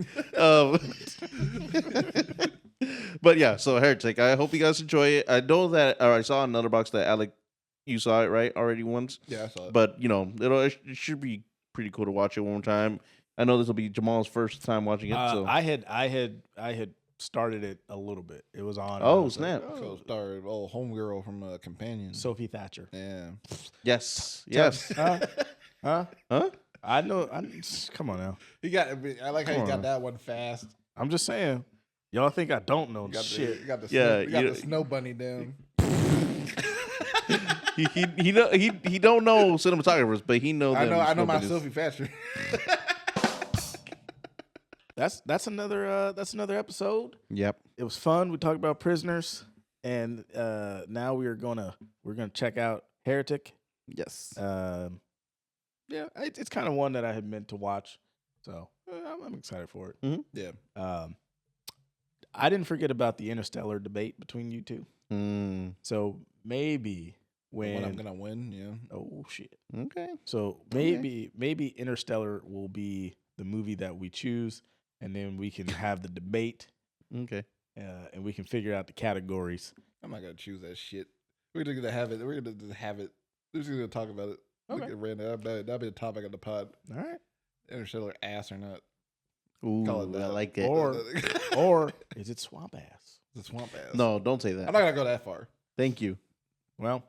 But yeah, so Heretic. I hope you guys enjoy it. I know that, or I saw another box that Alec, you saw it right already once. Yeah, I saw it. But it should be pretty cool to watch it one more time. I know this will be Jamal's first time watching it. So I had started it a little bit. It was on. oh snap! So started old homegirl from Companion. Sophie Thatcher. Yeah. Yes. Huh? Huh? I know. Come on now. I like how Come you got on. that one fast. I'm just saying. Y'all think I don't know You got shit? You got the Yeah, snow, you got you- the snow bunny down. He don't know cinematographers, but he knows. I know my snowbodies. Sophie Thatcher. That's another episode. Yep. It was fun. We talked about prisoners, and now we're gonna check out Heretic. Yes. Yeah, it's kind of one that I had meant to watch, so I'm excited for it. Yeah. I didn't forget about the Interstellar debate between you two, so maybe When I'm gonna win, yeah. oh shit, Okay. so maybe Interstellar will be the movie that we choose, and then we can have the debate, Okay. and we can figure out the categories. I'm not gonna choose that shit. We're just gonna have it. We're gonna just have it. We're just gonna talk about it. Okay. Look at random. That'll be the topic of the pod. All right, Interstellar ass or not? Ooh, Call it I that. like it. or is it swamp ass? The swamp ass. No, don't say I'm that. not gonna go that far. Thank you. Well,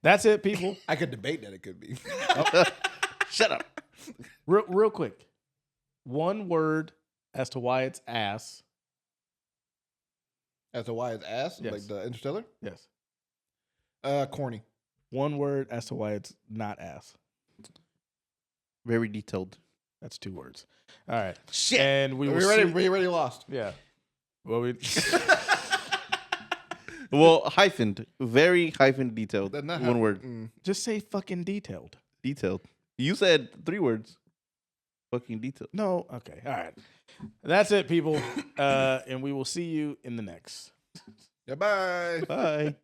that's it, people. I could debate that it could be. Shut up. Real quick, one word as to why it's ass. As to why it's ass, Yes. like the Interstellar. Yes. Corny. One word as to why it's not ass. Very detailed. That's 2 words. All right. Shit. And we We will already, see- we already lost. Yeah. Well, we Well, hyphened. Very hyphen detailed. That's not One how- word. just say fucking detailed. Detailed. You said 3 words. Fucking detailed. No. Okay. All right. That's it, people. And we will see you in the next. Yeah, bye. Bye.